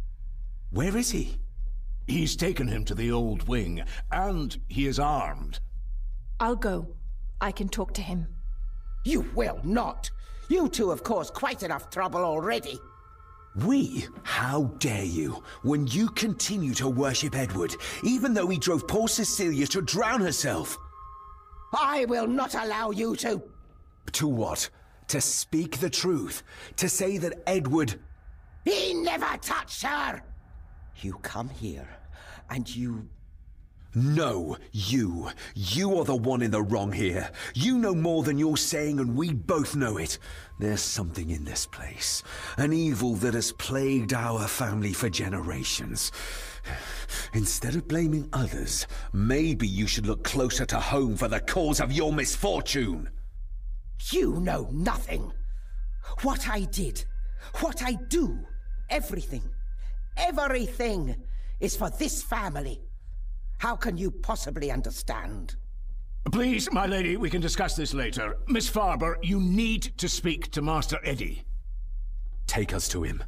[SPEAKER 8] Where is he?
[SPEAKER 5] He's taken him to the old wing, and he is armed.
[SPEAKER 18] I'll go. I can talk to him.
[SPEAKER 7] You will not. You two have caused quite enough trouble already.
[SPEAKER 8] We? How dare you, when you continue to worship Edward, even though he drove poor Cecilia to drown herself?
[SPEAKER 7] I will not allow you to...
[SPEAKER 8] To what? To speak the truth? To say that Edward...
[SPEAKER 7] He never touched her! You come here, and you...
[SPEAKER 8] No, you. You are the one in the wrong here. You know more than you're saying, and we both know it. There's something in this place. An evil that has plagued our family for generations. Instead of blaming others, maybe you should look closer to home for the cause of your misfortune.
[SPEAKER 7] You know nothing. What I did, what I do, everything is for this family. How can you possibly understand?
[SPEAKER 5] Please, my lady, we can discuss this later. Miss Farber, you need to speak to Master Eddie.
[SPEAKER 8] Take us to him.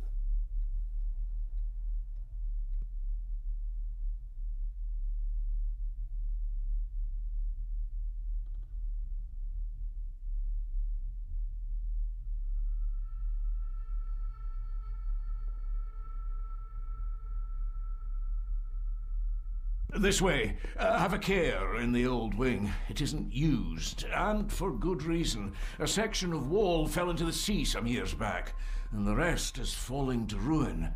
[SPEAKER 5] This way. Have a care in the old wing. It isn't used, and for good reason. A section of wall fell into the sea some years back, and the rest is falling to ruin.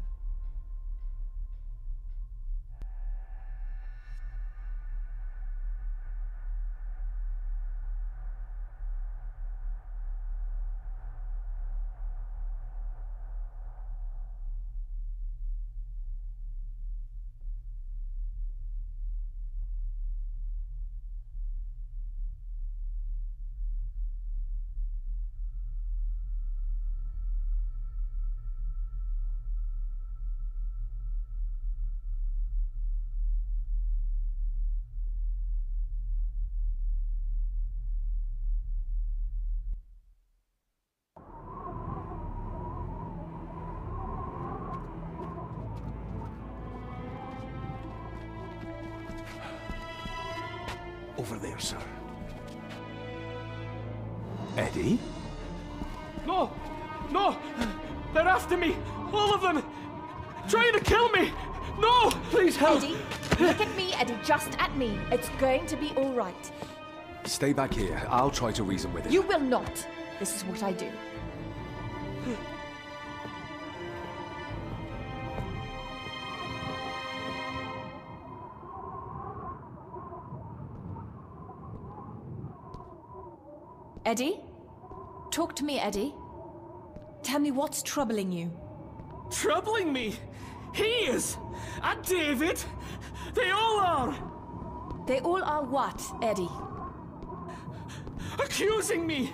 [SPEAKER 5] Over there, sir.
[SPEAKER 11] Eddie?
[SPEAKER 16] No! No! They're after me! All of them! Trying to kill me! No! Please help!
[SPEAKER 18] Eddie, look at me, Eddie, just at me. It's going to be all right.
[SPEAKER 11] Stay back here. I'll try to reason with it.
[SPEAKER 18] You will not. This is what I do. Eddie? Talk to me, Eddie. Tell me what's troubling you.
[SPEAKER 16] Troubling me? He is! And David! They all are!
[SPEAKER 18] They all are what, Eddie?
[SPEAKER 16] Accusing me!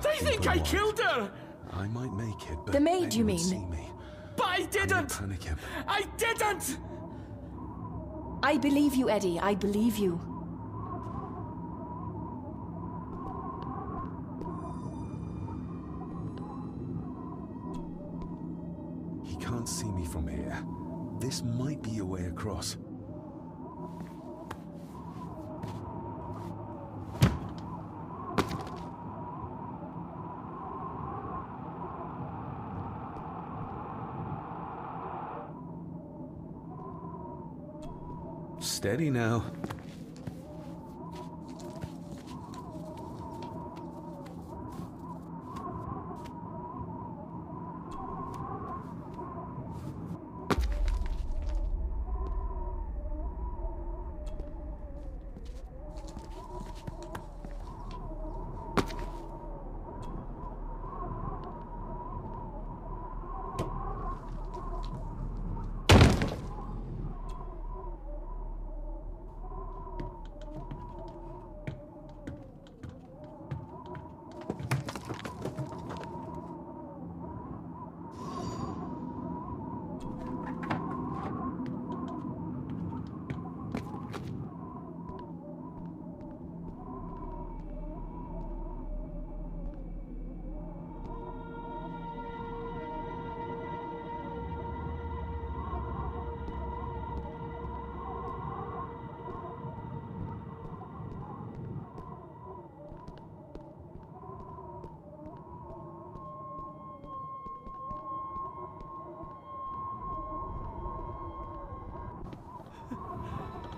[SPEAKER 16] They think I killed her!
[SPEAKER 4] I might make it, but
[SPEAKER 18] the maid, you mean?
[SPEAKER 4] See me.
[SPEAKER 16] But I didn't!
[SPEAKER 4] Panicking.
[SPEAKER 16] I didn't!
[SPEAKER 18] I believe you, Eddie. I believe you.
[SPEAKER 4] Can't see me from here. This might be a way across. Steady now.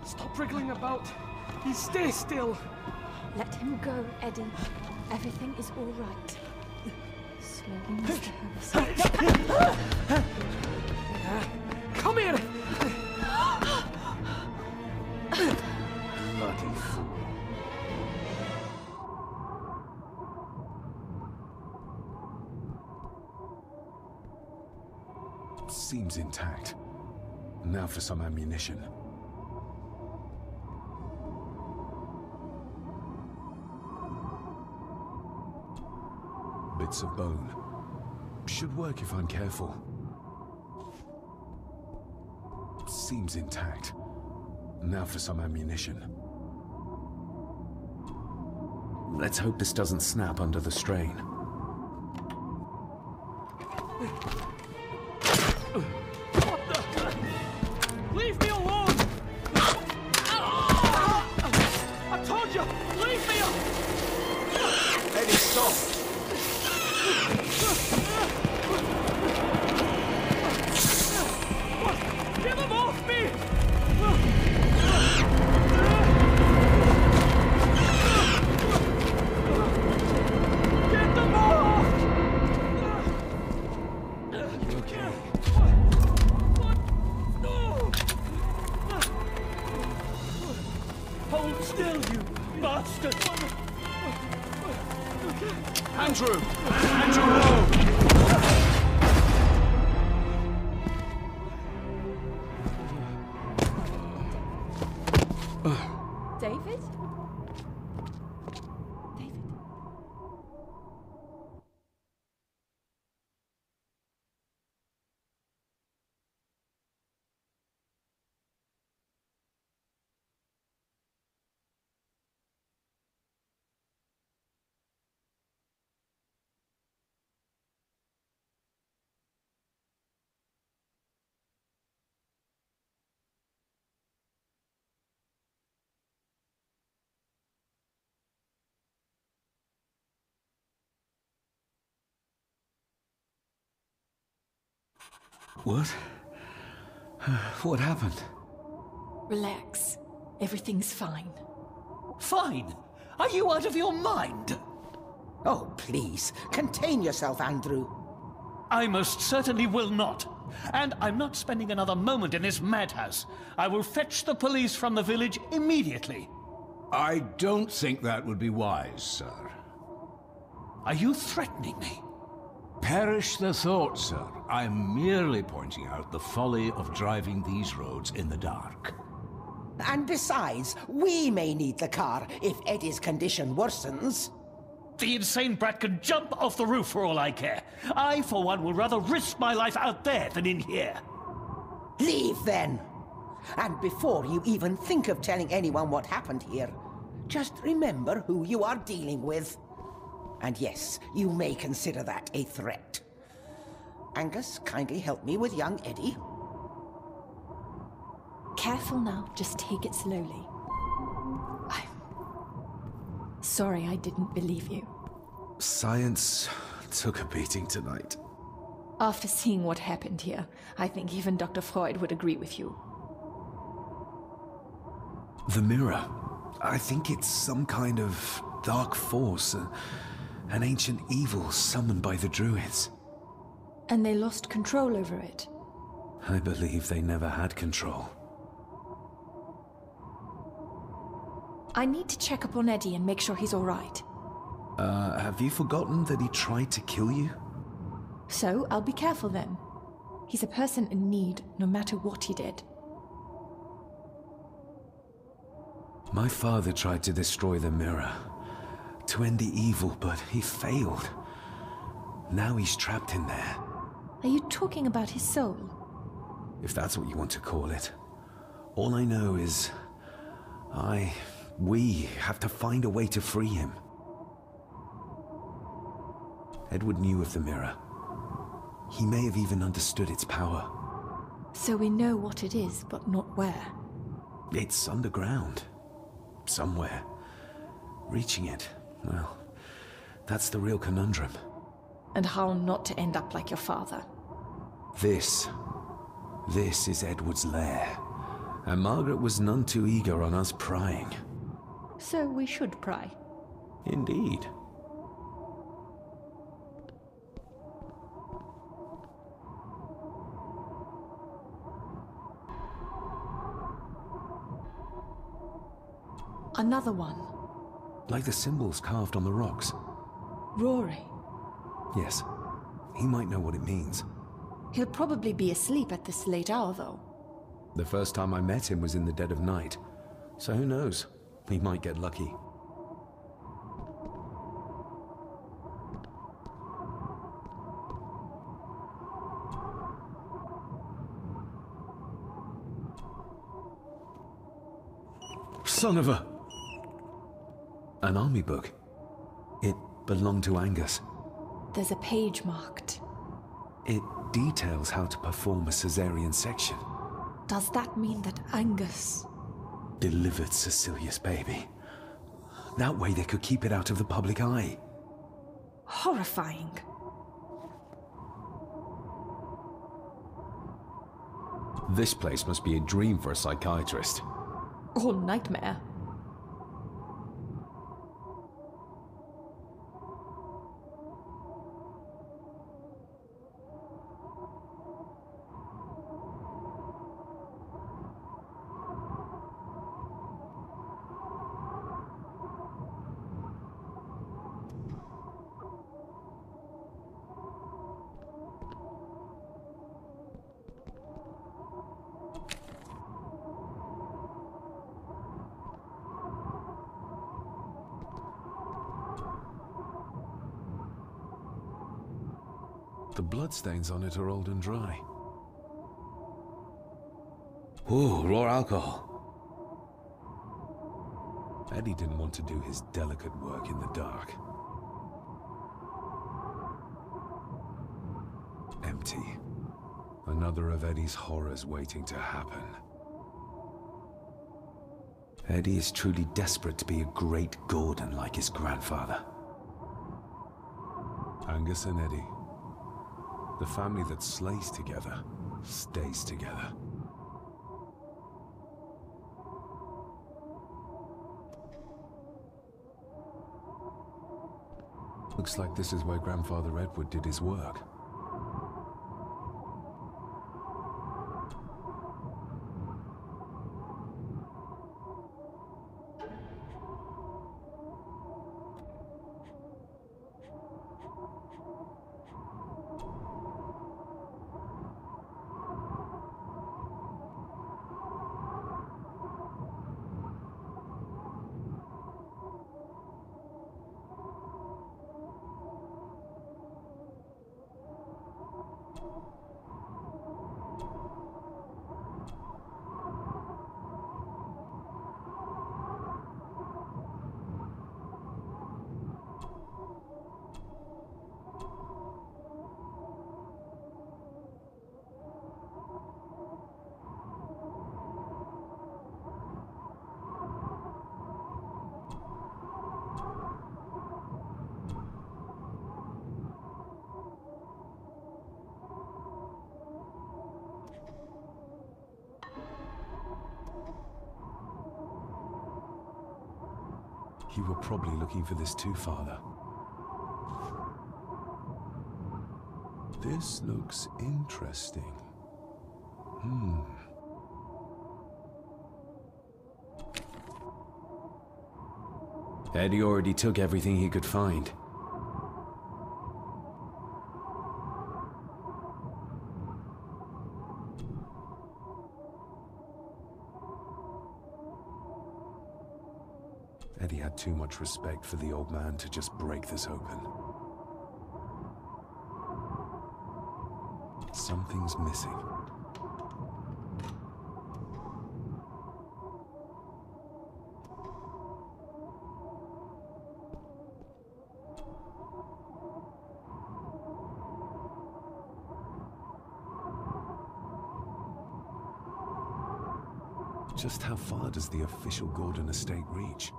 [SPEAKER 16] Stop wriggling about. You stay still.
[SPEAKER 18] Let him go, Eddie. Everything is all right. Slowly, Mr. Harrison.
[SPEAKER 16] Come here!
[SPEAKER 11] Bloody fool.
[SPEAKER 4] Seems intact. Now for some ammunition. Bits of bone. Should work if I'm careful. Seems intact. Now for some ammunition.
[SPEAKER 8] Let's hope this doesn't snap under the strain.
[SPEAKER 16] What the? Leave me alone! I told you, leave me alone!
[SPEAKER 11] Eddie, stop!
[SPEAKER 16] What? Get them off me!
[SPEAKER 14] Still, you bastard!
[SPEAKER 5] Andrew! Andrew, no!
[SPEAKER 10] David?
[SPEAKER 11] What? What happened?
[SPEAKER 18] Relax. Everything's fine.
[SPEAKER 7] Fine? Are you out of your mind? Oh, please, contain yourself, Andrew.
[SPEAKER 6] I most certainly will not. And I'm not spending another moment in this madhouse. I will fetch the police from the village immediately.
[SPEAKER 5] I don't think that would be wise, sir.
[SPEAKER 6] Are you threatening me?
[SPEAKER 5] Perish the thought, sir. I'm merely pointing out the folly of driving these roads in the dark.
[SPEAKER 7] And besides, we may need the car if Eddie's condition worsens.
[SPEAKER 6] The insane brat can jump off the roof for all I care. I, for one, will rather risk my life out there than in here.
[SPEAKER 7] Leave, then. And before you even think of telling anyone what happened here, just remember who you are dealing with. And yes, you may consider that a threat. Angus, kindly help me with young Eddie.
[SPEAKER 18] Careful now, just take it slowly. I'm sorry I didn't believe you.
[SPEAKER 17] Science took a beating tonight.
[SPEAKER 18] After seeing what happened here, I think even Dr. Freud would agree with you.
[SPEAKER 17] The mirror. I think it's some kind of dark force, an ancient evil summoned by the Druids.
[SPEAKER 18] And they lost control over it.
[SPEAKER 17] I believe they never had control.
[SPEAKER 18] I need to check up on Eddie and make sure he's all right.
[SPEAKER 17] Have you forgotten that he tried to kill you?
[SPEAKER 18] So, I'll be careful then. He's a person in need, no matter what he did.
[SPEAKER 17] My father tried to destroy the mirror, to end the evil, but he failed. Now he's trapped in there.
[SPEAKER 18] Are you talking about his soul?
[SPEAKER 17] If that's what you want to call it. All I know is... we have to find a way to free him. Edward knew of the mirror. He may have even understood its power.
[SPEAKER 18] So we know what it is, but not where.
[SPEAKER 17] It's underground. Somewhere. Reaching it, well, that's the real conundrum.
[SPEAKER 18] And how not to end up like your father.
[SPEAKER 17] This is Edward's lair. And Margaret was none too eager on us prying.
[SPEAKER 18] So we should pry.
[SPEAKER 17] Indeed.
[SPEAKER 18] Another one.
[SPEAKER 17] Like the symbols carved on the rocks.
[SPEAKER 18] Rory.
[SPEAKER 17] Yes. He might know what it means.
[SPEAKER 18] He'll probably be asleep at this late hour, though.
[SPEAKER 17] The first time I met him was in the dead of night. So who knows? He might get lucky. Son of a... An army book. It belonged to Angus.
[SPEAKER 18] There's a page marked.
[SPEAKER 17] It details how to perform a caesarean section.
[SPEAKER 18] Does that mean that Angus...
[SPEAKER 17] delivered Cecilia's baby? That way they could keep it out of the public eye.
[SPEAKER 18] Horrifying.
[SPEAKER 17] This place must be a dream for a psychiatrist.
[SPEAKER 18] Or nightmare.
[SPEAKER 4] The bloodstains on it are old and dry.
[SPEAKER 17] Ooh, raw alcohol.
[SPEAKER 4] Eddie didn't want to do his delicate work in the dark. Empty. Another of Eddie's horrors waiting to happen.
[SPEAKER 17] Eddie is truly desperate to be a great Ggórdan like his grandfather.
[SPEAKER 4] Angus and Eddie. The family that slays together, stays together. Looks like this is where Grandfather Edward did his work. You were probably looking for this too, Father. This looks interesting.
[SPEAKER 17] Eddie already took everything he could find.
[SPEAKER 4] Eddie had too much respect for the old man to just break this open. Something's missing. Just how far does the official Ggórdan estate reach?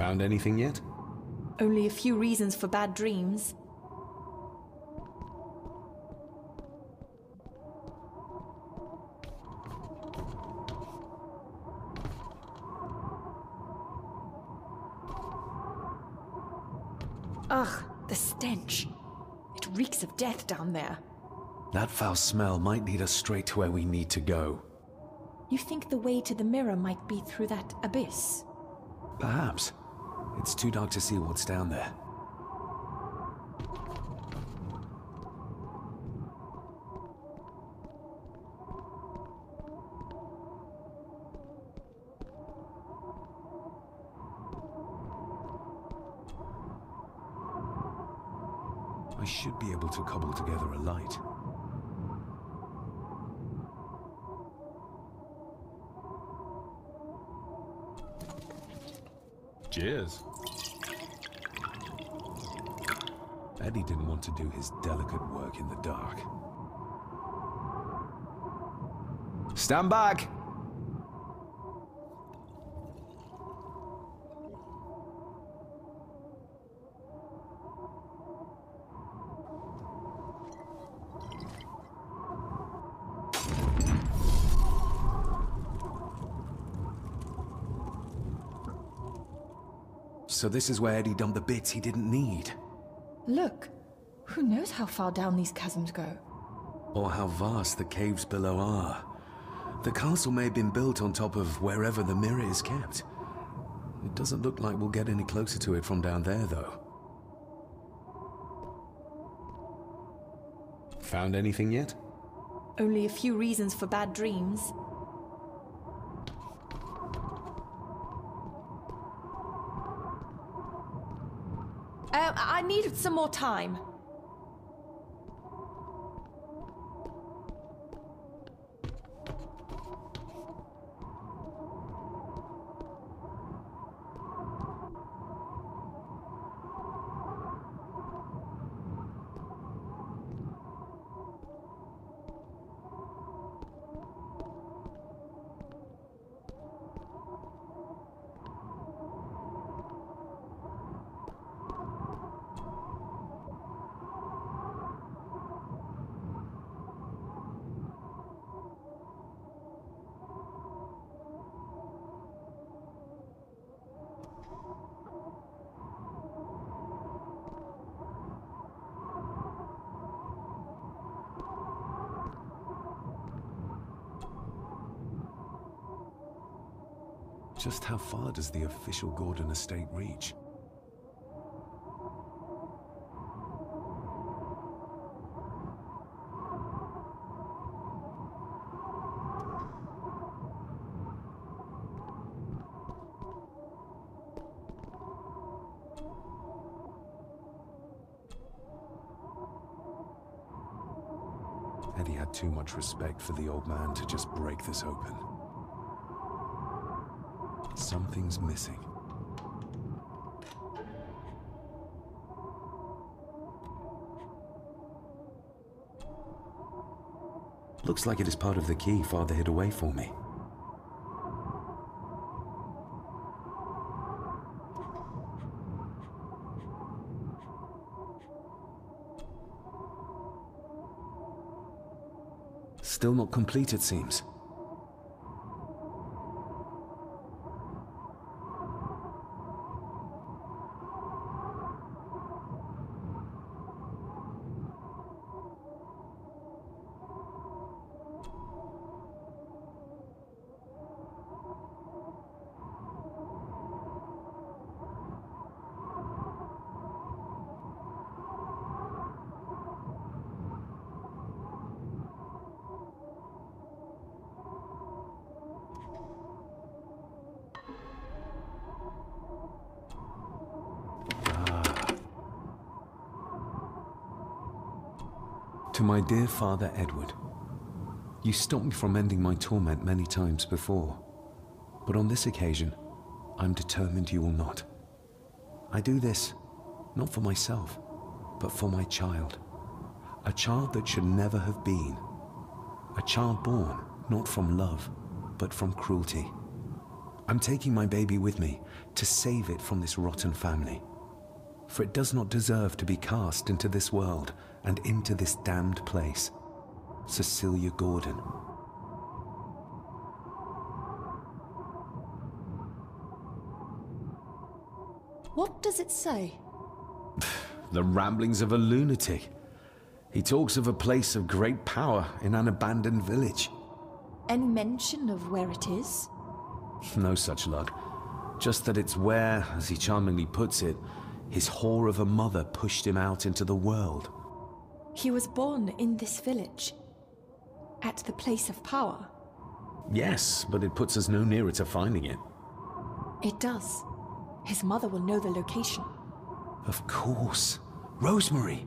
[SPEAKER 17] Found anything yet?
[SPEAKER 18] Only a few reasons for bad dreams. Ugh, the stench. It reeks of death down there.
[SPEAKER 17] That foul smell might lead us straight to where we need to go.
[SPEAKER 18] You think the way to the mirror might be through that abyss?
[SPEAKER 17] Perhaps. It's too dark to see what's down there.
[SPEAKER 4] I should be able to cobble together a light. Cheers. Eddie didn't want to do his delicate work in the dark.
[SPEAKER 11] Stand back!
[SPEAKER 17] So this is where Eddie dumped the bits he didn't need.
[SPEAKER 18] Look, who knows how far down these chasms go?
[SPEAKER 17] Or how vast the caves below are. The castle may have been built on top of wherever the mirror is kept. It doesn't look like we'll get any closer to it from down there, though. Found anything yet?
[SPEAKER 18] Only a few reasons for bad dreams. I needed some more time.
[SPEAKER 4] Just how far does the official Ggόρντον estate reach? Eddie had too much respect for the old man to just break this open. Something's missing.
[SPEAKER 17] Looks like it is part of the key Father hid away for me. Still not complete, it seems. To my dear Father Edward, you stopped me from ending my torment many times before, but on this occasion, I'm determined you will not. I do this, not for myself, but for my child. A child that should never have been. A child born, not from love, but from cruelty. I'm taking my baby with me to save it from this rotten family. For it does not deserve to be cast into this world and into this damned place. Cecilia Ggόρντον.
[SPEAKER 18] What does it say?
[SPEAKER 17] The ramblings of a lunatic. He talks of a place of great power in an abandoned village.
[SPEAKER 18] Any mention of where it is?
[SPEAKER 17] No such luck. Just that it's where, as he charmingly puts it, his whore of a mother pushed him out into the world.
[SPEAKER 18] He was born in this village, at the place of power.
[SPEAKER 17] Yes, but it puts us no nearer to finding it.
[SPEAKER 18] It does. His mother will know the location.
[SPEAKER 17] Of course. Rosemary.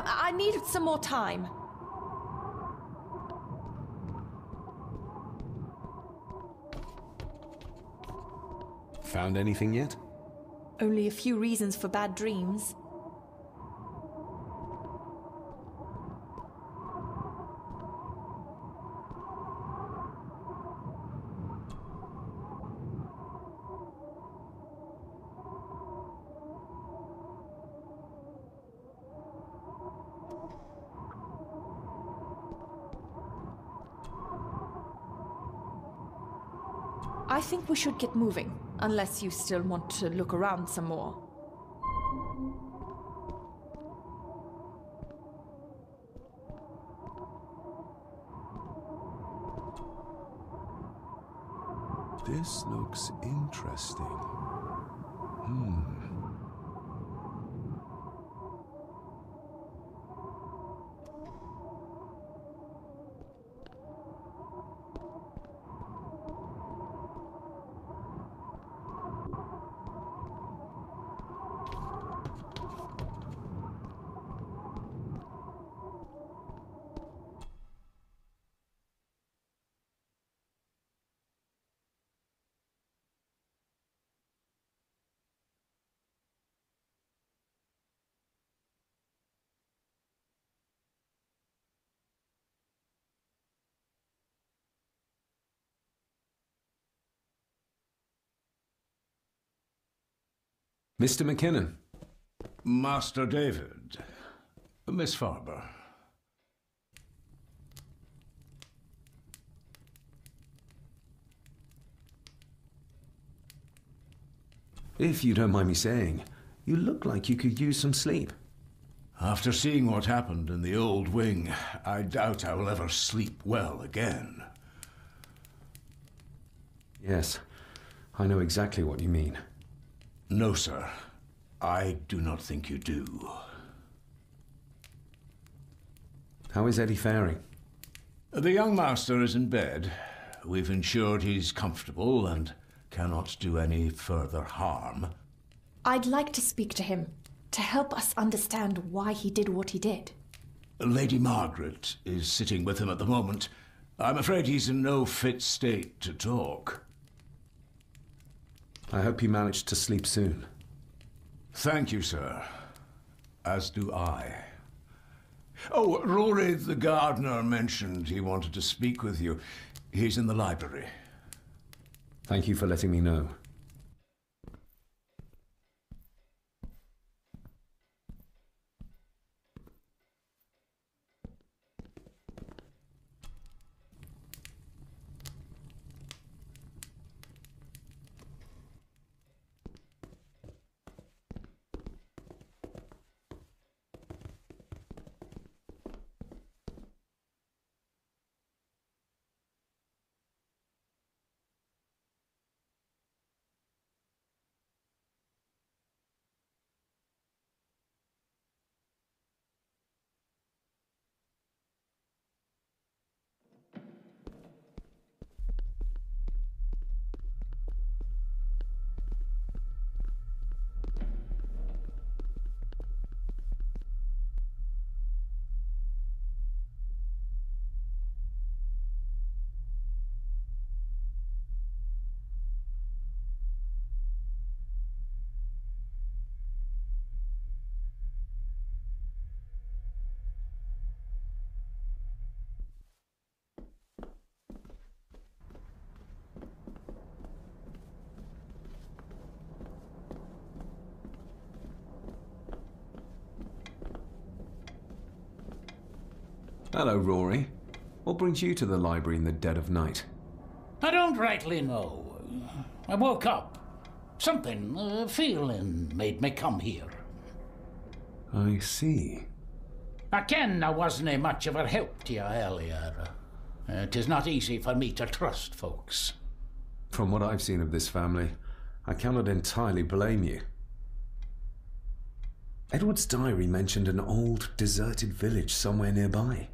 [SPEAKER 18] I needed some more time.
[SPEAKER 17] Found anything yet?
[SPEAKER 18] Only a few reasons for bad dreams.
[SPEAKER 19] I think we should get moving, unless you still want to look around some more.
[SPEAKER 4] This looks interesting.
[SPEAKER 11] Mr. McKinnon.
[SPEAKER 5] Master David. Miss Farber.
[SPEAKER 11] If you don't mind me saying, you look like you could use some sleep.
[SPEAKER 5] After seeing what happened in the old wing, I doubt I will ever sleep well again.
[SPEAKER 11] Yes, I know exactly what you mean.
[SPEAKER 5] No, sir. I do not think you do.
[SPEAKER 11] How is Eddie faring?
[SPEAKER 5] The young master is in bed. We've ensured he's comfortable and cannot do any further harm.
[SPEAKER 18] I'd like to speak to him, to help us understand why he did what he did.
[SPEAKER 5] Lady Margaret is sitting with him at the moment. I'm afraid he's in no fit state to talk.
[SPEAKER 11] I hope you managed to sleep soon.
[SPEAKER 5] Thank you, sir. As do I. Oh, Rory the gardener mentioned he wanted to speak with you. He's in the library.
[SPEAKER 11] Thank you for letting me know. Hello, Rory. What brings you to the library in the dead of night?
[SPEAKER 9] I don't rightly know. I woke up. Something, feeling, made me come here.
[SPEAKER 11] I see.
[SPEAKER 9] I ken I wasn't much of a help to you earlier. 'Tis not easy for me to trust folks.
[SPEAKER 11] From what I've seen of this family, I cannot entirely blame you. Edward's diary mentioned an old, deserted village somewhere nearby.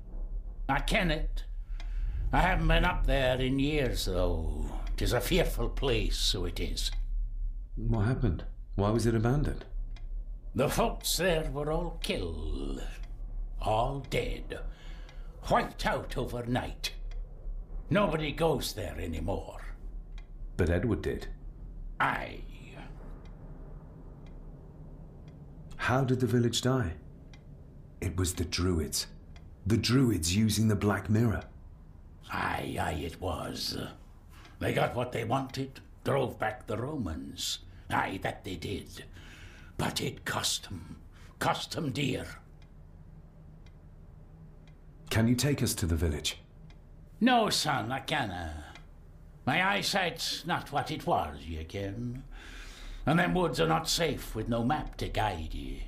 [SPEAKER 9] I ken it. I haven't been up there in years, though. 'Tis a fearful place, so it is.
[SPEAKER 11] What happened? Why was it abandoned?
[SPEAKER 9] The folks there were all killed. All dead. Wiped out overnight. Nobody goes there anymore.
[SPEAKER 11] But Edward did.
[SPEAKER 9] Aye.
[SPEAKER 11] How did the village die? It was the Druids. The Druids using the Black Mirror.
[SPEAKER 9] Aye, it was. They got what they wanted, drove back the Romans. Aye, that they did. But it cost them dear.
[SPEAKER 11] Can you take us to the village?
[SPEAKER 9] No, son, I canna. My eyesight's not what it was, ye ken. And them woods are not safe with no map to guide ye.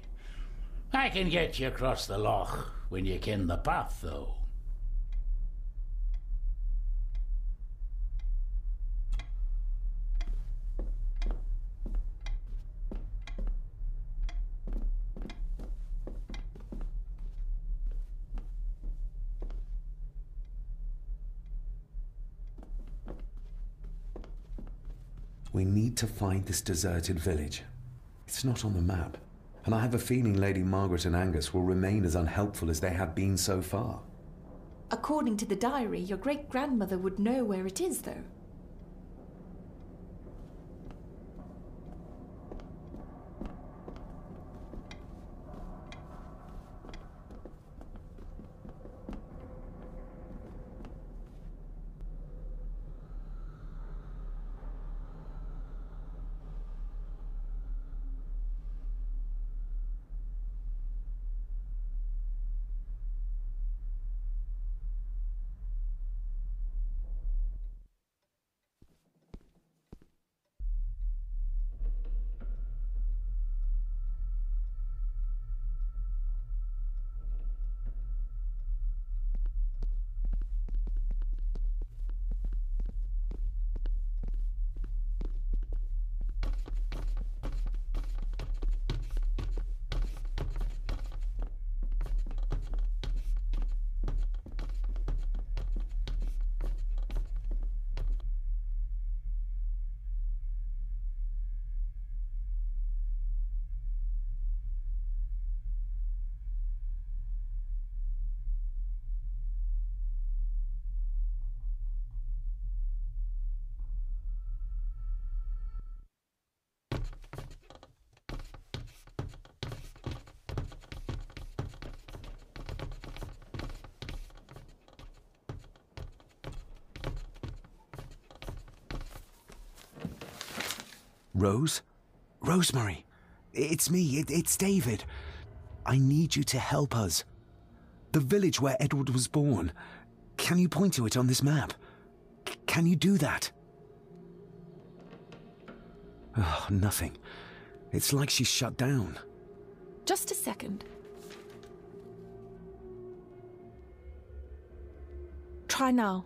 [SPEAKER 9] I can get you across the loch when you ken the path, though.
[SPEAKER 8] We need to find this deserted village. It's not on the map, and I have a feeling Lady Margaret and Angus will remain as unhelpful as they have been so far.
[SPEAKER 18] According to the diary, your great-grandmother would know where it is, though.
[SPEAKER 8] Rose? Rosemary! It's me, it's David. I need you to help us. The village where Edward was born. Can you point to it on this map? Can you do that? Oh, nothing. It's like she's shut down.
[SPEAKER 18] Just a second. Try now.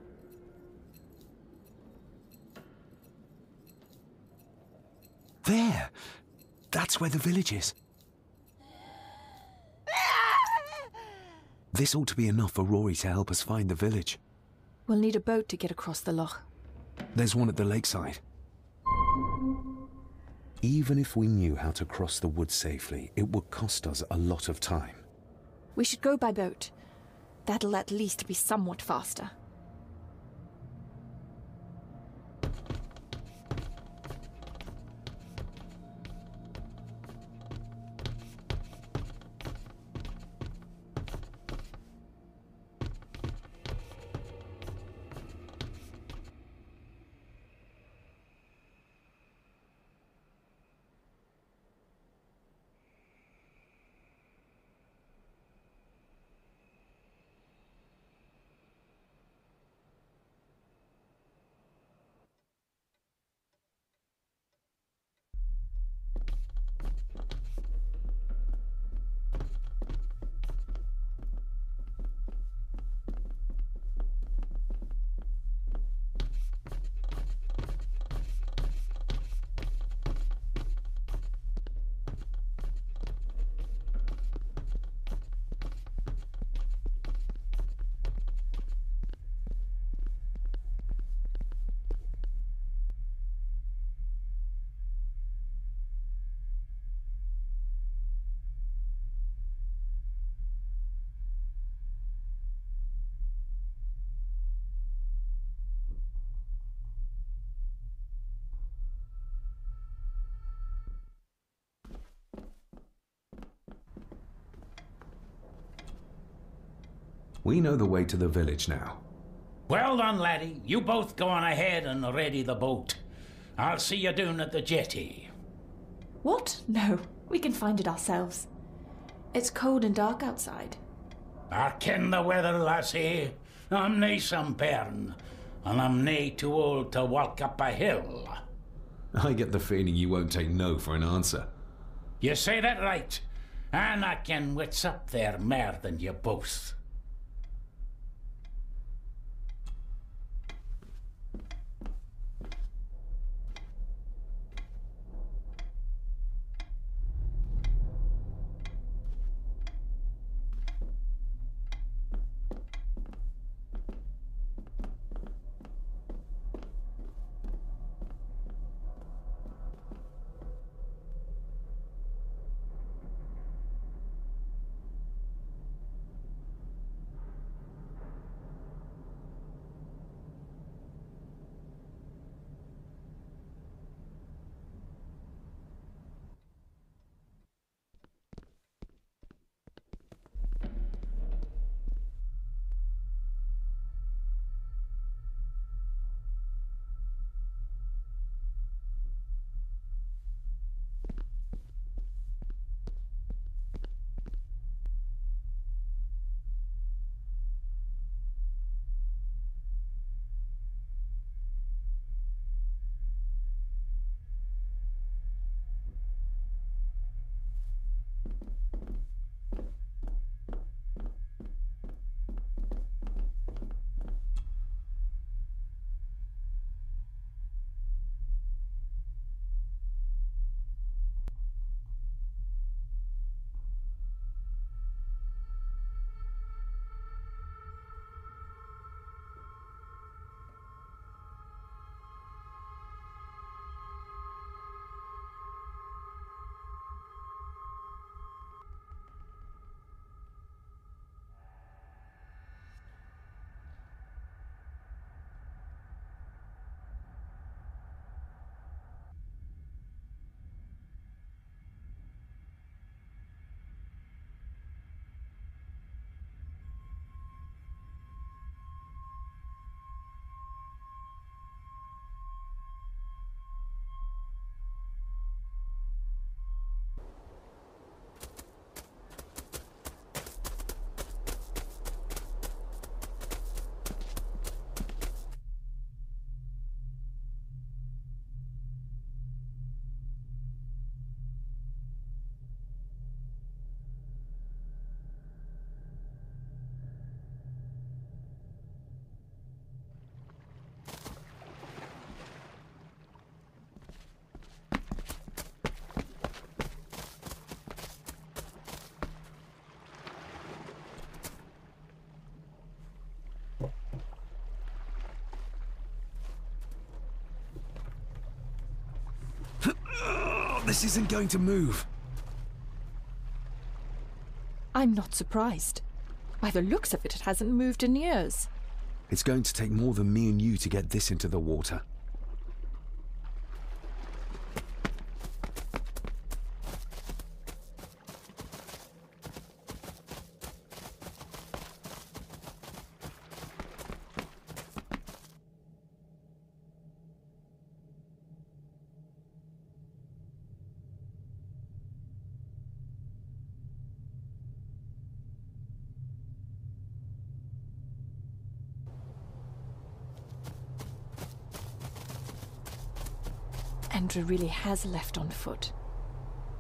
[SPEAKER 8] There! That's where the village is. This ought to be enough for Rory to help us find the village.
[SPEAKER 18] We'll need a boat to get across the loch.
[SPEAKER 8] There's one at the lakeside. Even if we knew how to cross the woods safely, it would cost us a lot of time.
[SPEAKER 18] We should go by boat. That'll at least be somewhat faster.
[SPEAKER 8] We know the way to the village now.
[SPEAKER 9] Well done, laddie. You both go on ahead and ready the boat. I'll see you down at the jetty.
[SPEAKER 18] What? No, we can find it ourselves. It's cold and dark outside.
[SPEAKER 9] I ken the weather, lassie. I'm nae some bairn. and I'm nae too old to walk up a hill.
[SPEAKER 11] I get the feeling you won't take no for an answer.
[SPEAKER 9] You say that right, and I ken what's up there mair than you both.
[SPEAKER 11] This isn't going to move.
[SPEAKER 10] I'm not surprised. By the looks of it, it hasn't moved in years.
[SPEAKER 11] It's going to take more than me and you to get this into the water.
[SPEAKER 10] Andrew really has left on foot.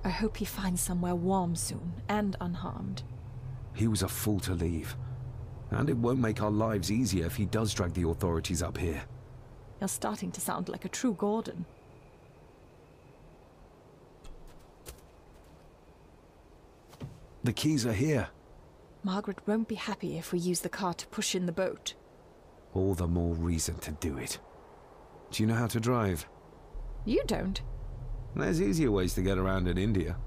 [SPEAKER 10] I hope he finds somewhere warm soon, and unharmed.
[SPEAKER 11] He was a fool to leave. And it won't make our lives easier if he does drag the authorities up here.
[SPEAKER 10] You're starting to sound like a true Ggordon.
[SPEAKER 11] The keys are here.
[SPEAKER 10] Margaret won't be happy if we use the car to push in the boat.
[SPEAKER 11] All the more reason to do it. Do you know how to drive?
[SPEAKER 10] You don't.
[SPEAKER 11] There's easier ways to get around in India.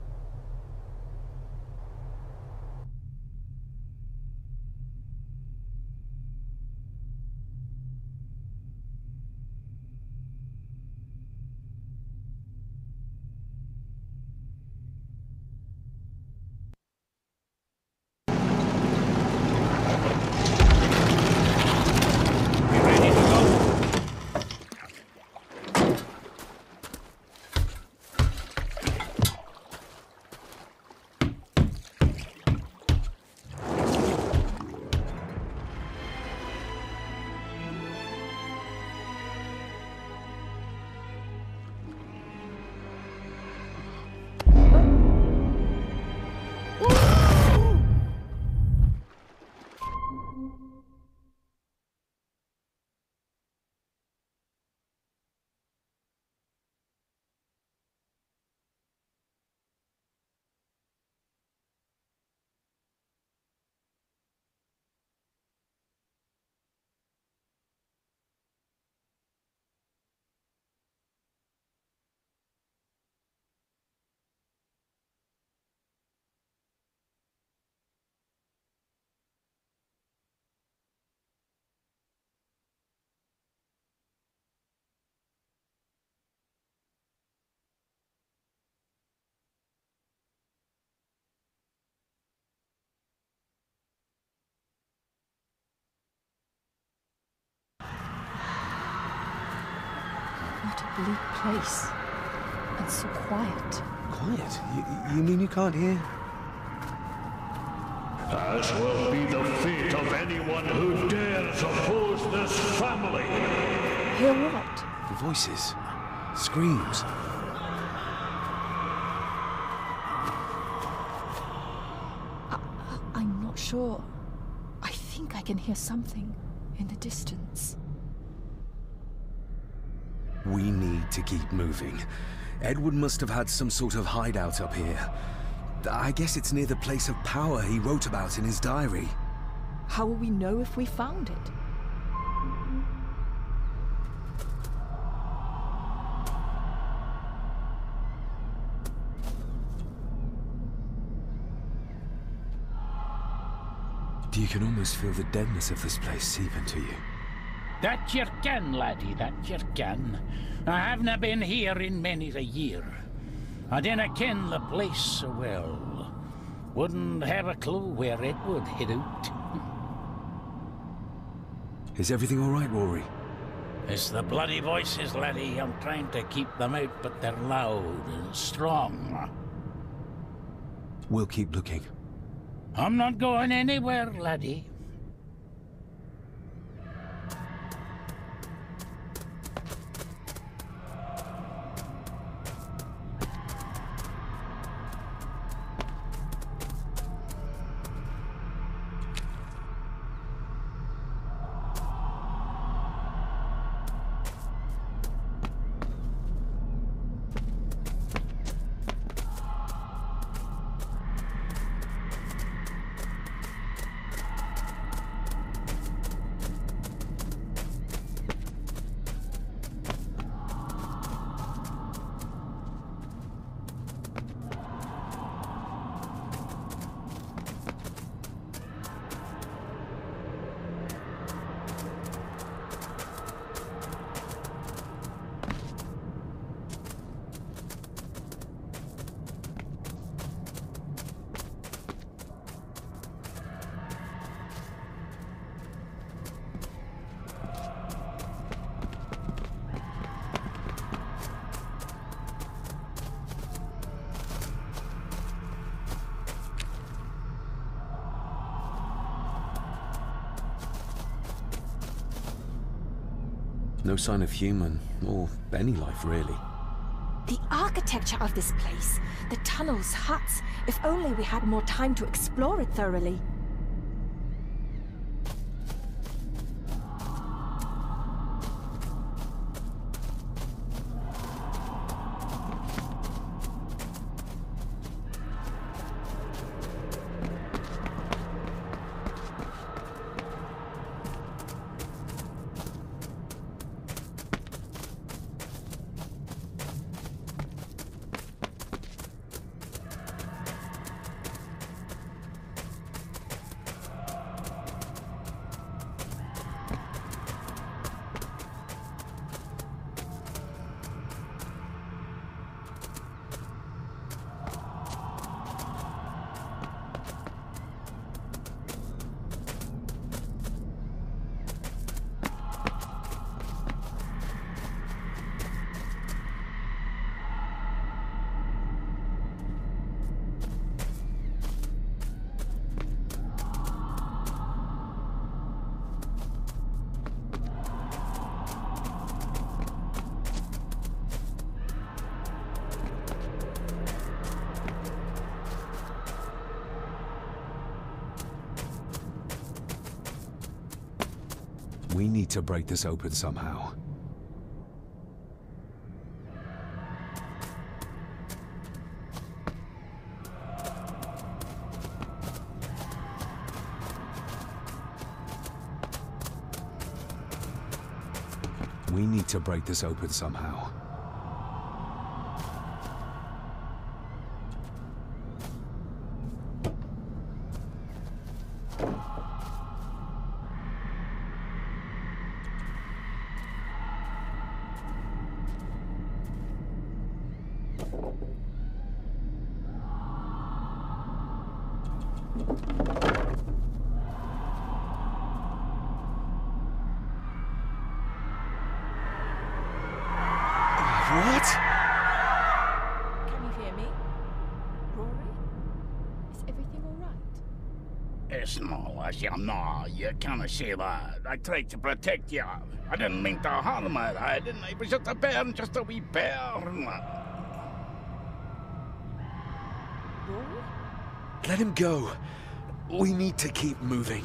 [SPEAKER 10] What a bleak place. And so quiet.
[SPEAKER 17] Quiet? You mean you can't hear?
[SPEAKER 14] As will be the fate of anyone who dares oppose this family.
[SPEAKER 10] Hear what?
[SPEAKER 17] The voices. Screams.
[SPEAKER 10] I'm not sure. I think I can hear something in the distance.
[SPEAKER 17] We need to keep moving. Edward must have had some sort of hideout up here. I guess it's near the place of power he wrote about in his diary.
[SPEAKER 10] How will we know if we found it?
[SPEAKER 17] You can almost feel the deadness of this place seep into you.
[SPEAKER 9] That you can, laddie, that you can. I havena been here in many a year. I dinna ken the place so well. Wouldn't have a clue where it would hit out.
[SPEAKER 17] Is everything all right, Rory?
[SPEAKER 9] It's the bloody voices, laddie. I'm trying to keep them out, but they're loud and strong.
[SPEAKER 17] We'll keep looking.
[SPEAKER 9] I'm not going anywhere, laddie.
[SPEAKER 17] No sign of human, or any life, really.
[SPEAKER 18] The architecture of this place, the tunnels, huts, if only we had more time to explore it thoroughly.
[SPEAKER 17] We need to break this open somehow. We need to break this open somehow.
[SPEAKER 11] What?
[SPEAKER 18] Can you hear me? Rory? Is everything all right?
[SPEAKER 9] It's no, no, you can't say that. I tried to protect you. I didn't mean to harm her. I didn't. It was just a burn, just a wee burn.
[SPEAKER 18] Rory?
[SPEAKER 11] Let him go. We need to keep moving.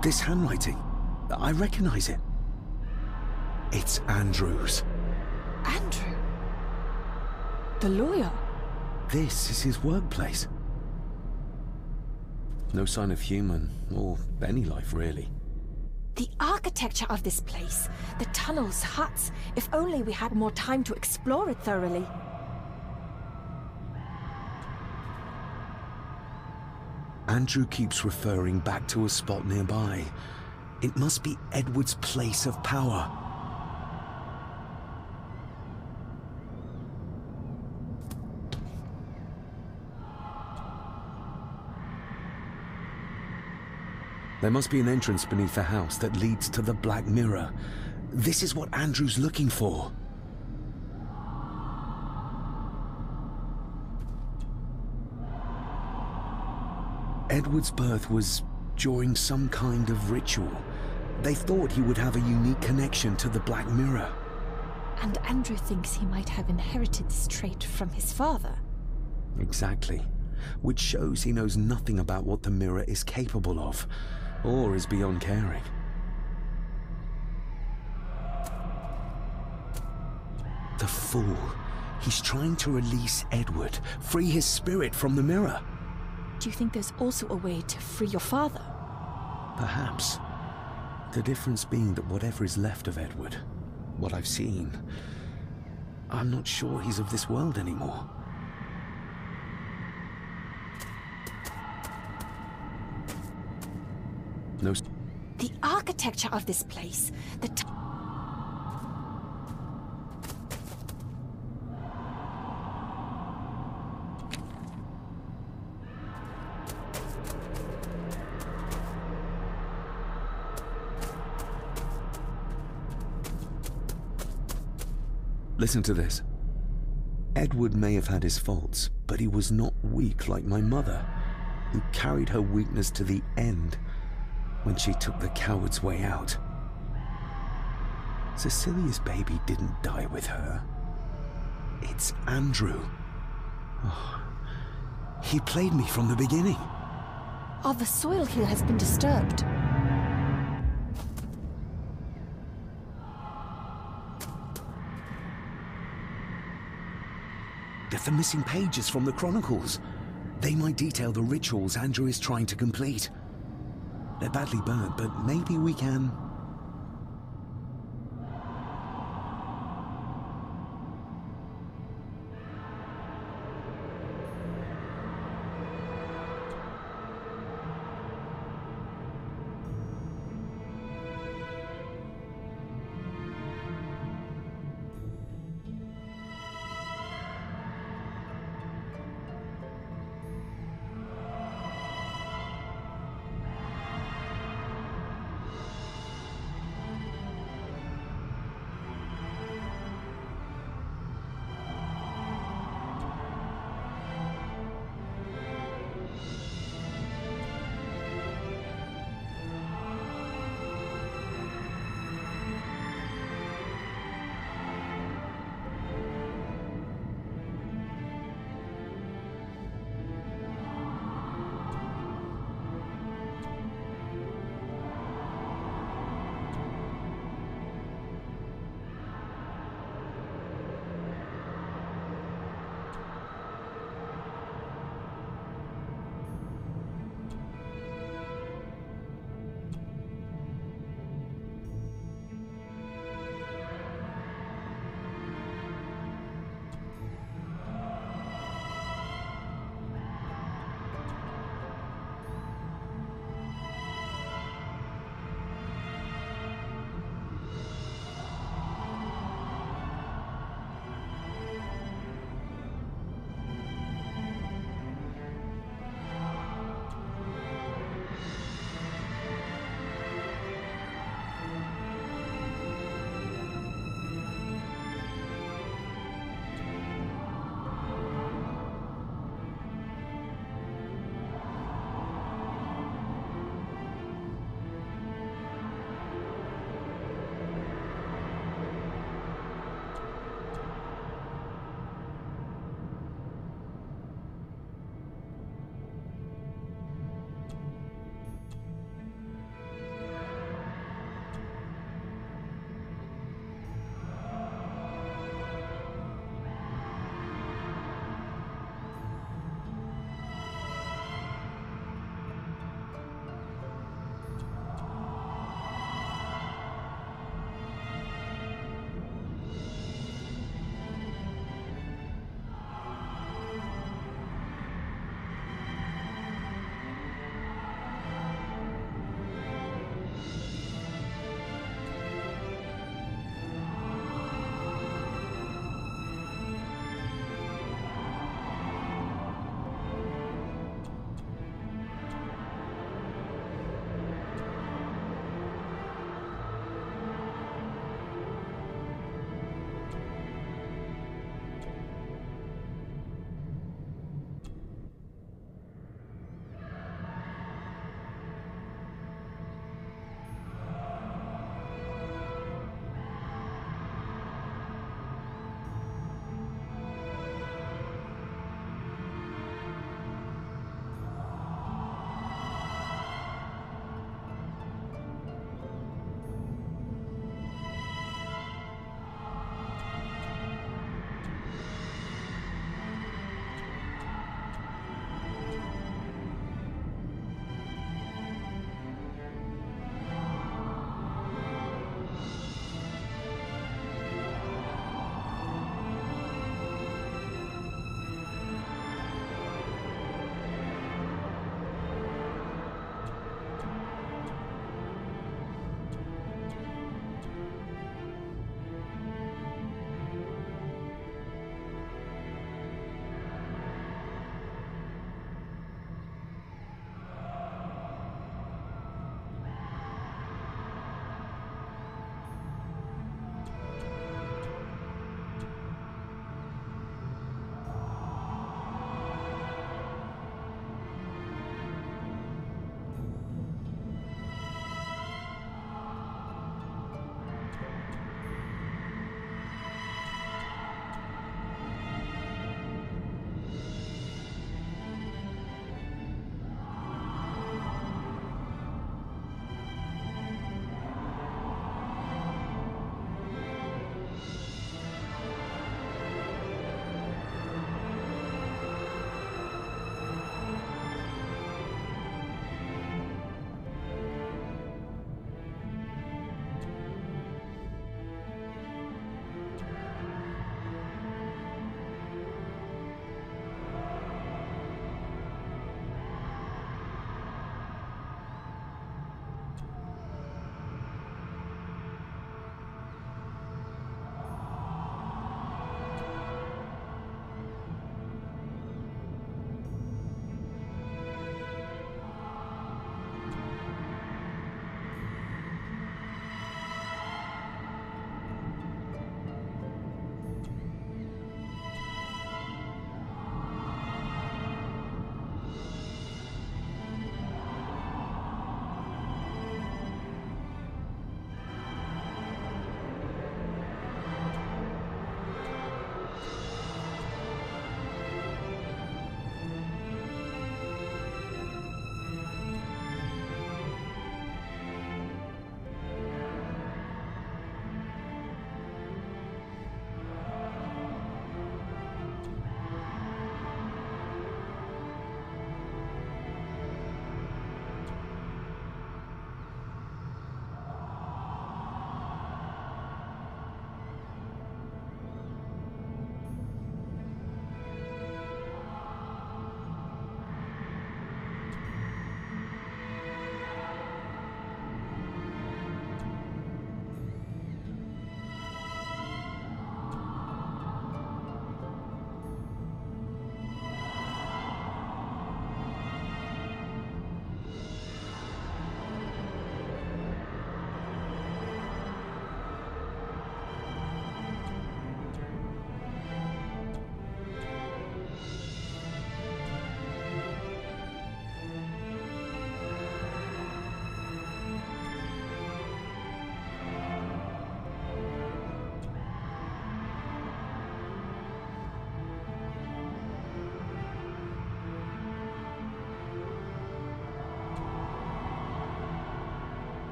[SPEAKER 8] This handwriting, I recognize it. It's Andrew's.
[SPEAKER 18] Andrew? The lawyer?
[SPEAKER 8] This is his workplace. No sign of human, or any life, really.
[SPEAKER 18] The architecture of this place, the tunnels, huts, if only we had more time to explore it thoroughly.
[SPEAKER 8] Andrew keeps referring back to a spot nearby. It must be Edward's place of power. There must be an entrance beneath the house that leads to the Black Mirror. This is what Andrew's looking for. Edward's birth was during some kind of ritual. They thought he would have a unique connection to the Black Mirror.
[SPEAKER 18] And Andrew thinks he might have inherited this trait from his father.
[SPEAKER 8] Exactly. Which shows he knows nothing about what the mirror is capable of, or is beyond caring. The fool. He's trying to release Edward, free his spirit from the mirror.
[SPEAKER 18] Do you think there's also a way to free your father?
[SPEAKER 8] Perhaps. The difference being that whatever is left of Edward, what I've seen, I'm not sure he's of this world anymore. No.
[SPEAKER 18] The architecture of this place, the
[SPEAKER 8] Listen to this. Edward may have had his faults, but he was not weak like my mother, who carried her weakness to the end when she took the coward's way out. Cecilia's baby didn't die with her. It's Andrew. Oh, he played me from the beginning.
[SPEAKER 18] Oh, the soil here has been disturbed.
[SPEAKER 8] They're the missing pages from the Chronicles. They might detail the rituals Andrew is trying to complete. They're badly burnt, but maybe we can...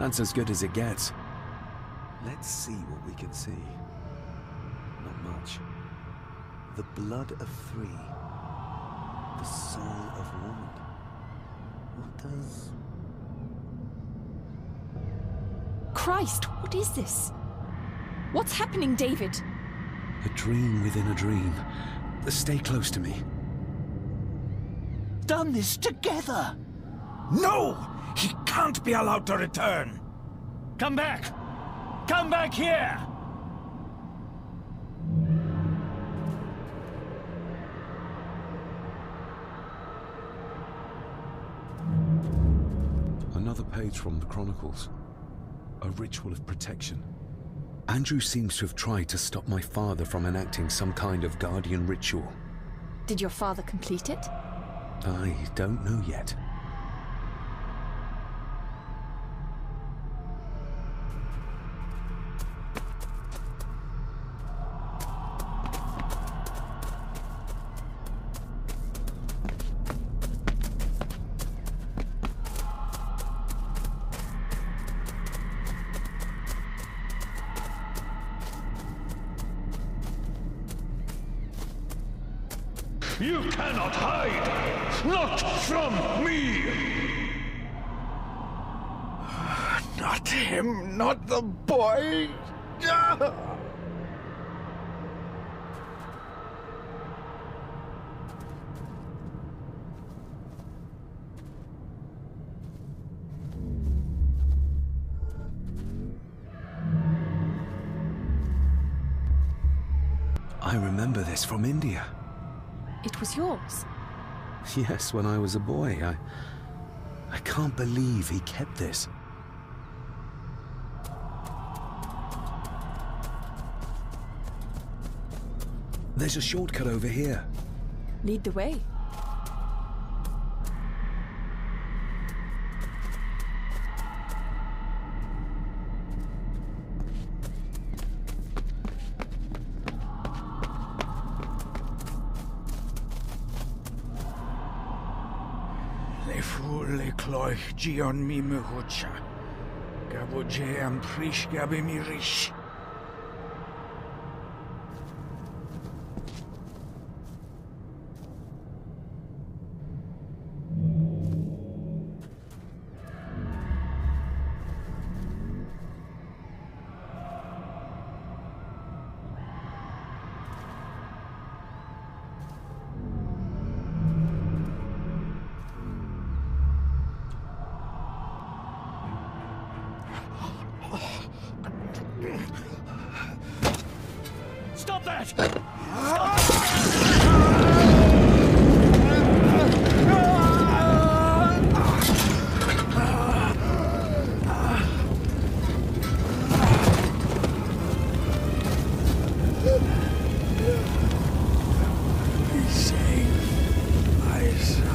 [SPEAKER 17] That's as good as it gets. Let's see what we can see. Not much. The blood of 3. The soul of woman. What does...
[SPEAKER 18] Christ, what is this? What's happening, David?
[SPEAKER 17] A dream within a dream. Stay close to me.
[SPEAKER 5] Done this together!
[SPEAKER 1] No! He can't be allowed to return!
[SPEAKER 14] Come back! Come back here!
[SPEAKER 17] Another page from the Chronicles. A ritual of protection. Andrew seems to have tried to stop my father from enacting some kind of guardian ritual.
[SPEAKER 18] Did your father complete it?
[SPEAKER 17] I don't know yet.
[SPEAKER 2] You cannot hide! Not from me!
[SPEAKER 1] Not him, not the boy!
[SPEAKER 17] I remember this from India.
[SPEAKER 18] It was yours?
[SPEAKER 17] Yes, when I was a boy. I can't believe he kept this. There's a shortcut over here.
[SPEAKER 18] Lead the way.
[SPEAKER 1] Cloich Gion mi muhucha. Gaboje am prish gabi mi rish.
[SPEAKER 14] Stop that!
[SPEAKER 1] Be safe, my son.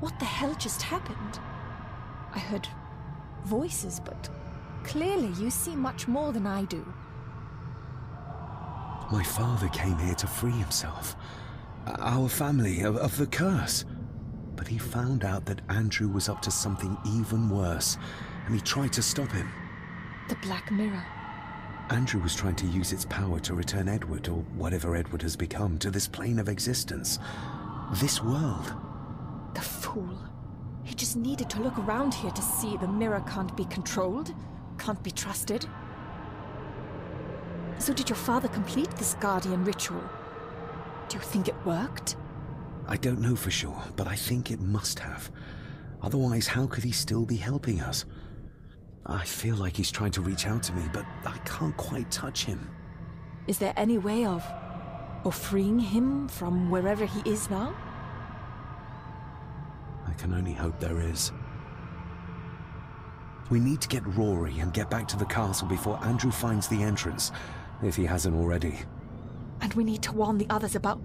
[SPEAKER 18] What the hell just happened? I heard voices, but clearly you see much more than I do.
[SPEAKER 17] My father came here to free himself. Our family of the curse. But he found out that Andrew was up to something even worse, and he tried to stop him.
[SPEAKER 18] The Black Mirror.
[SPEAKER 17] Andrew was trying to use its power to return Edward, or whatever Edward has become, to this plane of existence. This world.
[SPEAKER 18] The fool. He just needed to look around here to see the mirror can't be controlled, can't be trusted. So did your father complete this guardian ritual? Do you think it worked?
[SPEAKER 17] I don't know for sure, but I think it must have. Otherwise, how could he still be helping us? I feel like he's trying to reach out to me, but I can't quite touch him.
[SPEAKER 18] Is there any way of freeing him from wherever he is now?
[SPEAKER 17] I can only hope there is. We need to get Rory and get back to the castle before Andrew finds the entrance, if he hasn't already.
[SPEAKER 18] And we need to warn the others about...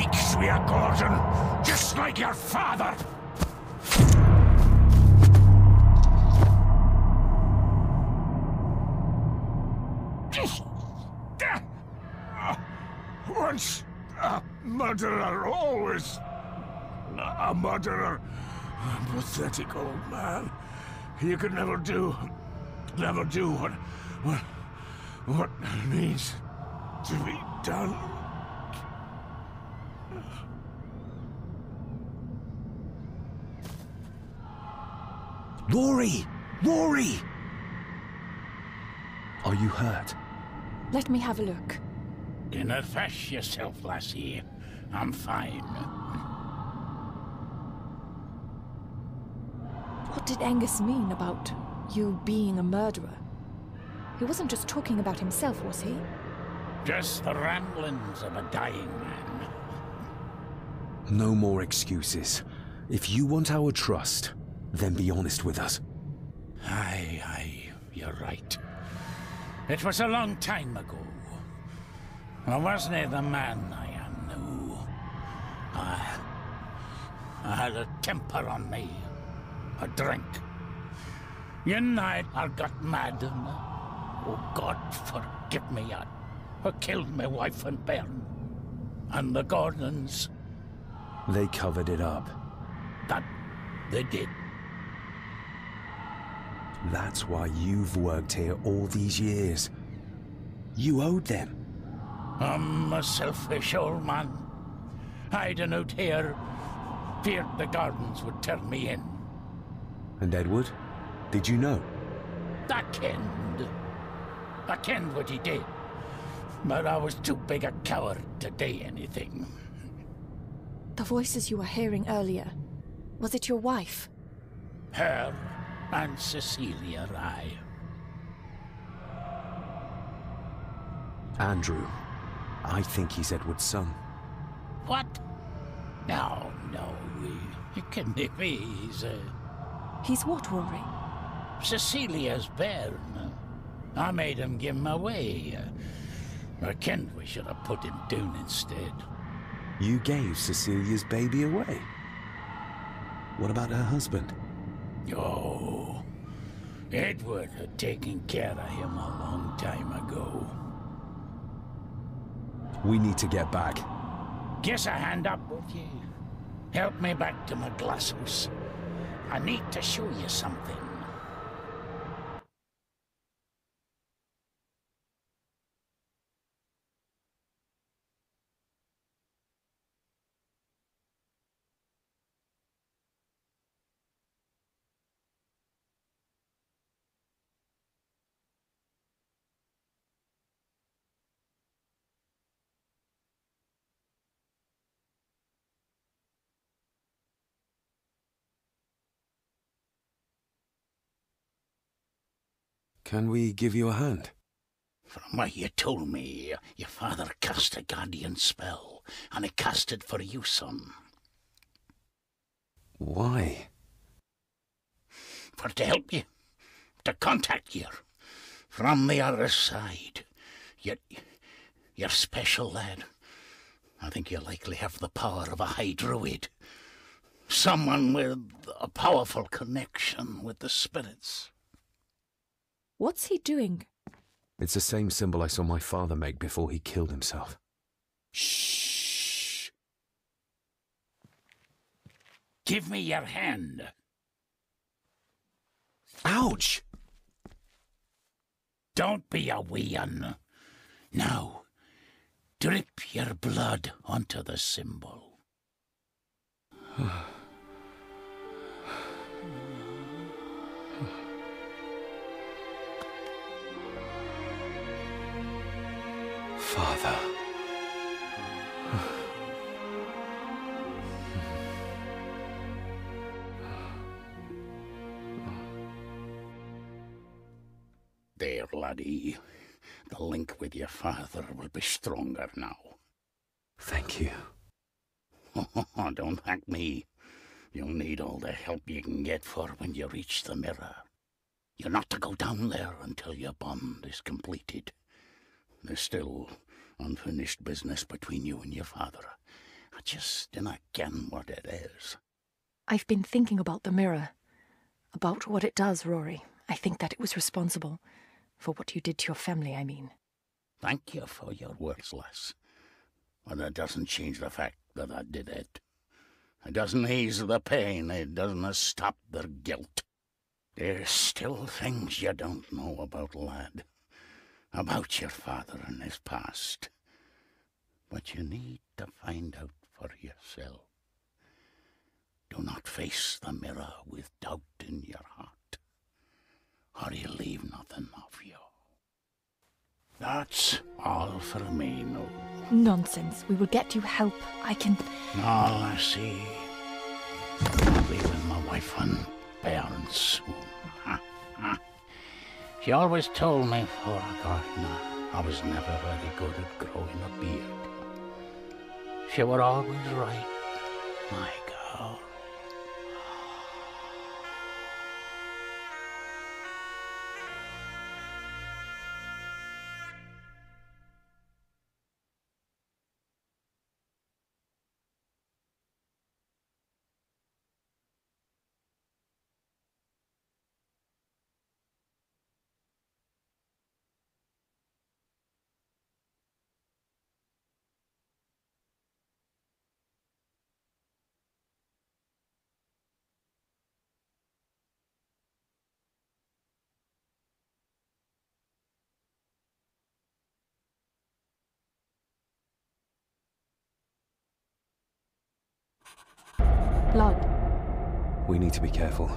[SPEAKER 5] weeks we are, Gordon, just like your father. Once a murderer, always a murderer. A pathetic old man. You could never do what needs to be done.
[SPEAKER 8] Rory! Rory! Are you hurt?
[SPEAKER 18] Let me have a look.
[SPEAKER 9] Dinna fash yourself, lassie. I'm fine.
[SPEAKER 18] What did Angus mean about you being a murderer? He wasn't just talking about himself, was he?
[SPEAKER 9] Just the ramblings of a dying man.
[SPEAKER 8] No more excuses. If you want our trust, then be honest with us.
[SPEAKER 9] Aye, you're right. It was a long time ago. I wasn't the man I am now. I had a temper on me. A drink. One night I got mad and, oh God forgive me, I killed my wife and bairn. And the Gordons.
[SPEAKER 8] They covered it up.
[SPEAKER 9] That they did.
[SPEAKER 8] That's why you've worked here all these years. You owed them.
[SPEAKER 9] I'm a selfish old man. I'd out here, feared the Gordons would turn me in.
[SPEAKER 8] And Edward? Did you know?
[SPEAKER 9] I kenned what he did. But I was too big a coward to do anything.
[SPEAKER 18] The voices you were hearing earlier, was it your wife?
[SPEAKER 9] Her and Cecilia Rye.
[SPEAKER 8] Andrew. I think he's Edward's son.
[SPEAKER 9] What? No, he couldn't be.
[SPEAKER 18] He's what, Rory?
[SPEAKER 9] Cecilia's bairn. I made him give him away. I kenned we should have put him down instead.
[SPEAKER 8] You gave Cecilia's baby away? What about her husband?
[SPEAKER 9] Oh, Edward had taken care of him a long time ago.
[SPEAKER 8] We need to get back.
[SPEAKER 9] Guess a hand up, would you? Help me back to my glass house. I need to show you something.
[SPEAKER 8] Can we give you a hand?
[SPEAKER 9] From what you told me, your father cast a guardian spell, and he cast it for you, son.
[SPEAKER 8] Why?
[SPEAKER 9] For to help you, to contact you from the other side. You're special, lad. I think you likely have the power of a high druid. Someone with a powerful connection with the spirits.
[SPEAKER 18] What's he doing?
[SPEAKER 8] It's the same symbol I saw my father make before he killed himself.
[SPEAKER 9] Shh! Give me your hand.
[SPEAKER 8] Ouch!
[SPEAKER 9] Don't be a wee un. Now, drip your blood onto the symbol.
[SPEAKER 8] Father.
[SPEAKER 9] There, laddie. The link with your father will be stronger now.
[SPEAKER 8] Thank you.
[SPEAKER 9] Don't thank me. You'll need all the help you can get for when you reach the mirror. You're not to go down there until your bond is completed. There's still unfinished business between you and your father, just dinna ken what it is.
[SPEAKER 18] I've been thinking about the mirror. About what it does, Rory. I think that it was responsible. For what you did to your family, I mean.
[SPEAKER 9] Thank you for your words, lass. But it doesn't change the fact that I did it. It doesn't ease the pain. It doesn't stop their guilt. There's still things you don't know about, lad. About your father and his past. But you need to find out for yourself. Do not face the mirror with doubt in your heart, or you'll leave nothing of you. That's all for me, no.
[SPEAKER 18] Nonsense. We will get you help. I can...
[SPEAKER 9] All I see. I'll be with my wife and parents soon. She always told me for a gardener I was never very good at growing a beard. She were always right, my girl.
[SPEAKER 18] Blood.
[SPEAKER 17] We need to be careful.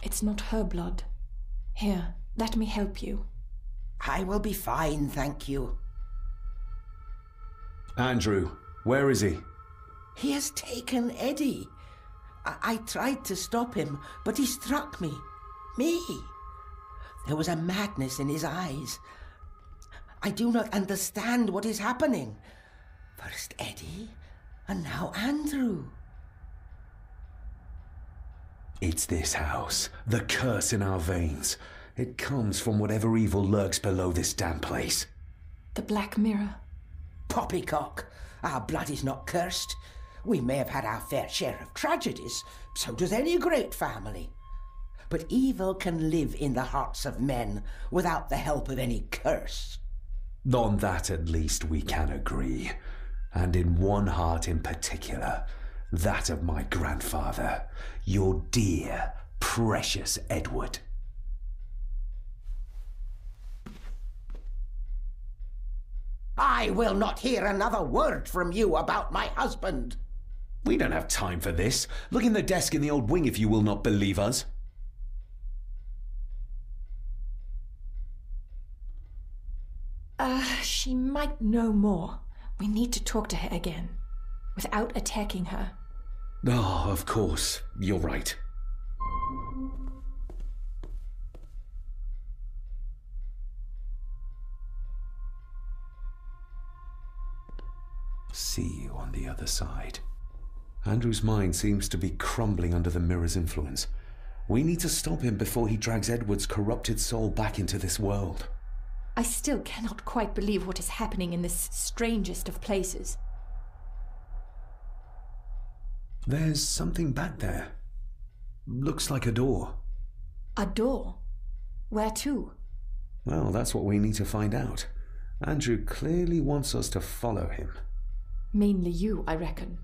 [SPEAKER 19] It's not her blood. Here, let me help you.
[SPEAKER 7] I will be fine, thank you.
[SPEAKER 17] Andrew, where is he?
[SPEAKER 7] He has taken Eddie. I tried to stop him, but he struck me. Me. There was a madness in his eyes. I do not understand what is happening. First Eddie, and now Andrew.
[SPEAKER 17] It's this house. The curse in our veins. It comes from whatever evil lurks below this damn place.
[SPEAKER 19] The Black Mirror.
[SPEAKER 7] Poppycock. Our blood is not cursed. We may have had our fair share of tragedies. So does any great family. But evil can live in the hearts of men without the help of any curse.
[SPEAKER 17] On that at least we can agree. And in one heart in particular. That of my grandfather, your dear, precious Edward.
[SPEAKER 7] I will not hear another word from you about my husband.
[SPEAKER 17] We don't have time for this. Look in the desk in the old wing if you will not believe us.
[SPEAKER 19] She might know more. We need to talk to her again, without attacking her.
[SPEAKER 17] Oh, of course. You're right. See you on the other side. Andrew's mind seems to be crumbling under the mirror's influence. We need to stop him before he drags Edward's corrupted soul back into this world.
[SPEAKER 19] I still cannot quite believe what is happening in this strangest of places.
[SPEAKER 17] There's something back there. Looks like a door.
[SPEAKER 19] A door? Where to?
[SPEAKER 17] Well, that's what we need to find out. Andrew clearly wants us to follow him.
[SPEAKER 19] Mainly you, I reckon.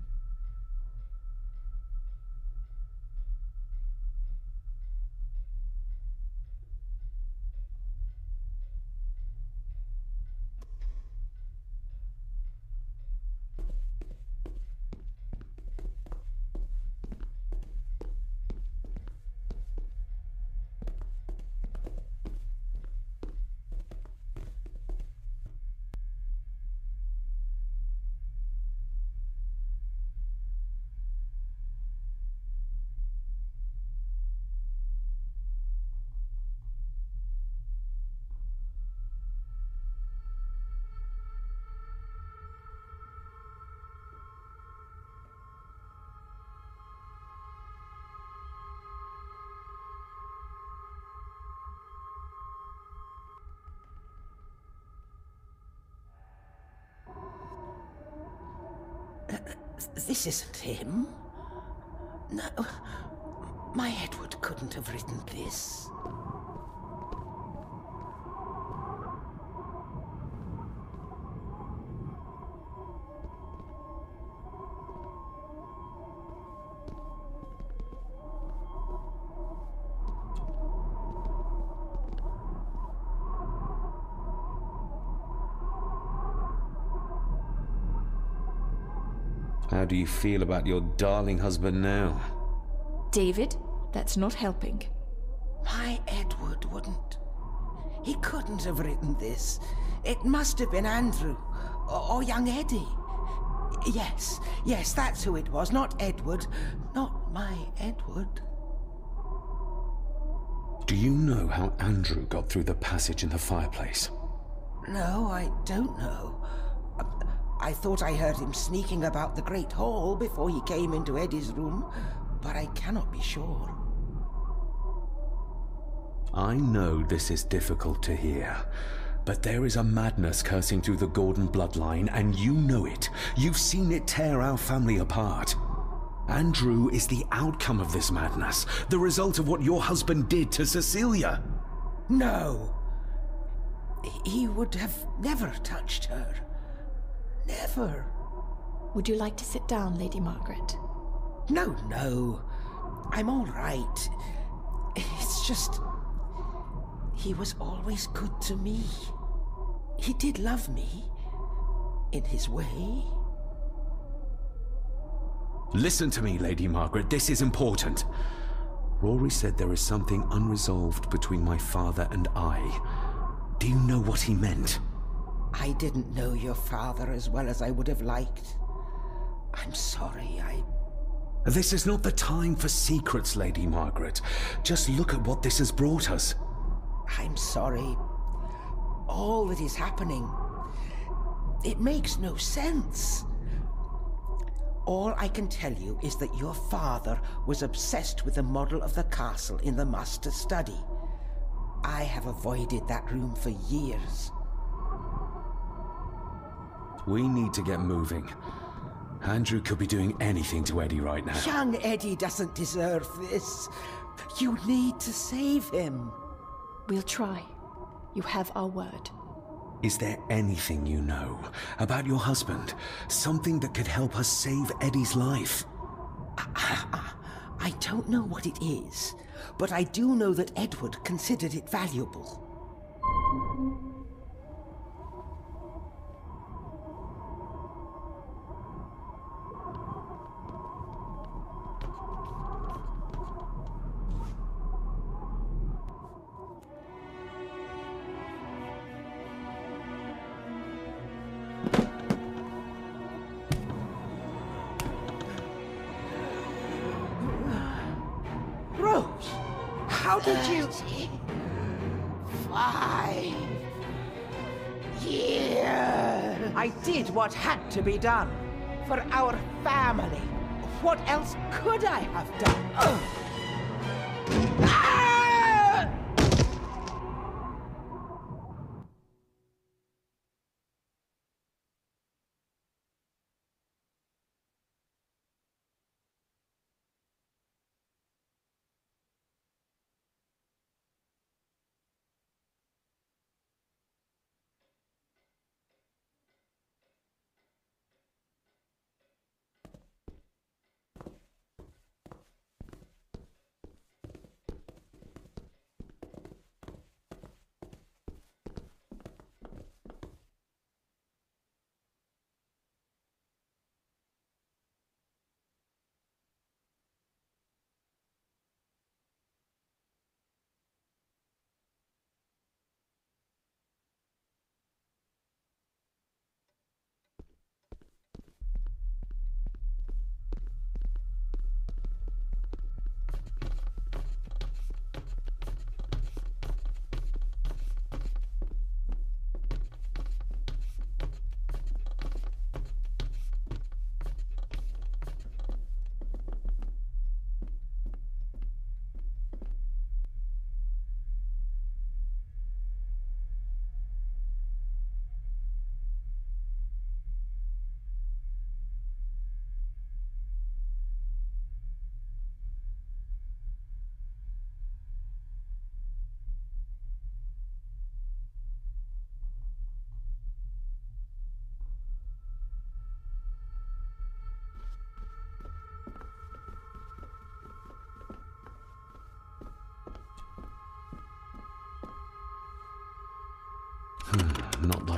[SPEAKER 7] This isn't him. No, my Edward couldn't have written this.
[SPEAKER 17] How do you feel about your darling husband now?
[SPEAKER 19] David, that's not helping.
[SPEAKER 7] My Edward wouldn't. He couldn't have written this. It must have been Andrew, or young Eddie. Yes, that's who it was, not Edward. Not my Edward.
[SPEAKER 17] Do you know how Andrew got through the passage in the fireplace?
[SPEAKER 7] No, I don't know. I thought I heard him sneaking about the Great Hall before he came into Eddie's room, but I cannot be sure.
[SPEAKER 17] I know this is difficult to hear, but there is a madness coursing through the Ggórdan bloodline, and you know it. You've seen it tear our family apart. Andrew is the outcome of this madness, the result of what your husband did to Cecilia.
[SPEAKER 7] No. He would have never touched her. Never.
[SPEAKER 19] Would you like to sit down, Lady Margaret?
[SPEAKER 7] No. I'm all right. It's just... he was always good to me. He did love me. In his way.
[SPEAKER 17] Listen to me, Lady Margaret. This is important. Rory said there is something unresolved between my father and I. Do you know what he meant?
[SPEAKER 7] I didn't know your father as well as I would have liked. I'm sorry,
[SPEAKER 17] This is not the time for secrets, Lady Margaret. Just look at what this has brought us.
[SPEAKER 7] I'm sorry. All that is happening, it makes no sense. All I can tell you is that your father was obsessed with the model of the castle in the master study. I have avoided that room for years.
[SPEAKER 17] We need to get moving. Andrew could be doing anything to Eddie right now.
[SPEAKER 7] Young Eddie doesn't deserve this. You need to save him.
[SPEAKER 19] We'll try. You have our word.
[SPEAKER 17] Is there anything you know about your husband? Something that could help us save Eddie's life?
[SPEAKER 7] I don't know what it is, but I do know that Edward considered it valuable. How did you...
[SPEAKER 20] 5 years.
[SPEAKER 7] I did what had to be done. For our family. What else could I have done? Ah!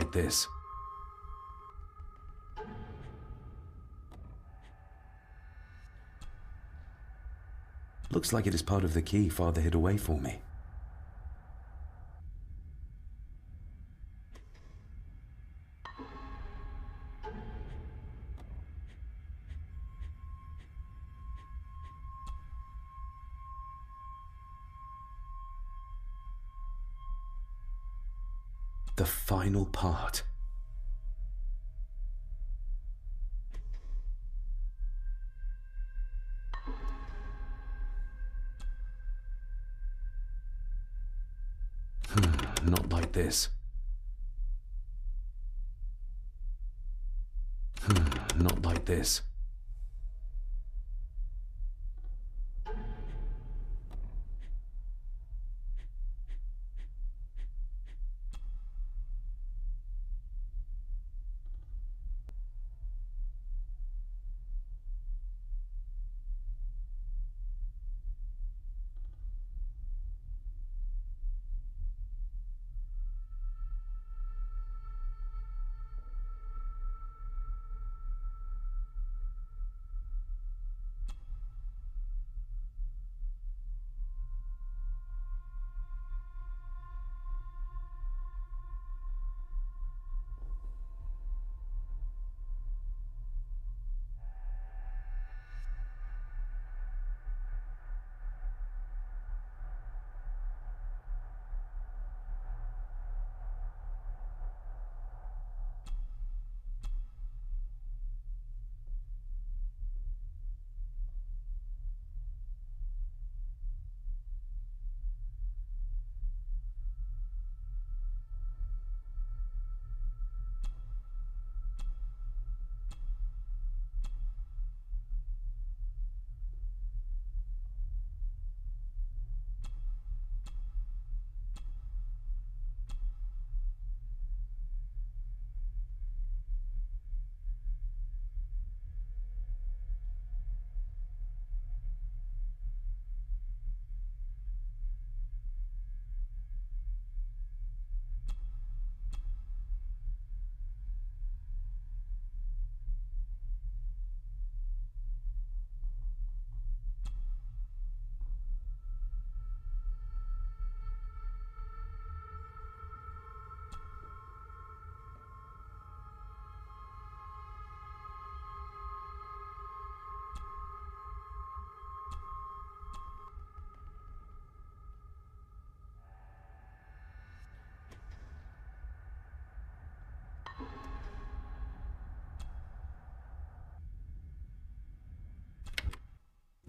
[SPEAKER 17] like this. Looks like it is part of the key Father hid away for me. The final part. Not like this. Not like this.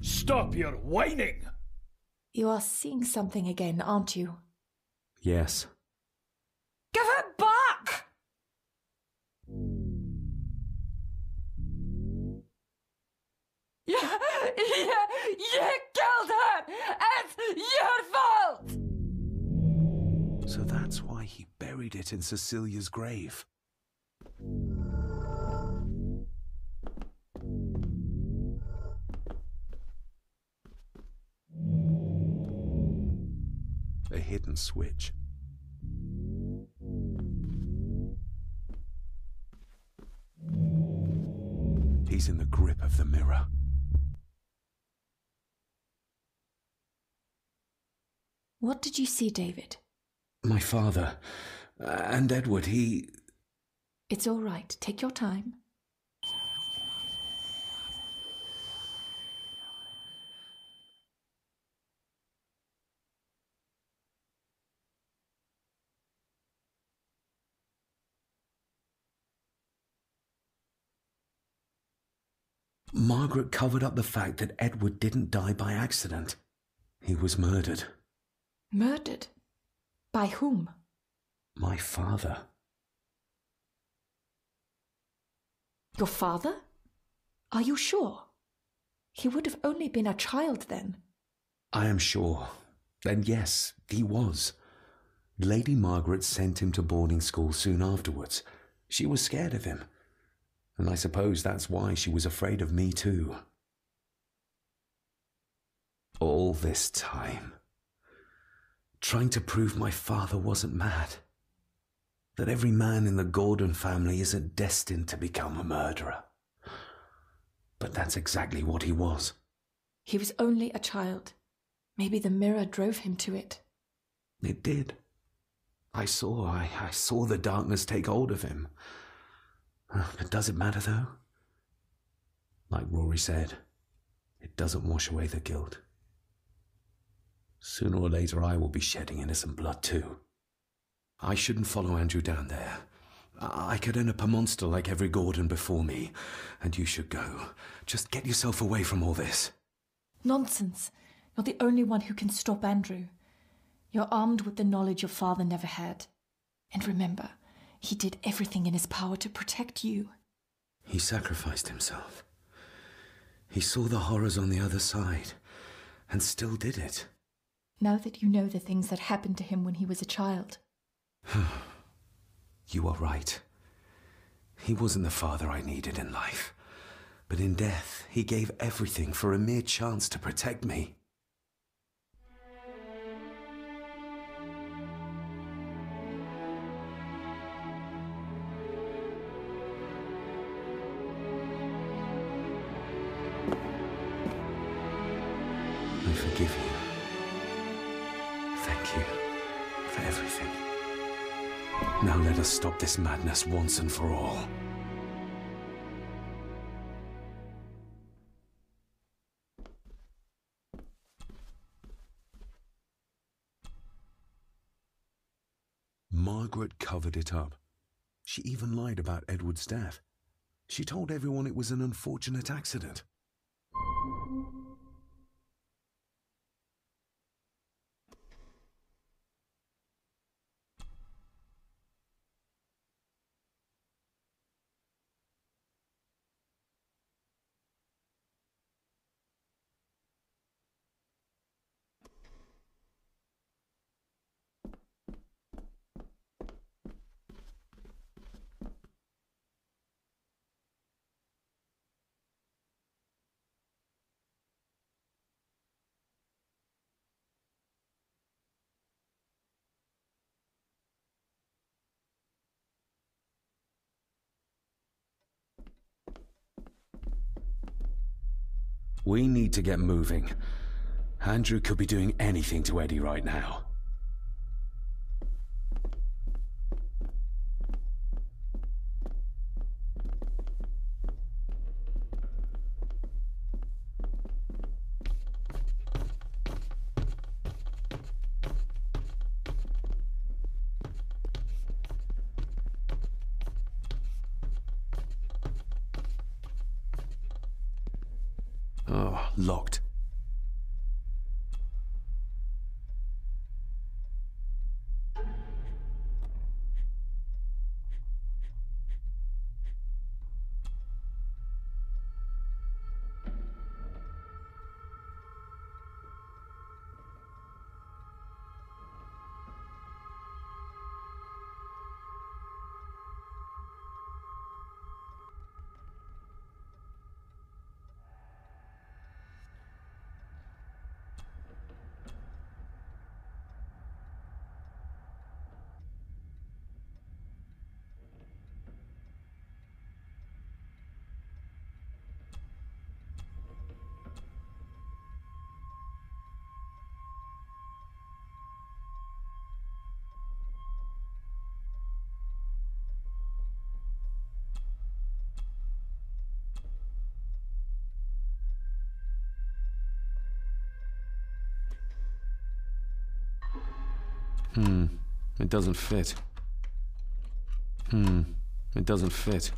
[SPEAKER 14] Stop your whining!
[SPEAKER 19] You are seeing something again, aren't you?
[SPEAKER 17] Yes.
[SPEAKER 19] Give it back! You killed her! It's your fault!
[SPEAKER 17] So that's why he buried it in Cecilia's grave. A hidden switch. He's in the grip of the mirror.
[SPEAKER 19] What did you see, David?
[SPEAKER 17] My father and Edward, he...
[SPEAKER 19] It's all right. Take your time.
[SPEAKER 17] Margaret covered up the fact that Edward didn't die by accident. He was murdered.
[SPEAKER 19] Murdered? By whom?
[SPEAKER 17] My father.
[SPEAKER 19] Your father? Are you sure? He would have only been a child then.
[SPEAKER 17] I am sure. And yes, he was. Lady Margaret sent him to boarding school soon afterwards. She was scared of him. And I suppose that's why she was afraid of me too. All this time, trying to prove my father wasn't mad.
[SPEAKER 8] That every man in the Ggordon family isn't destined to become a murderer. But that's exactly what he was.
[SPEAKER 19] He was only a child. Maybe the mirror drove him to it.
[SPEAKER 8] It did. I saw the darkness take hold of him. But does it matter, though? Like Rory said, it doesn't wash away the guilt. Sooner or later, I will be shedding innocent blood, too. I shouldn't follow Andrew down there. I could end up a monster like every Ggordon before me, and you should go. Just get yourself away from all this.
[SPEAKER 19] Nonsense. You're the only one who can stop Andrew. You're armed with the knowledge your father never had. And remember, he did everything in his power to protect you.
[SPEAKER 8] He sacrificed himself. He saw the horrors on the other side, and still did it.
[SPEAKER 19] Now that you know the things that happened to him when he was a child.
[SPEAKER 8] You are right. He wasn't the father I needed in life. But in death, he gave everything for a mere chance to protect me. I forgive you. Thank you for everything. Now let us stop this madness once and for all.
[SPEAKER 4] Margaret covered it up. She even lied about Edward's death. She told everyone it was an unfortunate accident.
[SPEAKER 8] We need to get moving. Andrew could be doing anything to Eddie right now. Oh, locked. It doesn't fit. It doesn't fit.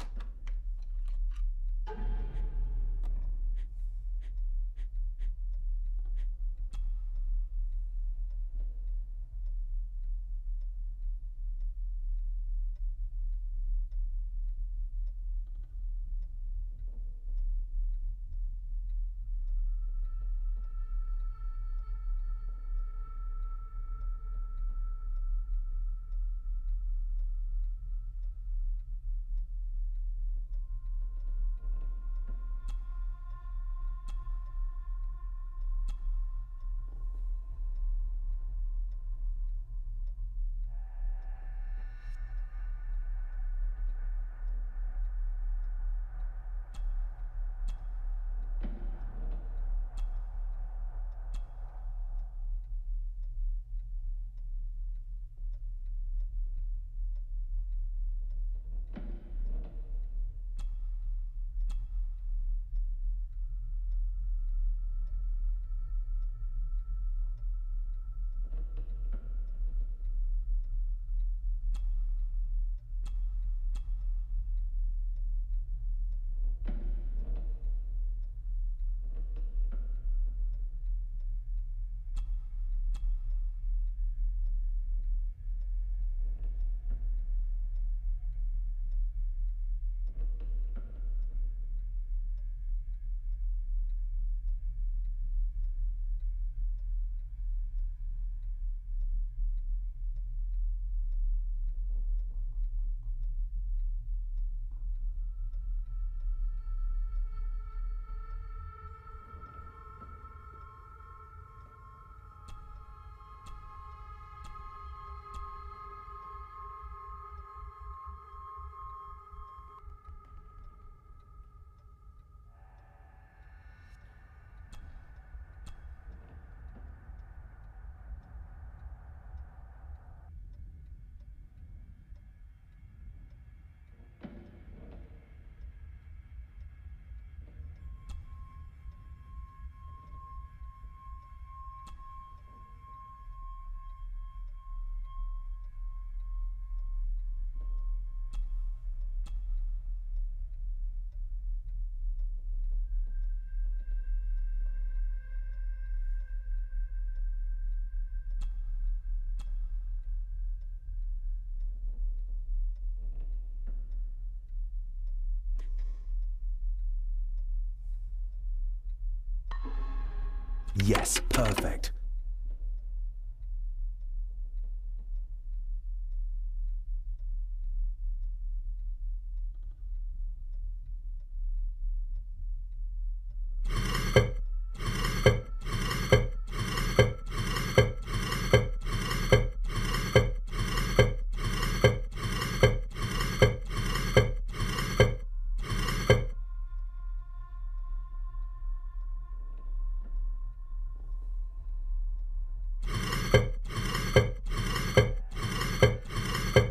[SPEAKER 8] Yes, perfect.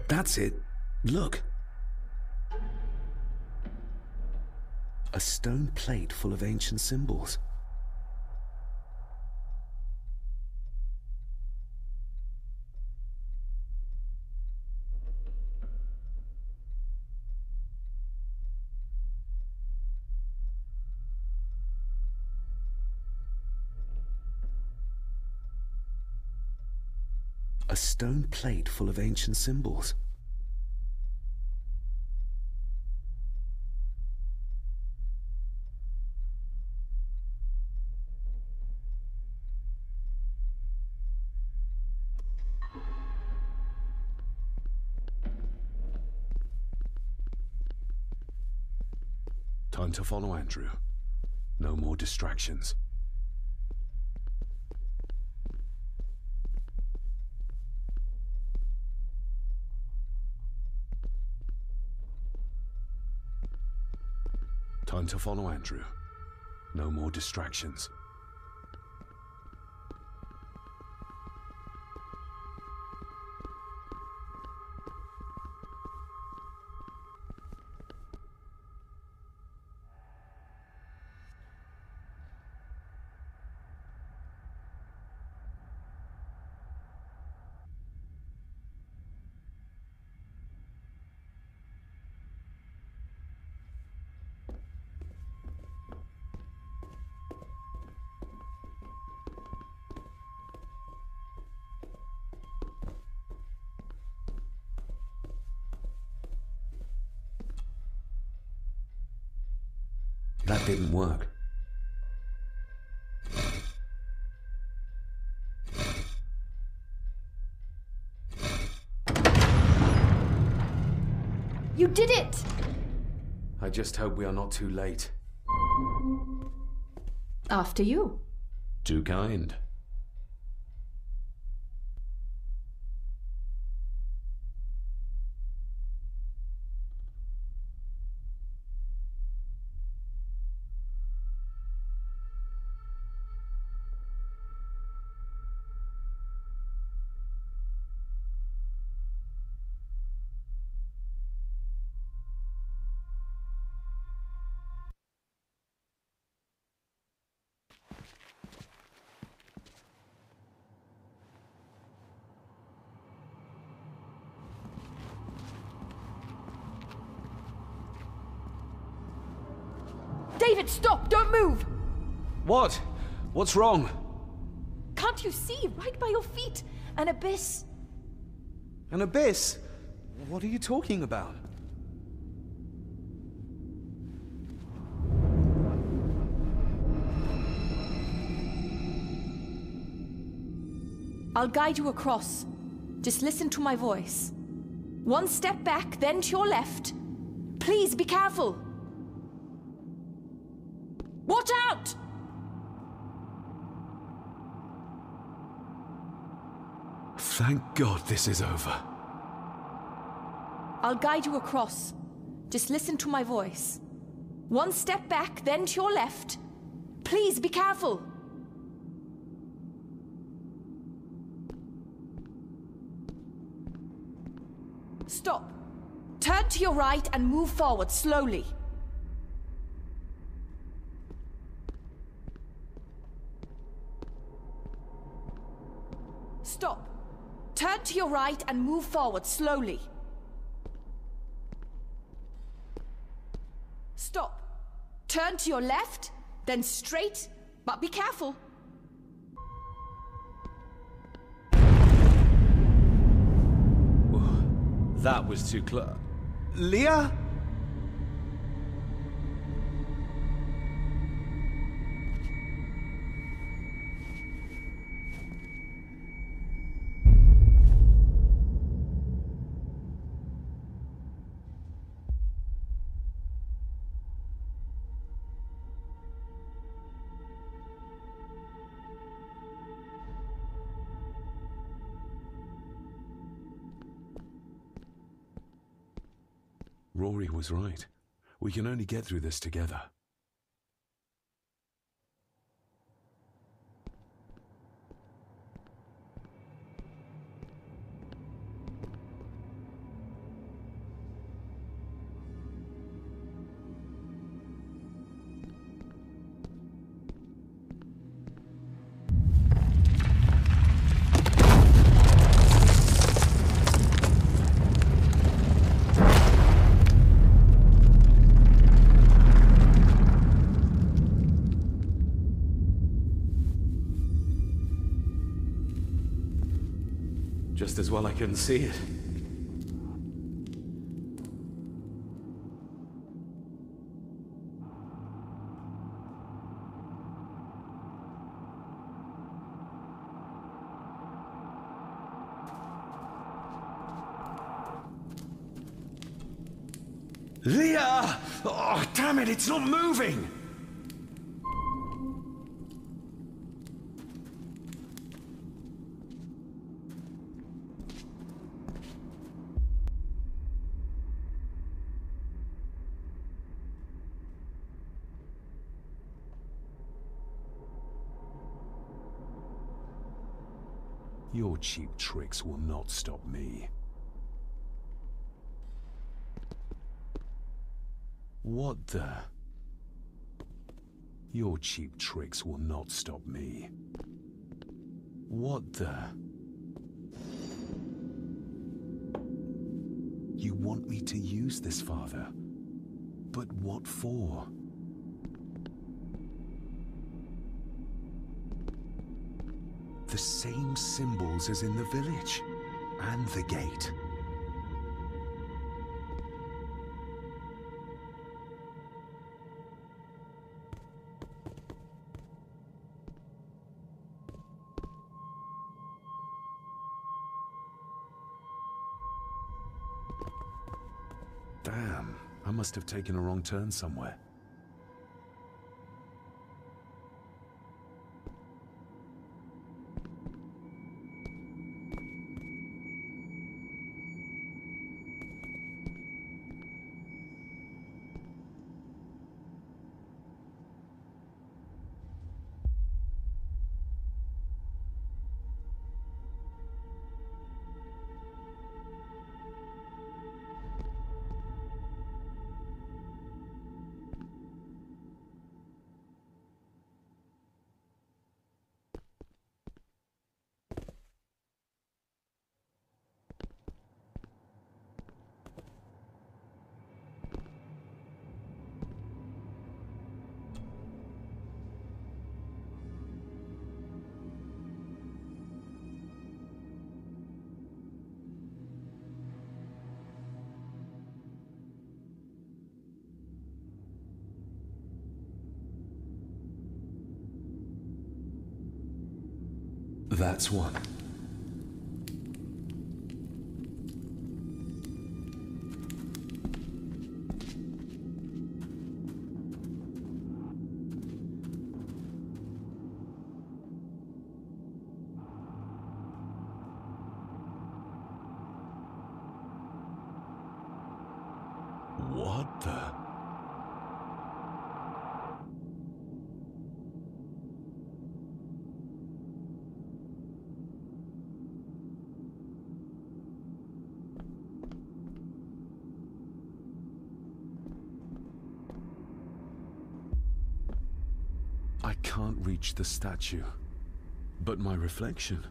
[SPEAKER 8] That's it. Look. A stone plate full of ancient symbols. A stone plate full of ancient symbols.
[SPEAKER 4] Time to follow Andrew. No more distractions. Time to follow Andrew. No more distractions.
[SPEAKER 8] That didn't work.
[SPEAKER 19] You did it!
[SPEAKER 8] I just hope we are not too late.
[SPEAKER 19] After you.
[SPEAKER 8] Too kind.
[SPEAKER 19] David, stop! Don't move!
[SPEAKER 8] What? What's wrong?
[SPEAKER 19] Can't you see? Right by your feet. An abyss.
[SPEAKER 8] An abyss? What are you talking about?
[SPEAKER 19] I'll guide you across. Just listen to my voice. One step back, then to your left. Please be careful. Watch out!
[SPEAKER 8] Thank God this is over.
[SPEAKER 19] I'll guide you across. Just listen to my voice. One step back, then to your left. Please be careful. Stop. Turn to your right and move forward slowly. Stop. Turn to your right and move forward slowly. Stop. Turn to your left, then straight, but be careful.
[SPEAKER 8] That was too close. Leah?
[SPEAKER 4] Rory was right. We can only get through this together.
[SPEAKER 8] Just as well I couldn't see it.
[SPEAKER 11] Leah! Oh, damn it, it's not moving!
[SPEAKER 4] Your cheap tricks will not stop me. What the? Your cheap tricks will not stop me. What the? You want me to use this, Father? But what for? The same symbols as in the village, and the gate. Damn, I must have taken a wrong turn somewhere.
[SPEAKER 8] That's one.
[SPEAKER 4] What the? I can't reach the statue, but my reflection.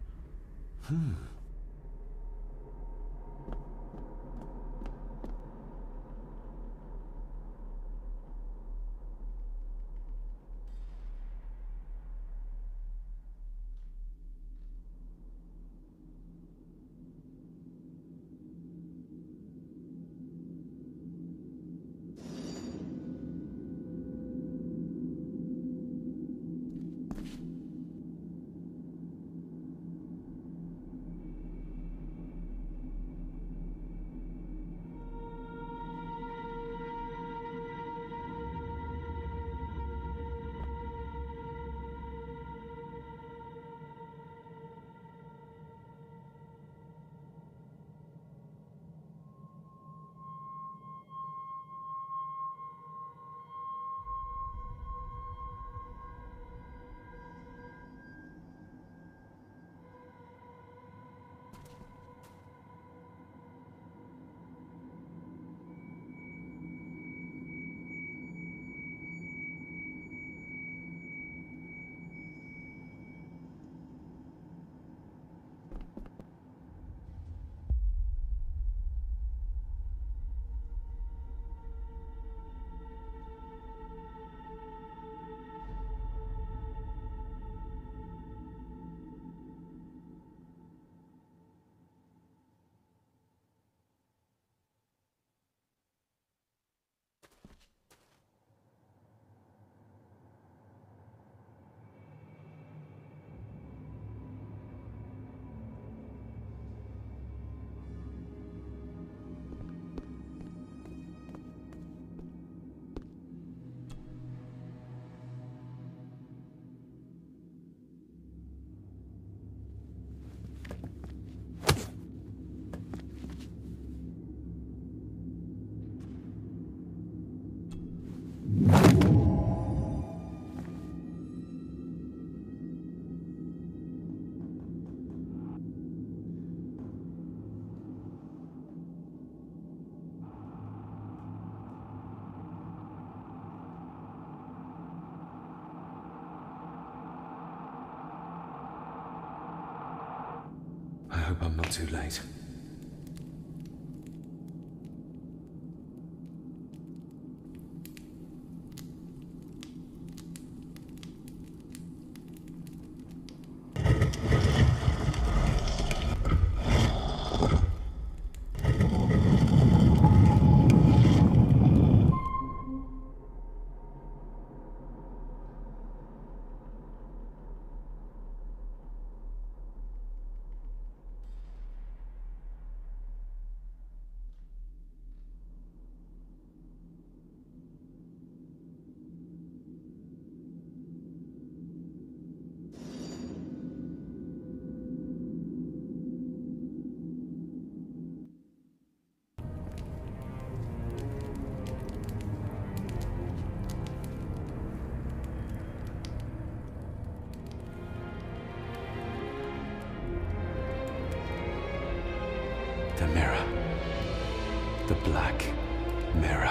[SPEAKER 17] hope I'm not too late. The mirror. The black mirror.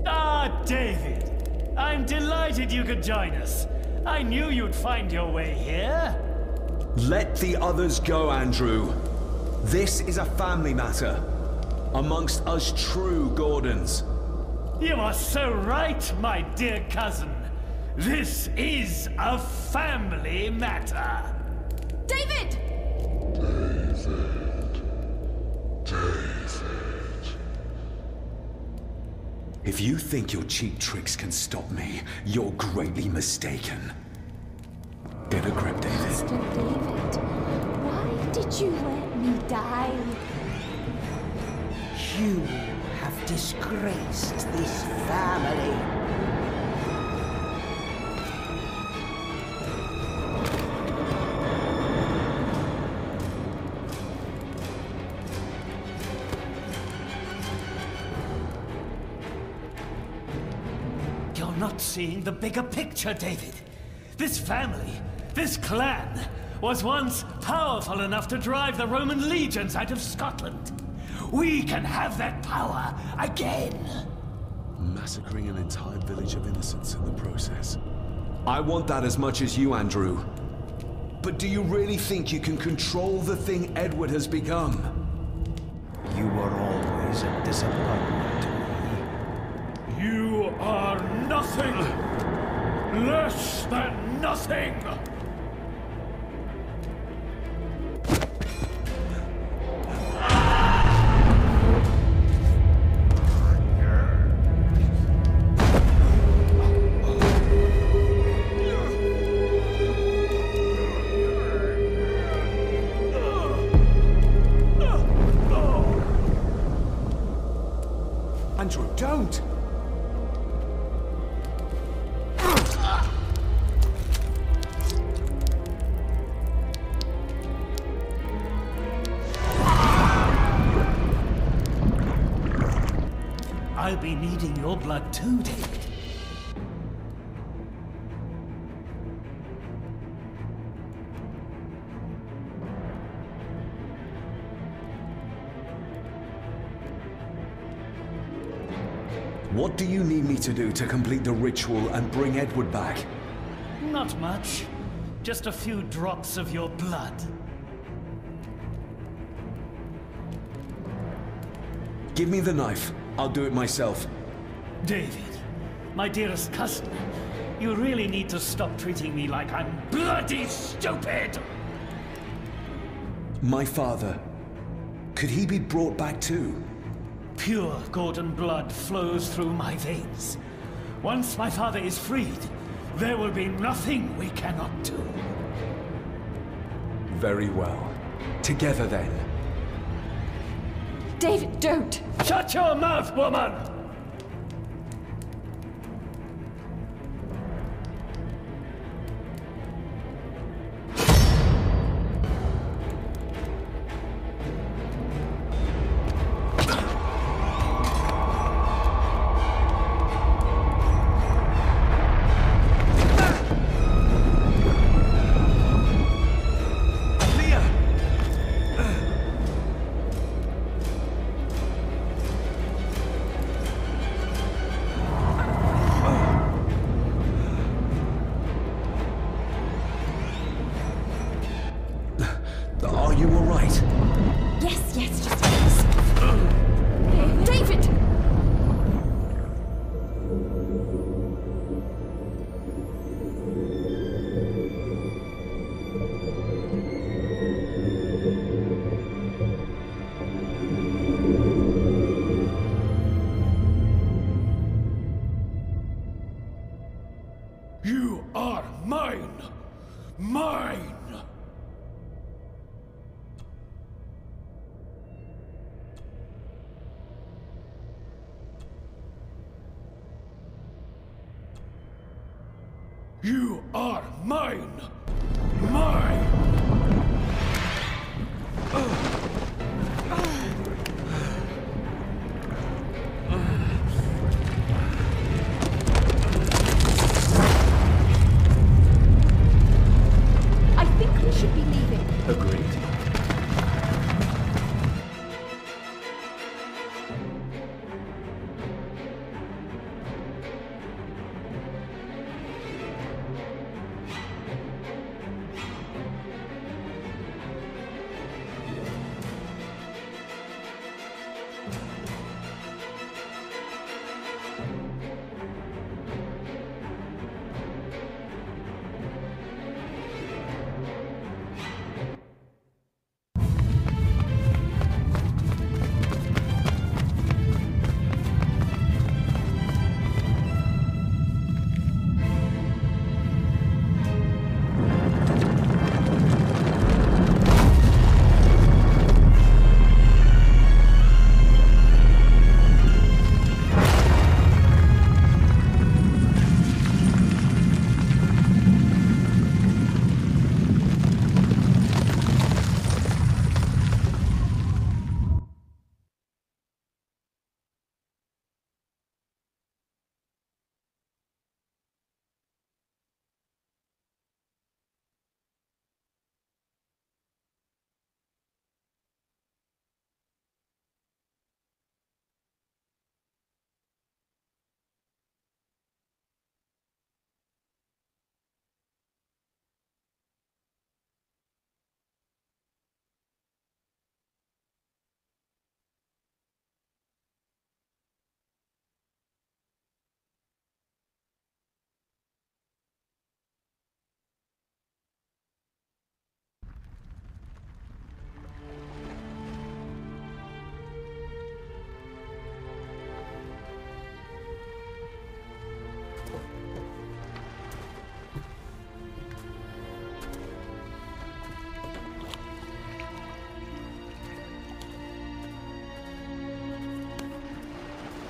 [SPEAKER 6] Ah, David! I'm delighted you could join us. I knew you'd find your way here.
[SPEAKER 11] Let the others go, Andrew. This is a family matter. Amongst us true Gordons.
[SPEAKER 6] You are so right, my dear cousin. This is a family matter.
[SPEAKER 19] David!
[SPEAKER 17] If you think your cheap tricks can stop me, you're greatly mistaken. Get a grip, David.
[SPEAKER 15] Mr. David, why did you let me die?
[SPEAKER 7] You have disgraced this family.
[SPEAKER 6] Not seeing the bigger picture, David. This family, this clan, was once powerful enough to drive the Roman legions out of Scotland. We can have that power again.
[SPEAKER 4] Massacring an entire village of innocents in the process.
[SPEAKER 11] I want that as much as you, Andrew. But do you really think you can control the thing Edward has become?
[SPEAKER 5] You were always a disappointment to me.
[SPEAKER 14] You are nothing! Less than nothing!
[SPEAKER 11] Andrew, don't!
[SPEAKER 6] I'll be needing your blood too, David.
[SPEAKER 11] What do you need me to do to complete the ritual and bring Edward back?
[SPEAKER 6] Not much. Just a few drops of your blood.
[SPEAKER 11] Give me the knife. I'll do it myself.
[SPEAKER 6] David, my dearest cousin, you really need to stop treating me like I'm bloody stupid!
[SPEAKER 11] My father. Could he be brought back too?
[SPEAKER 6] Pure Gordon blood flows through my veins. Once my father is freed, there will be nothing we cannot do.
[SPEAKER 11] Very well. Together then.
[SPEAKER 19] David, don't!
[SPEAKER 6] Shut your mouth, woman!
[SPEAKER 2] You are mine! Mine!
[SPEAKER 15] I think we should be leaving.
[SPEAKER 17] Agreed.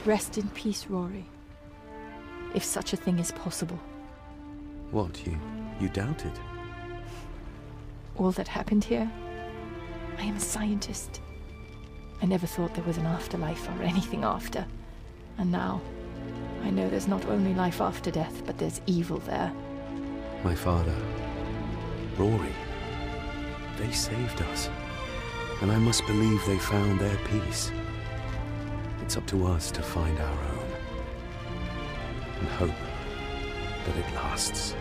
[SPEAKER 18] Rest in peace, Rory. If such a thing is possible.
[SPEAKER 17] What, you doubted?
[SPEAKER 18] All that happened here? I am a scientist. I never thought there was an afterlife or anything after. And now, I know there's not only life after death, but there's evil there.
[SPEAKER 17] My father, Rory, they saved us. And I must believe they found their peace. It's up to us to find our own. And hope that it lasts.